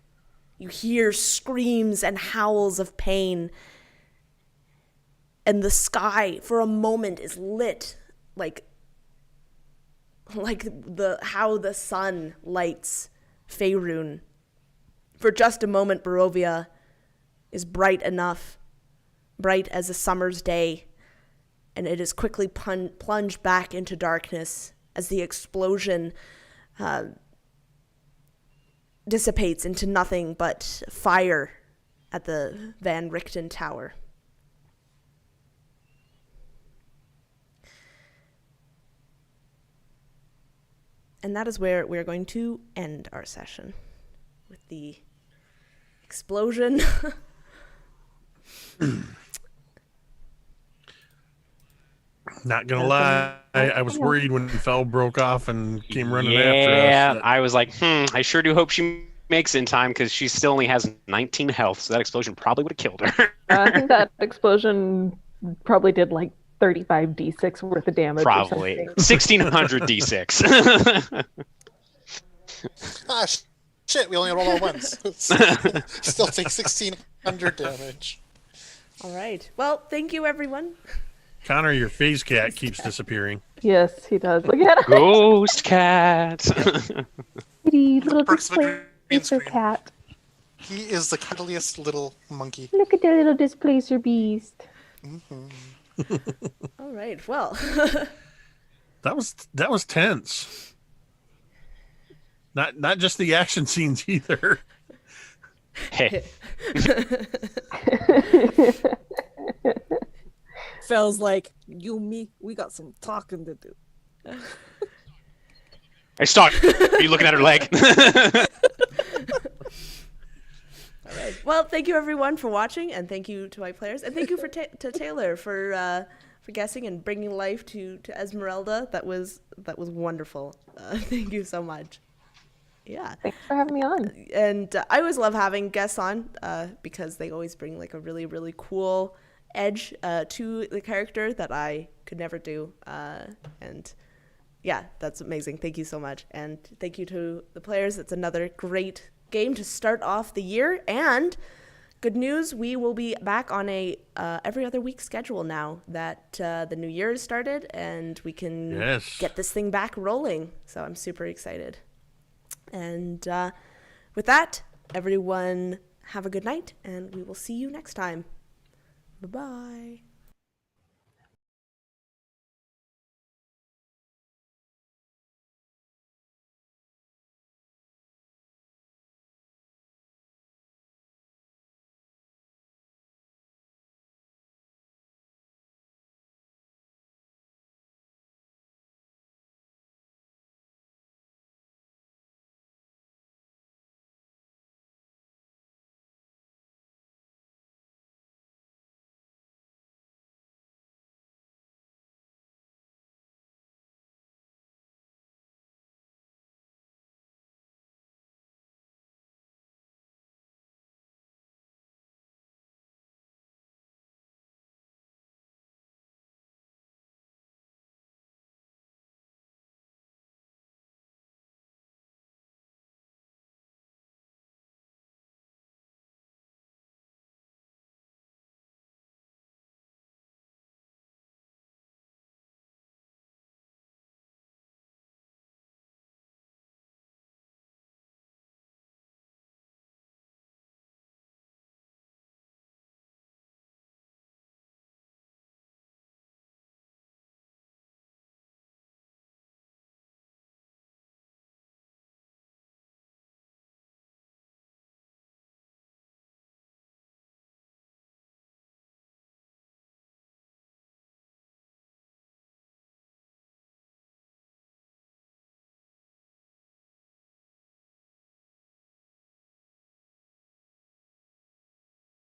You hear screams and howls of pain, and the sky for a moment is lit like how the sun lights Faerun. For just a moment, Barovia is bright enough, bright as a summer's day, and it is quickly plunged back into darkness as the explosion dissipates into nothing but fire at the Van Richten Tower. And that is where we're going to end our session, with the explosion. Not gonna lie, I was worried when Fell broke off and came running after us. Yeah, I was like, I sure do hope she makes it in time because she still only has 19 health, so that explosion probably would have killed her. I think that explosion probably did like 35 d6 worth of damage. Probably 1600 d6. Ah, shit, we only roll all ones. Still take 1600 damage. All right. Well, thank you, everyone. Connor, your phase cat keeps disappearing. Yes, he does. Look at him. Ghost cat. Pretty little Perks of a green displacer screen. cat. He is the cuddliest little monkey. Look at the little displacer beast. All right. Well, That was tense. Not just the action scenes either. Hey, Fell's like, you, me, we got some talking to do. hey, stop. Are you looking at her leg? all right. Well, thank you, everyone, for watching, and thank you to my players, and thank you to Taylor for guessing and bringing life to Esmerelda. That was wonderful. Thank you so much. Yeah. Thanks for having me on. And I always love having guests on because they always bring like a really, really cool edge to the character that I could never do. And yeah, that's amazing. Thank you so much. And thank you to the players. It's another great game to start off the year. And good news, we will be back on a every other week schedule now that the new year has started and we can get this thing back rolling. So I'm super excited. And with that, everyone have a good night, and we will see you next time. Bye-bye.